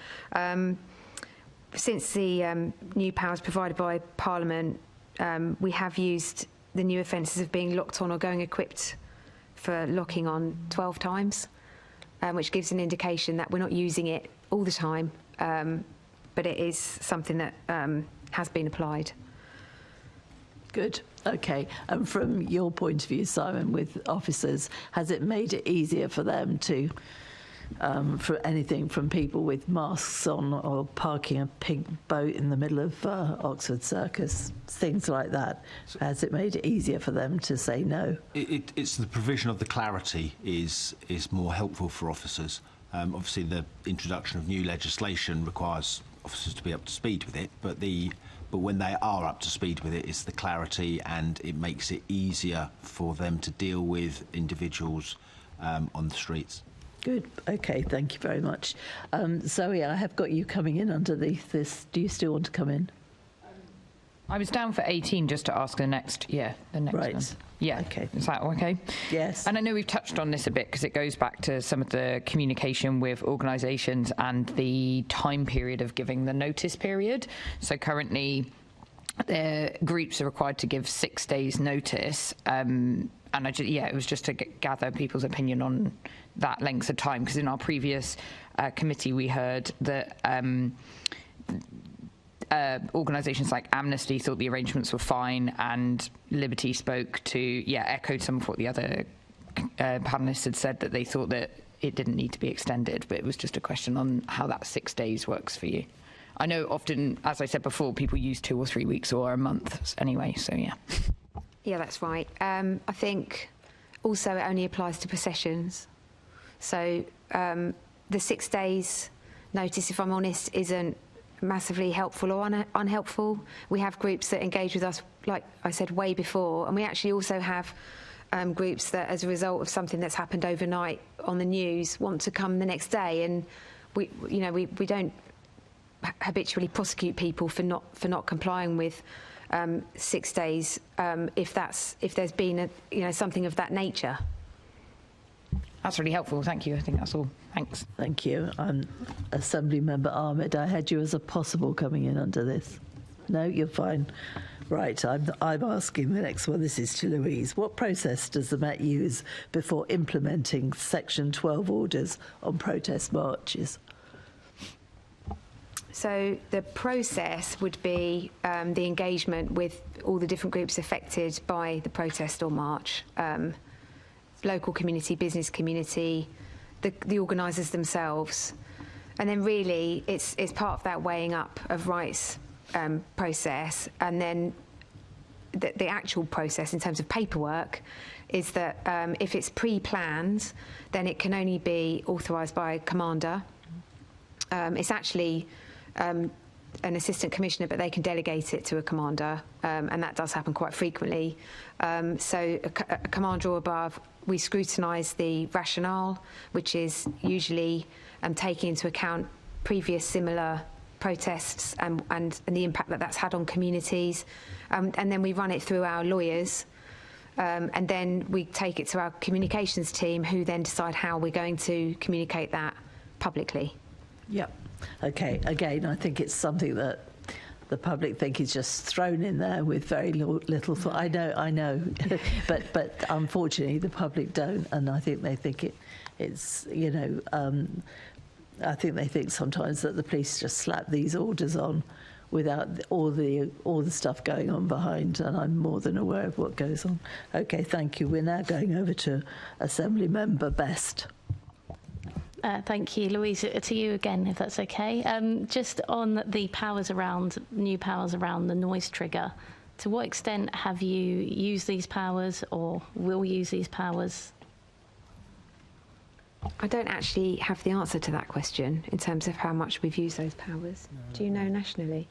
S4: Since the new powers provided by Parliament, we have used the new offences of being locked on or going equipped for locking on 12 times, which gives an indication that we're not using it all the time, but it is something that has been applied.
S2: Good. Okay. And from your point of view, Simon, with officers, has it made it easier for them to, for anything from people with masks on or parking a pink boat in the middle of Oxford Circus, things like that? Has it made it easier for them to say no?
S6: It's the provision of the clarity is more helpful for officers. Obviously, the introduction of new legislation requires officers to be up to speed with it, but when they are up to speed with it, it's the clarity, and it makes it easier for them to deal with individuals on the streets.
S2: Good. Okay, thank you very much. Zoe, I have got you coming in under this. Do you still want to come in?
S8: I was down for 18 just to ask the next
S2: right.
S8: one. Yeah.
S2: Okay.
S8: Is that okay?
S2: Yes.
S8: And I know we've touched on this a bit because it goes back to some of the communication with organisations and the time period of giving the notice period. So currently, the groups are required to give 6 days notice. And it was just to gather people's opinion on that length of time, because in our previous committee we heard that organisations like Amnesty thought the arrangements were fine, and Liberty echoed some of what the other panellists had said, that they thought that it didn't need to be extended, but it was just a question on how that 6 days works for you. I know often, as I said before, people use 2 or 3 weeks or a month anyway, so yeah.
S4: Yeah, that's right. I think also it only applies to processions. So the 6 days notice, if I'm honest, isn't massively helpful or unhelpful. We have groups that engage with us, like I said, way before, and we actually also have groups that, as a result of something that's happened overnight on the news, want to come the next day, and we don't habitually prosecute people for not complying with 6 days if there's been something of that nature.
S8: That's really helpful. Thank you. I think that's all. Thanks.
S2: Thank you. Assembly Member Ahmed, I had you as a possible coming in under this. No, you're fine. Right, I'm asking the next one. This is to Louise. What process does the Met use before implementing Section 12 orders on protest marches?
S4: So the process would be the engagement with all the different groups affected by the protest or march. Local community, business community, the organisers themselves, and then really it's part of that weighing up of rights process, and then the actual process in terms of paperwork is that if it's pre-planned, then it can only be authorised by a commander. It's actually an assistant commissioner, but they can delegate it to a commander, and that does happen quite frequently. So a commander or above, we scrutinise the rationale, which is usually taking into account previous similar protests and the impact that that's had on communities, and then we run it through our lawyers, and then we take it to our communications team, who then decide how we're going to communicate that publicly.
S2: Yep. Okay, again, I think it's something that the public think is just thrown in there with very little thought. I know, but unfortunately the public don't, and I think they think it's I think they think sometimes that the police just slap these orders on without all the stuff going on behind, and I'm more than aware of what goes on. Okay, thank you. We're now going over to Assembly Member Best.
S13: Thank you, Louise. To you again, if that's okay. Just on the new powers around the noise trigger, to what extent have you used these powers or will use these powers?
S4: I don't actually have the answer to that question in terms of how much we've used those powers. No. Do you know nationally?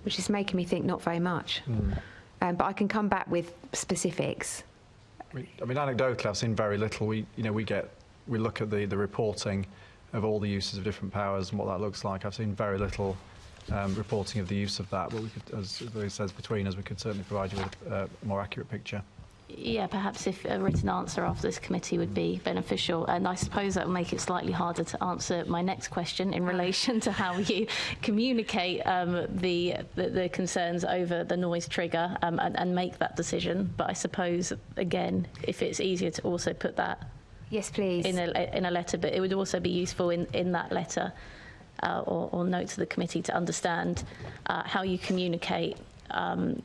S4: Which is making me think not very much. But I can come back with specifics.
S5: I mean, anecdotally, I've seen very little. We look at the reporting of all the uses of different powers and what that looks like. I've seen very little reporting of the use of that, but we could, as Louise says, between us, we could certainly provide you with a more accurate picture.
S13: Yeah, perhaps if a written answer of this committee would be beneficial, and I suppose that will make it slightly harder to answer my next question in relation to how you communicate the concerns over the noise trigger and make that decision. But I suppose, again, if it's easier to also put that,
S4: yes, please,
S13: in a letter, but it would also be useful in that letter or note to the committee to understand how you communicate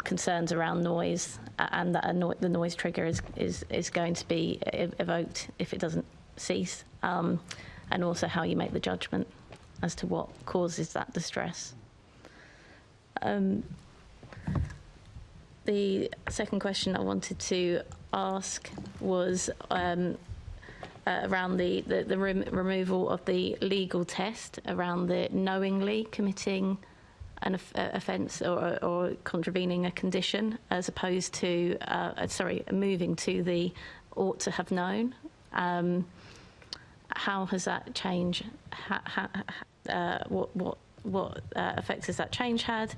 S13: concerns around noise, and that the noise trigger is going to be evoked if it doesn't cease, and also how you make the judgment as to what causes that distress. The second question I wanted to ask was around the removal of the legal test around the knowingly committing an offence or contravening a condition, as opposed to moving to the ought to have known. How has that change? What effects has that change had,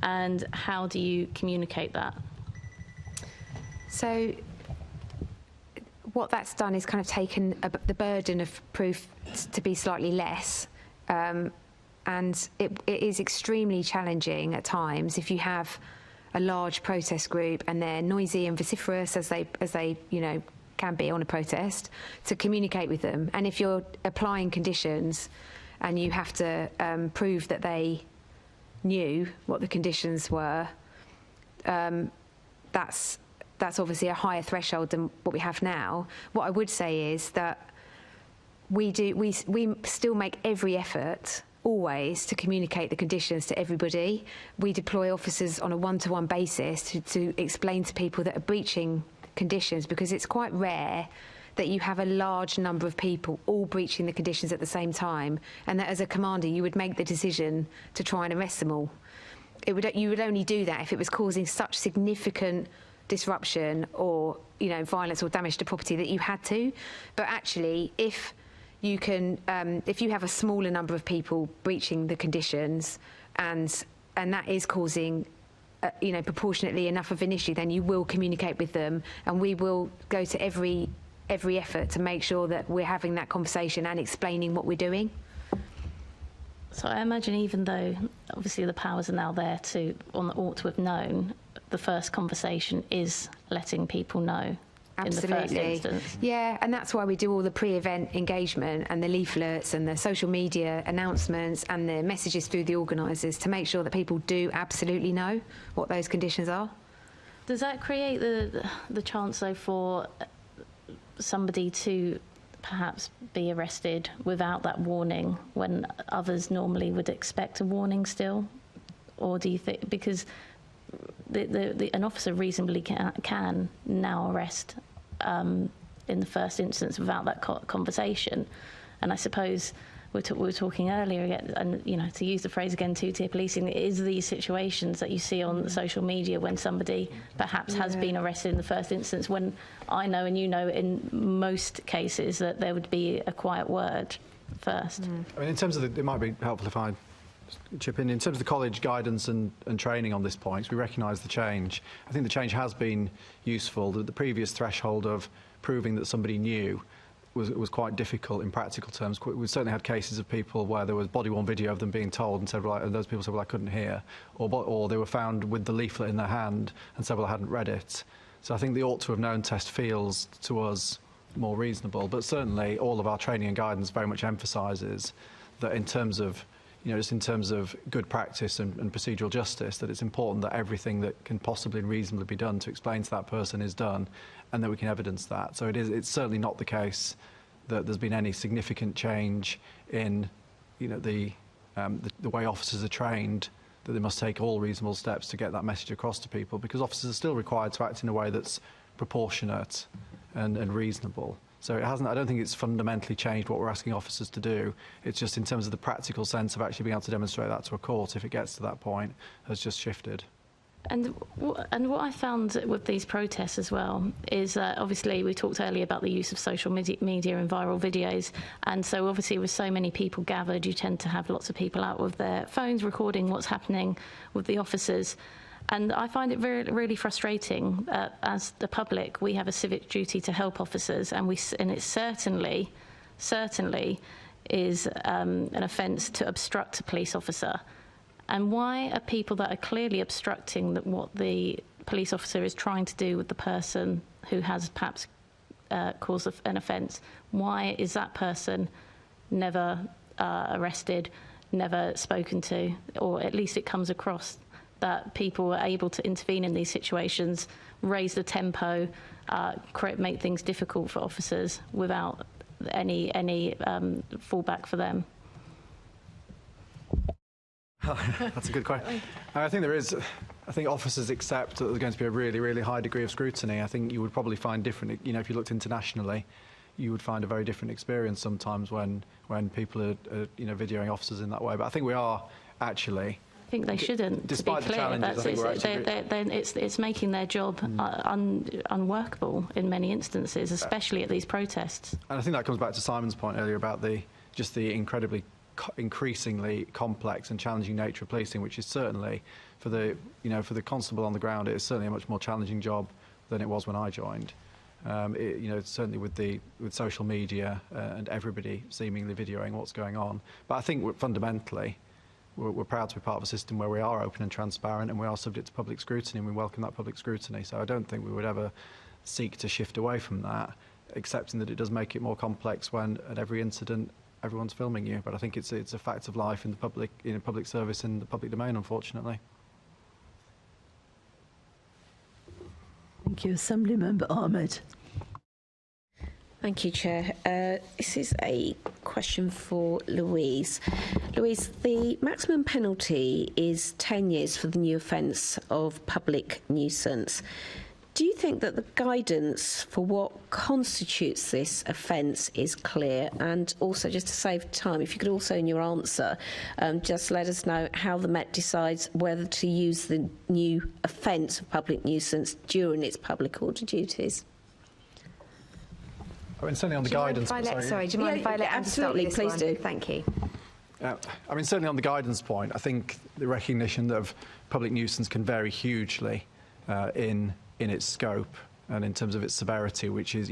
S13: and how do you communicate that?
S4: So what that's done is kind of taken the burden of proof to be slightly less. And it is extremely challenging at times if you have a large protest group and they're noisy and vociferous as they can be on a protest, to communicate with them. And if you're applying conditions and you have to prove that they knew what the conditions were, that's obviously a higher threshold than what we have now. What I would say is that we still make every effort always to communicate the conditions to everybody. We deploy officers on a one-to-one basis to explain to people that are breaching conditions, because it's quite rare that you have a large number of people all breaching the conditions at the same time, and that as a commander you would make the decision to try and arrest them all. You would only do that if it was causing such significant disruption or violence or damage to property that you had to. But actually, if you have a smaller number of people breaching the conditions, and that is causing proportionately enough of an issue, then you will communicate with them, and we will go to every effort to make sure that we're having that conversation and explaining what we're doing.
S13: So I imagine, even though obviously the powers are now there on the ought to have known, the first conversation is letting people know.
S4: Absolutely.
S13: In the first instance.
S4: Yeah, and that's why we do all the pre-event engagement and the leaflets and the social media announcements and the messages through the organisers, to make sure that people do absolutely know what those conditions are.
S13: Does that create the chance, though, for somebody to perhaps be arrested without that warning, when others normally would expect a warning still? Or do you think, because an officer reasonably can now arrest in the first instance without that conversation, and I suppose we were talking earlier again, and to use the phrase again, two-tier policing, it is these situations that you see on social media when somebody perhaps has been arrested in the first instance, when I know and you know in most cases that there would be a quiet word first.
S5: I mean, in terms of it might be helpful if I chip in terms of the college guidance and training on this point, we recognise the change. I think the change has been useful. The previous threshold of proving that somebody knew was quite difficult in practical terms. We certainly had cases of people where there was body-worn video of them being told and said, well, and those people said, well, I couldn't hear, or they were found with the leaflet in their hand and said, well, I hadn't read it. So I think the ought to have known test feels to us more reasonable, but certainly all of our training and guidance very much emphasises that in terms of just in terms of good practice and procedural justice, that it's important that everything that can possibly and reasonably be done to explain to that person is done, and that we can evidence that. So it's certainly not the case that there's been any significant change in the way officers are trained, that they must take all reasonable steps to get that message across to people, because officers are still required to act in a way that's proportionate and reasonable. So it hasn't. I don't think it's fundamentally changed what we're asking officers to do. It's just in terms of the practical sense of actually being able to demonstrate that to a court, if it gets to that point, has just shifted.
S13: And what I found with these protests as well is that obviously we talked earlier about the use of social media and viral videos, and so obviously with so many people gathered, you tend to have lots of people out with their phones recording what's happening with the officers. And I find it really frustrating. As the public, we have a civic duty to help officers, and it certainly is an offence to obstruct a police officer. And why are people that are clearly obstructing what the police officer is trying to do with the person who has perhaps caused an offence, why is that person never arrested, never spoken to, or at least it comes across that people are able to intervene in these situations, raise the tempo, make things difficult for officers without any fallback for them?
S5: That's a good question. I think there is. I think officers accept that there's going to be a really, really high degree of scrutiny. I think you would probably find different. If you looked internationally, you would find a very different experience sometimes when people are videoing officers in that way. But I think we are actually.
S13: I think they shouldn't.
S5: Despite
S13: to be clear, it's making their job unworkable in many instances, especially at these protests.
S5: And I think that comes back to Simon's point earlier about the increasingly complex and challenging nature of policing, which is certainly for the constable on the ground, it is certainly a much more challenging job than it was when I joined. Certainly with social media and everybody seemingly videoing what's going on. But I think fundamentally, we're proud to be part of a system where we are open and transparent, and we are subject to public scrutiny, and we welcome that public scrutiny. So I don't think we would ever seek to shift away from that, accepting that it does make it more complex when at every incident everyone's filming you. But I think it's a fact of life in the public service in the public domain, unfortunately.
S2: Thank you. Assemblymember Ahmed.
S11: Thank you, Chair. This is a question for Louise. Louise, the maximum penalty is 10 years for the new offence of public nuisance. Do you think that the guidance for what constitutes this offence is clear? And also, just to save time, if you could also, in your answer, just let us know how the Met decides whether to use the new offence of public nuisance during its public order duties.
S5: I mean, certainly on the guidance.
S4: Do you mind if I let
S11: absolutely, please do.
S4: Thank you.
S5: I mean, certainly on the guidance point, I think the recognition of public nuisance can vary hugely in its scope and in terms of its severity, which is,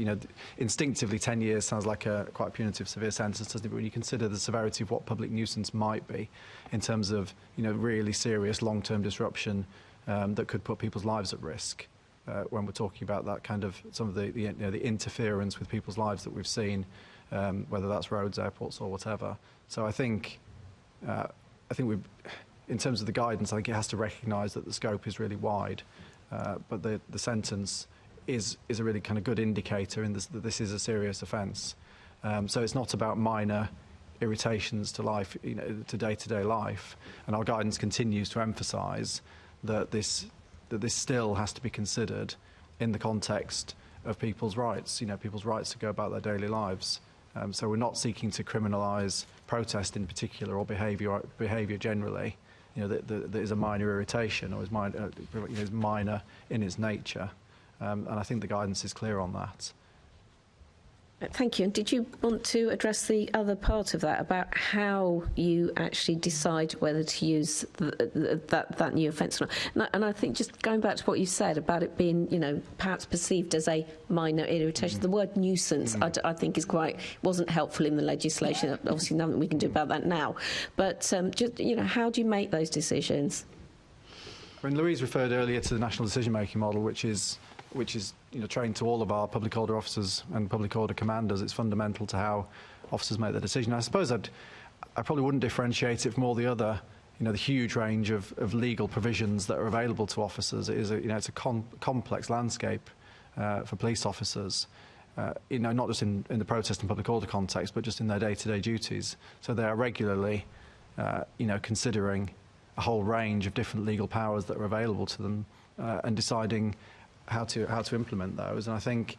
S5: instinctively 10 years sounds like a quite punitive, severe sentence, doesn't it? But when you consider the severity of what public nuisance might be in terms of, really serious long-term disruption that could put people's lives at risk. When we're talking about that kind of some of the interference with people's lives that we've seen, whether that's roads, airports, or whatever. So I think we've, in terms of the guidance, I think it has to recognise that the scope is really wide, but the sentence is a really kind of good indicator in that this is a serious offence. So it's not about minor irritations to life, to day-to-day life, and our guidance continues to emphasise that this still has to be considered in the context of people's rights, people's rights to go about their daily lives. So we're not seeking to criminalise protest in particular or behaviour generally. You know, that is a minor irritation or is minor in its nature. And I think the guidance is clear on that.
S11: Thank you. And did you want to address the other part of that about how you actually decide whether to use that new offence or not? And I think just going back to what you said about it being, you know, perhaps perceived as a minor irritation, the word nuisance I think wasn't helpful in the legislation. Obviously, nothing we can do about that now. But just, you know, how do you make those decisions?
S5: I mean, Louise referred earlier to the national decision-making model, which is trained to all of our public order officers and public order commanders. It's fundamental to how officers make their decision. I suppose I probably wouldn't differentiate it from all the other, the huge range of legal provisions that are available to officers. It is it's a complex landscape for police officers. Not just in the protest and public order context, but just in their day-to-day duties. So they are regularly, considering a whole range of different legal powers that are available to them and deciding how to implement those. And I think,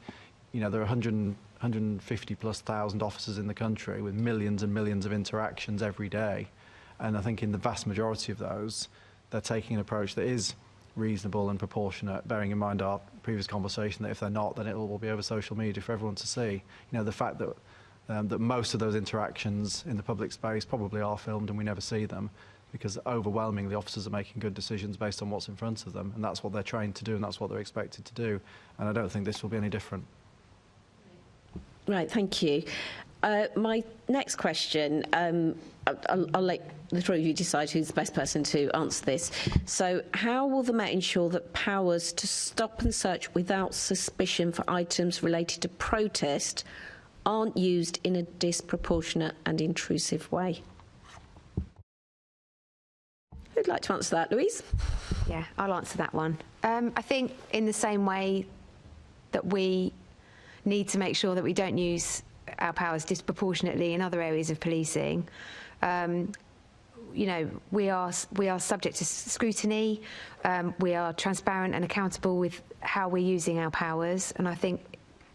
S5: there are 150 plus thousand officers in the country with millions and millions of interactions every day. And I think in the vast majority of those, they're taking an approach that is reasonable and proportionate, bearing in mind our previous conversation that if they're not, then it will be over social media for everyone to see. The fact that that most of those interactions in the public space probably are filmed and we never see them, because overwhelmingly officers are making good decisions based on what's in front of them, and that's what they're trained to do and that's what they're expected to do. And I don't think this will be any different.
S11: Right, thank you. My next question, I'll let the three of you decide who's the best person to answer this. So how will the Met ensure that powers to stop and search without suspicion for items related to protest aren't used in a disproportionate and intrusive way? Who'd like to answer that, Louise?
S4: Yeah, I'll answer that one. I think in the same way that we need to make sure that we don't use our powers disproportionately in other areas of policing, we are subject to scrutiny. We are transparent and accountable with how we're using our powers, and I think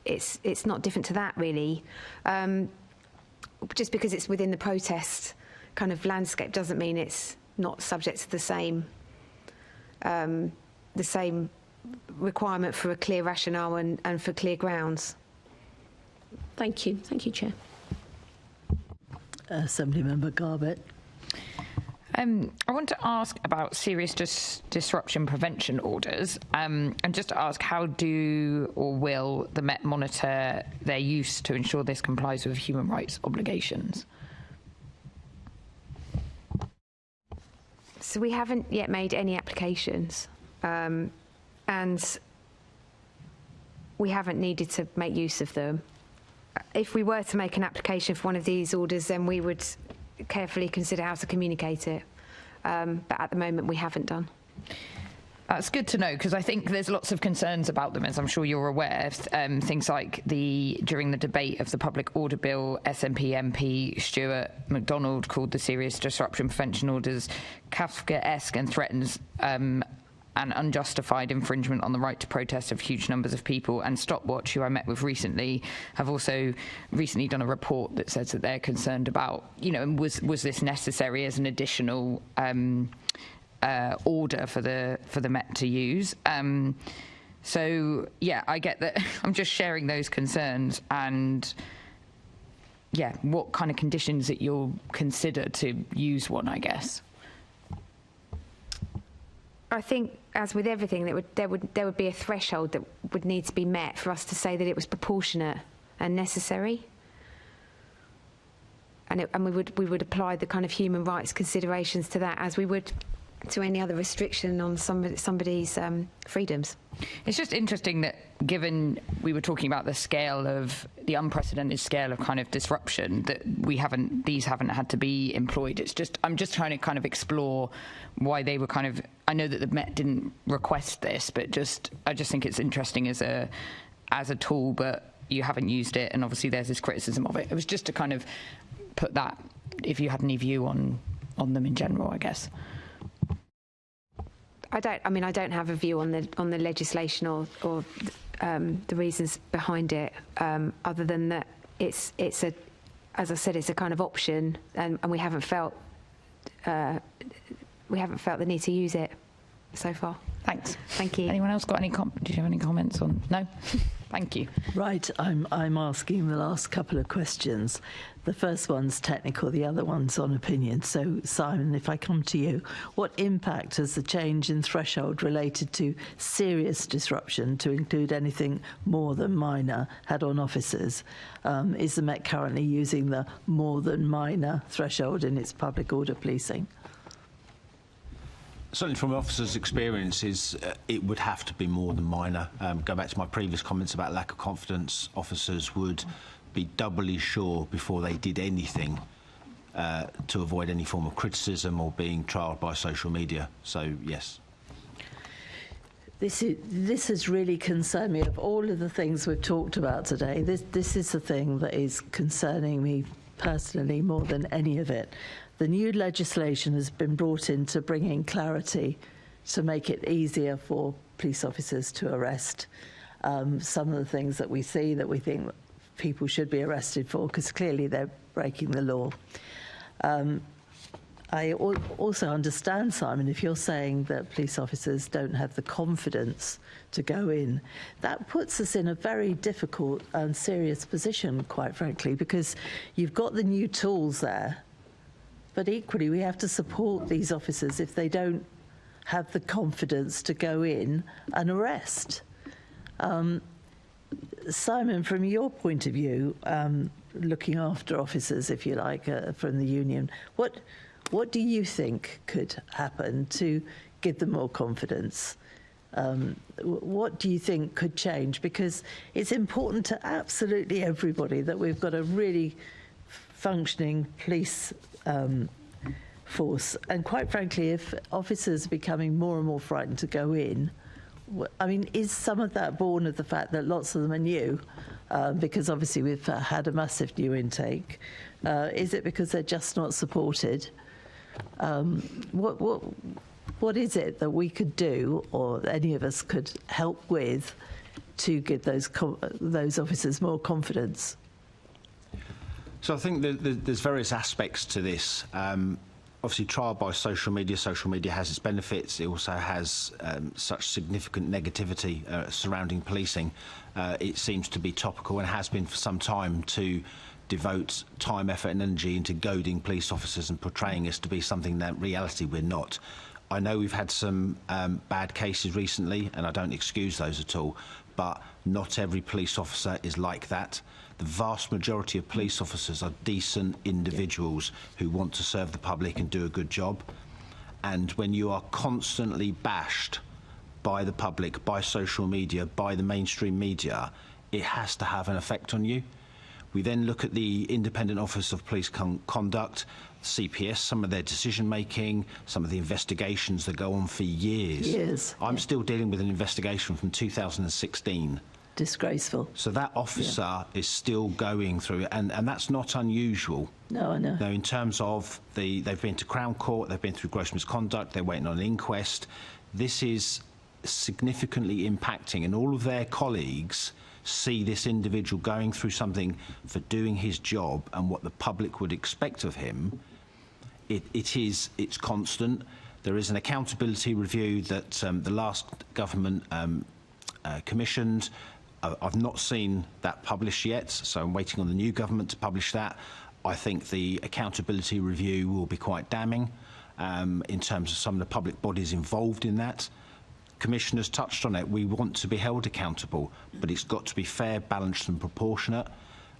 S4: it's not different to that really. Just because it's within the protest kind of landscape doesn't mean it's not subject to the same requirement for a clear rationale and for clear grounds.
S11: Thank you. Thank you, Chair.
S2: Assemblymember Garbett.
S8: I want to ask about serious disruption prevention orders, and just to ask how do or will the Met monitor their use to ensure this complies with human rights obligations?
S4: So we haven't yet made any applications, and we haven't needed to make use of them. If we were to make an application for one of these orders, then we would carefully consider how to communicate it. But at the moment, we haven't done.
S8: That's good to know, because I think there's lots of concerns about them, as I'm sure you're aware. Things like during the debate of the Public Order Bill, SNP MP Stuart MacDonald called the serious disruption prevention orders Kafkaesque and threatens an unjustified infringement on the right to protest of huge numbers of people. And Stopwatch, who I met with recently, have also recently done a report that says that they're concerned about, was this necessary as an additional order for the Met to use. So yeah, I get that. I'm just sharing those concerns, and yeah, what kind of conditions that you'll consider to use one, I guess.
S4: I think, as with everything, there would be a threshold that would need to be met for us to say that it was proportionate and necessary, and we would apply the kind of human rights considerations to that as we would to any other restriction on somebody's freedoms.
S8: It's just interesting that, given we were talking about the unprecedented scale of kind of disruption, that these haven't had to be employed. I'm just trying to kind of explore why they were kind of. I know that the Met didn't request this, but I just think it's interesting as a tool, but you haven't used it, and obviously there's this criticism of it. It was just to kind of put that, if you had any view on them in general, I guess.
S4: I don't have a view on the legislation or the reasons behind it, other than that it's as I said, it's a kind of option, and we haven't felt the need to use it so far.
S8: Thanks.
S4: Thank you.
S8: Anyone else got any? Do you have any comments on? No. Thank you.
S2: Right, I'm asking the last couple of questions. The first one's technical, the other one's on opinion. So, Simon, if I come to you, what impact has the change in threshold related to serious disruption, to include anything more than minor, had on officers? Is the Met currently using the more than minor threshold in its public order policing?
S6: Certainly from officers' experiences, it would have to be more than minor. Go back to my previous comments about lack of confidence. Officers would be doubly sure before they did anything to avoid any form of criticism or being trialled by social media. So, yes.
S2: This has really concerned me. Of all of the things we've talked about today, this is the thing that is concerning me personally more than any of it. The new legislation has been brought in to bring in clarity to make it easier for police officers to arrest some of the things that we see that we think people should be arrested for, because clearly they're breaking the law. I also understand, Simon, if you're saying that police officers don't have the confidence to go in, that puts us in a very difficult and serious position, quite frankly, because you've got the new tools there, but equally we have to support these officers if they don't have the confidence to go in and arrest. Simon, from your point of view, looking after officers, if you like, from the union, what do you think could happen to give them more confidence? What do you think could change? Because it's important to absolutely everybody that we've got a really functioning police force. And quite frankly, if officers are becoming more and more frightened to go in, I mean, is some of that born of the fact that lots of them are new? Because obviously we've had a massive new intake. Is it because they're just not supported? What is it that we could do, or any of us could help with, to give those officers more confidence?
S6: So I think there's various aspects to this. Obviously, trial by social media has its benefits. It also has such significant negativity surrounding policing. It seems to be topical and has been for some time to devote time, effort and energy into goading police officers and portraying us to be something that in reality we're not. I know we've had some bad cases recently, and I don't excuse those at all, but not every police officer is like that. The vast majority of police officers are decent individuals who want to serve the public and do a good job. And when you are constantly bashed by the public, by social media, by the mainstream media, it has to have an effect on you. We then look at the Independent Office of Police Conduct, CPS, some of their decision-making, some of the investigations that go on for years. I'm still dealing with an investigation from 2016.
S2: Disgraceful.
S6: So that officer is still going through, and that's not unusual.
S2: No, I know.
S6: Now, in terms of they've been to Crown Court, they've been through gross misconduct, they're waiting on an inquest. This is significantly impacting, and all of their colleagues see this individual going through something for doing his job and what the public would expect of him. It's constant. There is an accountability review that the last government commissioned. I've not seen that published yet, so I'm waiting on the new government to publish that. I think the accountability review will be quite damning in terms of some of the public bodies involved in that. Commissioners touched on it. We want to be held accountable, but it's got to be fair, balanced and proportionate.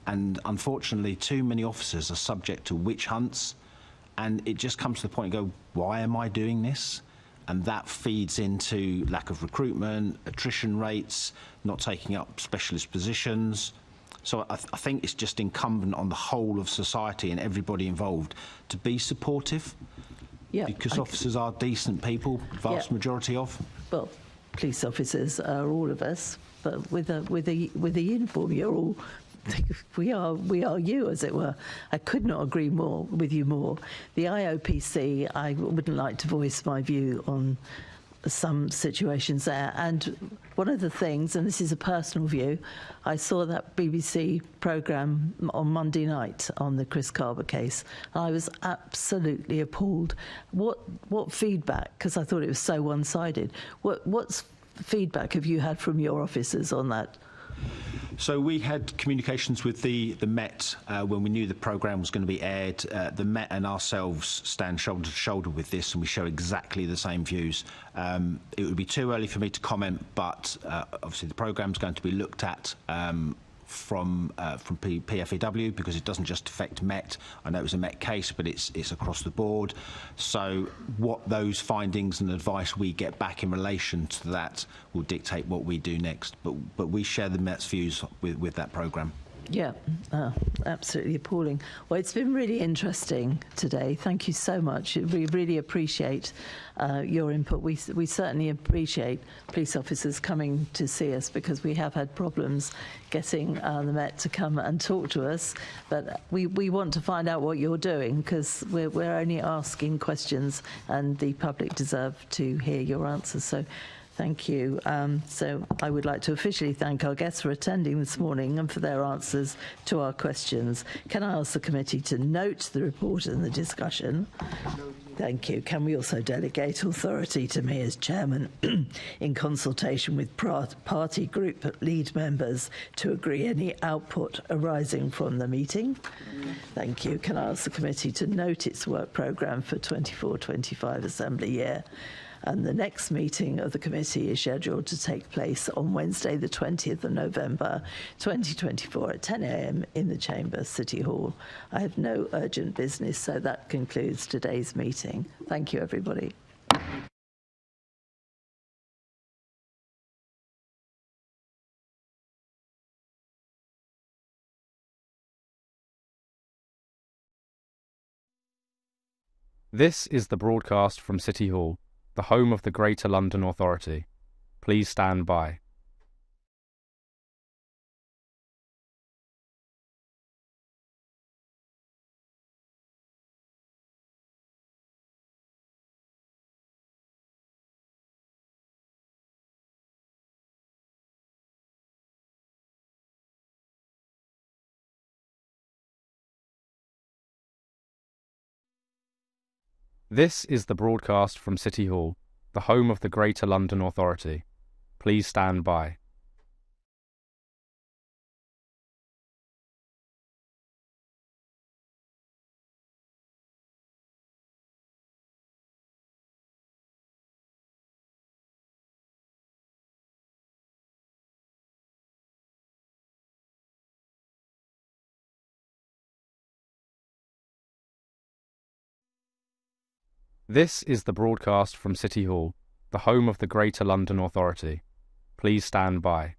S6: And unfortunately, too many officers are subject to witch hunts, and it just comes to the point and go, why am I doing this? And that feeds into lack of recruitment, attrition rates, not taking up specialist positions. So I think it's just incumbent on the whole of society and everybody involved to be supportive.
S2: Yeah,
S6: because officers are decent people, vast majority of.
S2: Well, police officers are all of us, but with a uniform, you're all. We are you, as it were. I could not agree more with you more. The IOPC, I wouldn't like to voice my view on some situations there. And one of the things, and this is a personal view, I saw that BBC programme on Monday night on the Chris Carver case. I was absolutely appalled. What feedback, because I thought it was so one-sided, what's feedback have you had from your officers on that?
S6: So we had communications with the Met when we knew the programme was going to be aired. The Met and ourselves stand shoulder to shoulder with this, and we share exactly the same views. It would be too early for me to comment, but obviously the programme is going to be looked at from PFEW, because it doesn't just affect Met. I know it was a Met case, but it's across the board. So what those findings and advice we get back in relation to that will dictate what we do next. But we share the Met's views with that programme.
S2: Yeah, absolutely appalling. Well, it's been really interesting today. Thank you so much. We really appreciate your input. We certainly appreciate police officers coming to see us, because we have had problems getting the Met to come and talk to us. But we want to find out what you're doing, because we're only asking questions, and the public deserve to hear your answers. So thank you. So I would like to officially thank our guests for attending this morning and for their answers to our questions. Can I ask the committee to note the report and the discussion? Thank you. Can we also delegate authority to me as chairman in consultation with party group lead members to agree any output arising from the meeting? Thank you. Can I ask the committee to note its work programme for 24-25 Assembly year? And the next meeting of the committee is scheduled to take place on Wednesday, the 20th of November, 2024 at 10 a.m. in the Chamber, City Hall. I have no urgent business, so that concludes today's meeting. Thank you, everybody.
S1: This is the broadcast from City Hall, the home of the Greater London Authority. Please stand by. This is the broadcast from City Hall, the home of the Greater London Authority. Please stand by. This is the broadcast from City Hall, the home of the Greater London Authority. Please stand by.